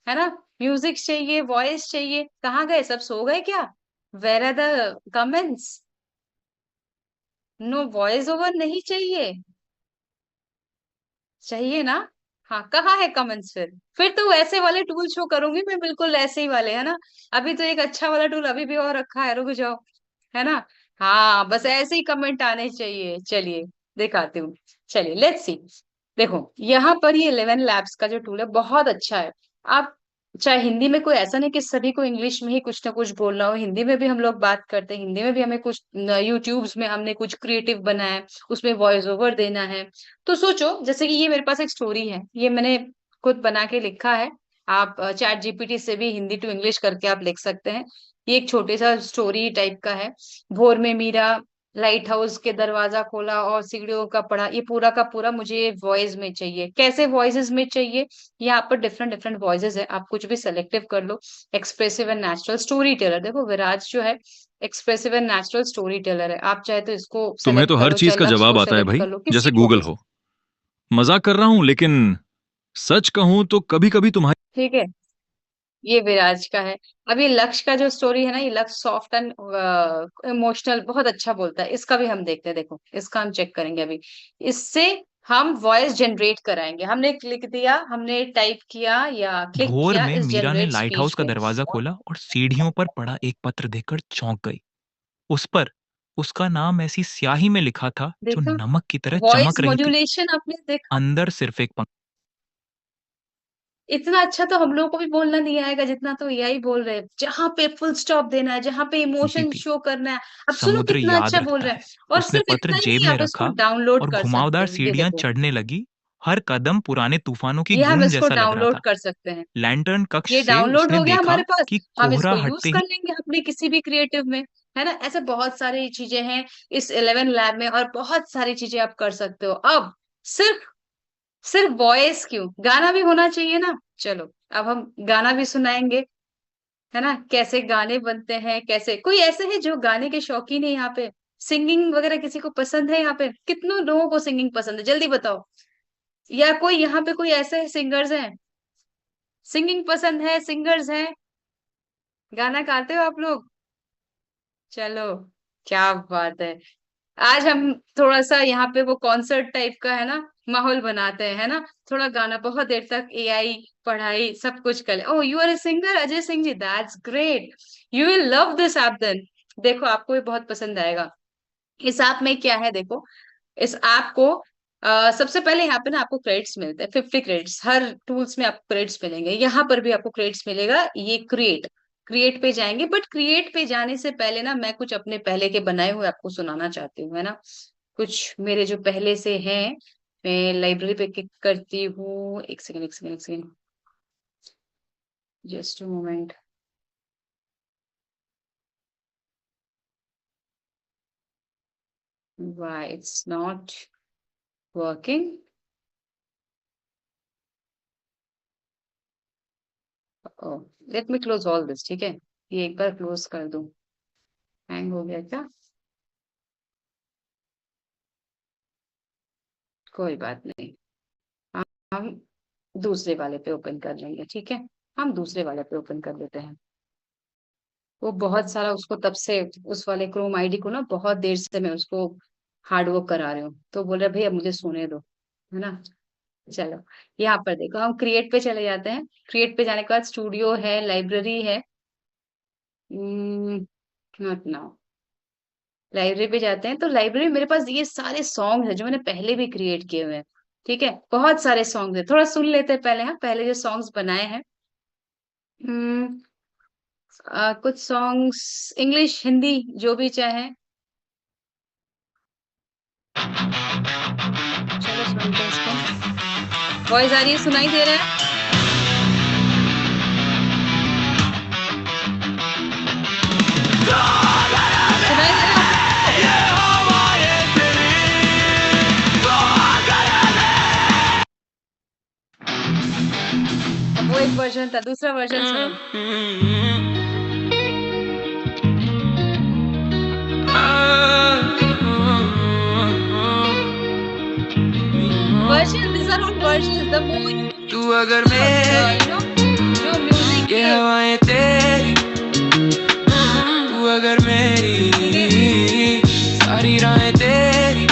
है ना। म्यूजिक चाहिए, वॉइस चाहिए, कहाँ गए सब, सो गए क्या? Where are the comments? No, voice over नहीं चाहिए, चाहिए ना। हाँ, कहाँ है कमेंट्स? फिर तो वैसे वाले टूल शो करूंगी मैं, बिल्कुल ऐसे ही वाले, है ना। अभी तो एक अच्छा वाला टूल अभी भी और रखा है, रुक जाओ, है ना। हाँ, बस ऐसे ही कमेंट आने चाहिए। चलिए, दिखाती हूँ। चलिए, लेट्स सी। देखो, यहाँ पर ये 11 लैब्स का जो टूल है बहुत अच्छा है। आप चाहे हिंदी में, कोई ऐसा नहीं कि सभी को इंग्लिश में ही कुछ ना कुछ बोलना हो, हिंदी में भी हम लोग बात करते हैं, हिंदी में भी हमें कुछ यूट्यूब्स में हमने कुछ क्रिएटिव बनाया है, उसमें वॉइस ओवर देना है। तो सोचो, जैसे कि ये मेरे पास एक स्टोरी है, ये मैंने खुद बना के लिखा है। आप चैट जीपीटी से भी हिंदी टू इंग्लिश करके आप लिख सकते हैं। ये एक छोटे सा स्टोरी टाइप का है। भोर में मीरा लाइट हाउस के दरवाजा खोला और सीढ़ियों का पढ़ा, ये पूरा का पूरा मुझे वॉइस में चाहिए। कैसे वॉइसेस में चाहिए? यहाँ पर डिफरेंट डिफरेंट वॉइसेस है, आप कुछ भी सेलेक्टिव कर लो। Expressive and natural storyteller, देखो विराज जो है expressive and natural storyteller है, आप चाहे तो इसको तुम्हें सेलेक्ट तो कर हर लो, चीज चाहे का लक्ष्य जवाब को आता है सेलेक्ट भाई, कर लो, किसी जैसे को गूगल भी। हो। मजाक कर रहा हूं, लेकिन सच कहूं तो कभी कभी तुम्हारी ठीक है, ये विराज का है। अब ये लक्ष्य का जो स्टोरी है ना, ये लक्ष्य सॉफ्ट एंड इमोशनल बहुत अच्छा बोलता है, इसका भी हम देखते हैं। देखो, इसका हम चेक करेंगे अभी। इससे हम वॉइस जनरेट कराएंगे, हमने क्लिक दिया, हमने टाइप किया या क्लिक भोर किया में इस मीरा ने जनरेट लाइट हाउस स्पीच का पे। दरवाजा खोला और सीढ़ियों पर पड़ा एक पत्र देखकर चौंक गई। उस पर उसका नाम ऐसी स्याही में लिखा था जो देखा, नमक की तरह वॉइस चमक रही थी। मॉड्यूलेशन आपने देखा। अंदर सिर्फ एक पंख। इतना अच्छा तो हम लोगों को भी बोलना नहीं आएगा जितना तो एआई बोल रहे हैं। जहां पे फुल स्टॉप देना है, जहां पे पंक्ति इमोशन थी। शो करना है। अब सुनो समुद्र कितना याद अच्छा बोल रखता रहे है। हैं। और उसने सिर्फ पत्र इतना ही जेब नहीं, में आप इसको रखा डाउनलोड और कर सकते घुमावदार हैं, ये सीढ़ियां देखो। चढ़ने लगी। हर कदम पुराने तूफानों की ये हम गूंज इसको जैसा लग रहा डाउनलोड था। कर सकते हैं। लैंटर्न कक्ष ये से डाउनलोड उसने हो गया हमारे देखा पास। कि हम इसको कोहरा यूज हटते कर ही लेंगे अपने किसी भी क्रिएटिव में, है ना। ऐसे बहुत सारी चीजें हैं इस 11 लैब में, और बहुत सारी चीजें आप कर सकते हो। अब सिर्फ सिर्फ वॉइस क्यों, गाना भी होना चाहिए ना। चलो, अब हम गाना भी सुनाएंगे, है ना। कैसे गाने बनते हैं, कैसे, कोई ऐसे है जो गाने के शौकीन है यहाँ पे? सिंगिंग वगैरह किसी को पसंद है यहाँ पे? कितनों लोगों को सिंगिंग पसंद है, जल्दी बताओ। या कोई यहाँ पे कोई ऐसे सिंगर्स हैं, सिंगिंग पसंद है, सिंगर्स हैं, गाना गाते हो आप लोग? चलो, क्या बात है। आज हम थोड़ा सा यहाँ पे वो कॉन्सर्ट टाइप का, है ना, माहौल बनाते हैं, है ना। थोड़ा गाना, बहुत देर तक एआई पढ़ाई सब कुछ कर ले। Oh, you are a singer Ajay Singh ji, that's great. You will love this app then. देखो, आपको ये बहुत पसंद आएगा। इस ऐप में क्या है, देखो, इस ऐप को सबसे पहले यहाँ पे ना आपको क्रेडिट्स मिलते हैं, 50 क्रेडिट्स, हर टूल्स में आपको क्रेडिट्स मिलेंगे, यहाँ पर भी आपको क्रेडिट्स मिलेगा। ये क्रिएट, क्रिएट पे जाएंगे, बट क्रिएट पे जाने से पहले ना मैं कुछ अपने पहले के बनाए हुए आपको सुनाना चाहती हूँ, है ना। कुछ मेरे जो पहले से हैं, मैं लाइब्रेरी पे क्लिक करती हूँ, एक सेकंड एक सेकंड एक second, just a moment. Why it's not working? Let me close all this, ठीक है, ये एक बार क्लोज कर दूं। हैंग हो गया क्या? कोई बात नहीं। हम दूसरे वाले पे ओपन कर लेंगे, ठीक है। हम दूसरे वाले पे ओपन कर लेते हैं। वो बहुत सारा उसको तब से उस वाले क्रोम आईडी को ना बहुत देर से मैं उसको हार्ड वर्क करा रही हूँ, तो बोल रहे भाई अब मुझे सोने दो, है ना। चलो यहाँ पर देखो, हम क्रिएट पे चले जाते हैं। क्रिएट पे जाने के बाद स्टूडियो है, लाइब्रेरी है, नॉट नाउ। लाइब्रेरी पे जाते हैं, तो लाइब्रेरी मेरे पास ये सारे सॉन्ग है जो मैंने पहले भी क्रिएट किए हुए हैं, ठीक है। बहुत सारे सॉन्ग है, थोड़ा सुन लेते हैं पहले। हाँ, पहले जो सॉन्ग्स बनाए हैं, हम्म, कुछ सॉन्ग्स इंग्लिश हिंदी जो भी चाहे। चलो सुनते हैं इसको। वॉइस आ रही है, सुनाई दे रहा है? सुनाई दे रहा है? अब वो एक वर्जन था, दूसरा वर्जन सुनो। Version, these are all versions. The more तू अगर मेरी जो म्यूजिक ये हवाएं तेरी, तू अगर मेरी सारी राहें तेरी।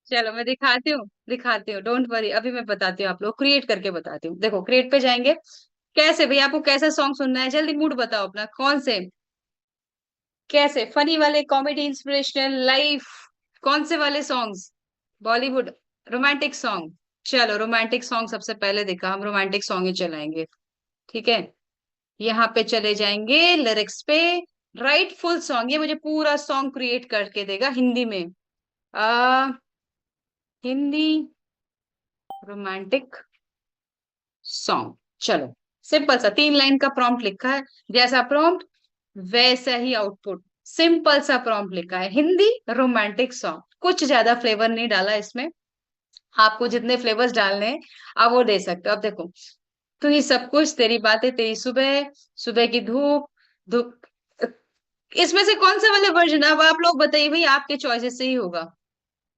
चलो मैं दिखाती हूँ, डोंट वरी। अभी मैं बताती हूँ, आप लोग क्रिएट करके बताती हूँ। देखो क्रिएट पे जाएंगे। कैसे भाई, आपको कैसा सॉन्ग सुनना है? जल्दी मूड बताओ अपना, कौन से, कैसे, फनी वाले, कॉमेडी, इंस्पिरेशनल, लाइफ, कौन से वाले सॉन्ग्स? Bollywood, romantic song. चलो रोमांटिक सॉन्ग सबसे पहले देखा, हम रोमांटिक सॉन्ग ही चलाएंगे, ठीक है। यहाँ पे चले जाएंगे लिरिक्स पे। राइट फुल सॉन्ग, ये मुझे पूरा सॉन्ग क्रिएट करके देगा हिंदी में। आ हिंदी रोमांटिक सॉन्ग। चलो सिंपल सा 3 लाइन का प्रॉम्प्ट लिखा है, जैसा प्रॉम्प्ट वैसा ही आउटपुट। सिंपल सा प्रॉम्प्ट लिखा है, हिंदी रोमांटिक सॉन्ग, कुछ ज्यादा फ्लेवर नहीं डाला इसमें। आपको जितने फ्लेवर्स डालने हैं आप वो दे सकते हो। अब देखो, तू ही सब कुछ, तेरी बातें, तेरी सुबह, सुबह की धूप, धूप, इसमें से कौन सा वाला वर्जन? अब आप लोग बताइए भाई, आपके चॉइसेस से ही होगा।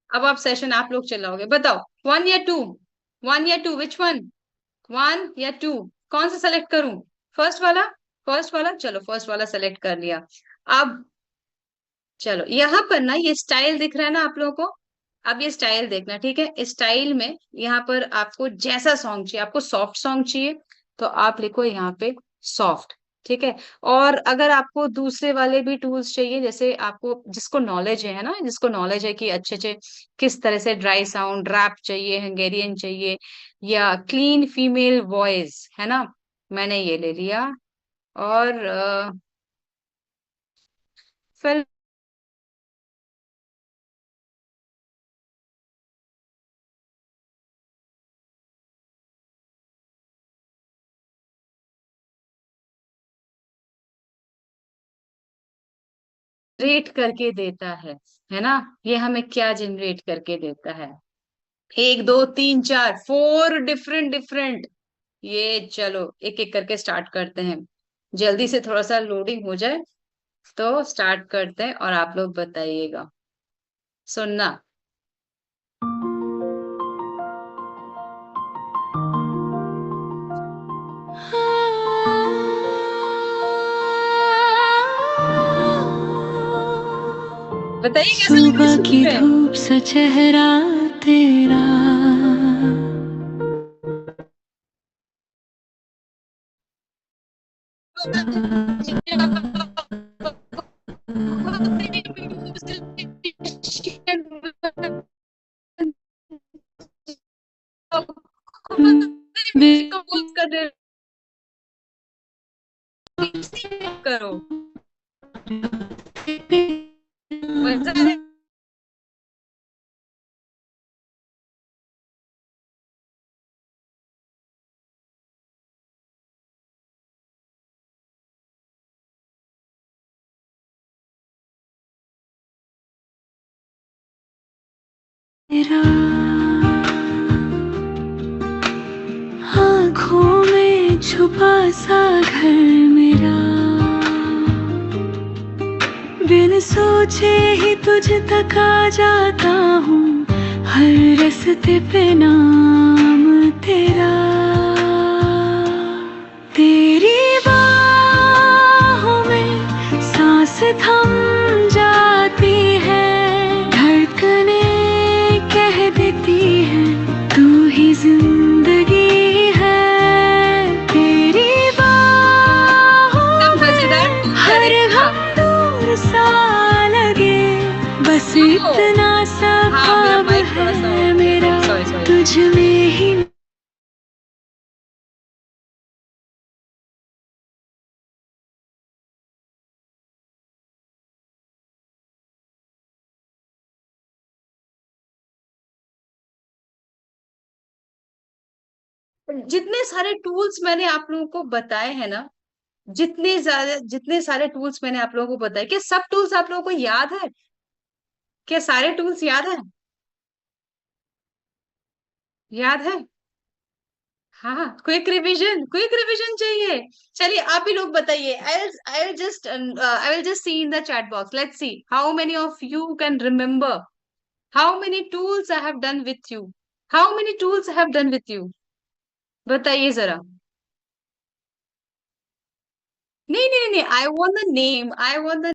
अब आप सेशन आप लोग चलाओगे, बताओ 1 या 2, 1 या 2, विच वन? 1 या 2, कौन सा सेलेक्ट करूं? फर्स्ट वाला, फर्स्ट वाला, चलो फर्स्ट वाला सेलेक्ट कर लिया। अब चलो यहाँ पर ना ये स्टाइल दिख रहा है ना आप लोगों को। अब ये स्टाइल देखना, ठीक है। इस स्टाइल में यहाँ पर आपको जैसा सॉन्ग चाहिए, आपको सॉफ्ट सॉन्ग चाहिए तो आप लिखो यहाँ पे सॉफ्ट, ठीक है। और अगर आपको दूसरे वाले भी टूल्स चाहिए, जैसे आपको जिसको नॉलेज है ना, जिसको नॉलेज है कि अच्छे अच्छे किस तरह से ड्राई साउंड, रैप चाहिए, हंगेरियन चाहिए, या क्लीन फीमेल वॉइस, है ना, मैंने ये ले लिया। और फिर जनरेट करके देता है ना। ये हमें क्या जनरेट करके देता है? 1 2 3 4, 4 डिफरेंट डिफरेंट। ये चलो एक एक करके स्टार्ट करते हैं, जल्दी से थोड़ा सा लोडिंग हो जाए तो स्टार्ट करते हैं, और आप लोग बताइएगा, सुनना। बताइए कैसा लग रहा है सुबह की सुनने में? धूप सा चेहरा तेरा, कंपोज कर दे करो, मजा है। तेरा आँखों में छुपा सा घर मेरा, बिन सोचे ही तुझ तक आ जाता हूँ, हर रास्ते पे नाम तेरा, तेरी बाहों में सांस थम जाती है, धड़कने कह देती है तू ही जिंदगी है, तेरी बाहों एकदम मजेदार। में हर करेक्ट। गम दूर सा लगे, बस ओ, इतना सा हाँ मेरा ख्वाब माइक थोड़ा सा है मेरा, सॉरी सॉरी। तुझ में ही। जितने सारे टूल्स मैंने आप लोगों को बताए हैं ना, जितने सारे टूल्स मैंने आप लोगों को बताए, क्या सब टूल्स आप लोगों को याद है? क्या सारे टूल्स याद है? याद है? हाँ, क्विक रिवीजन चाहिए। चलिए आप ही लोग बताइए। I will just see in the chat box, let's see how many of you can remember how many tools I have done with you. How many tools I have done with you, बताइए जरा। नहीं नहीं नहीं, I want the name, I want the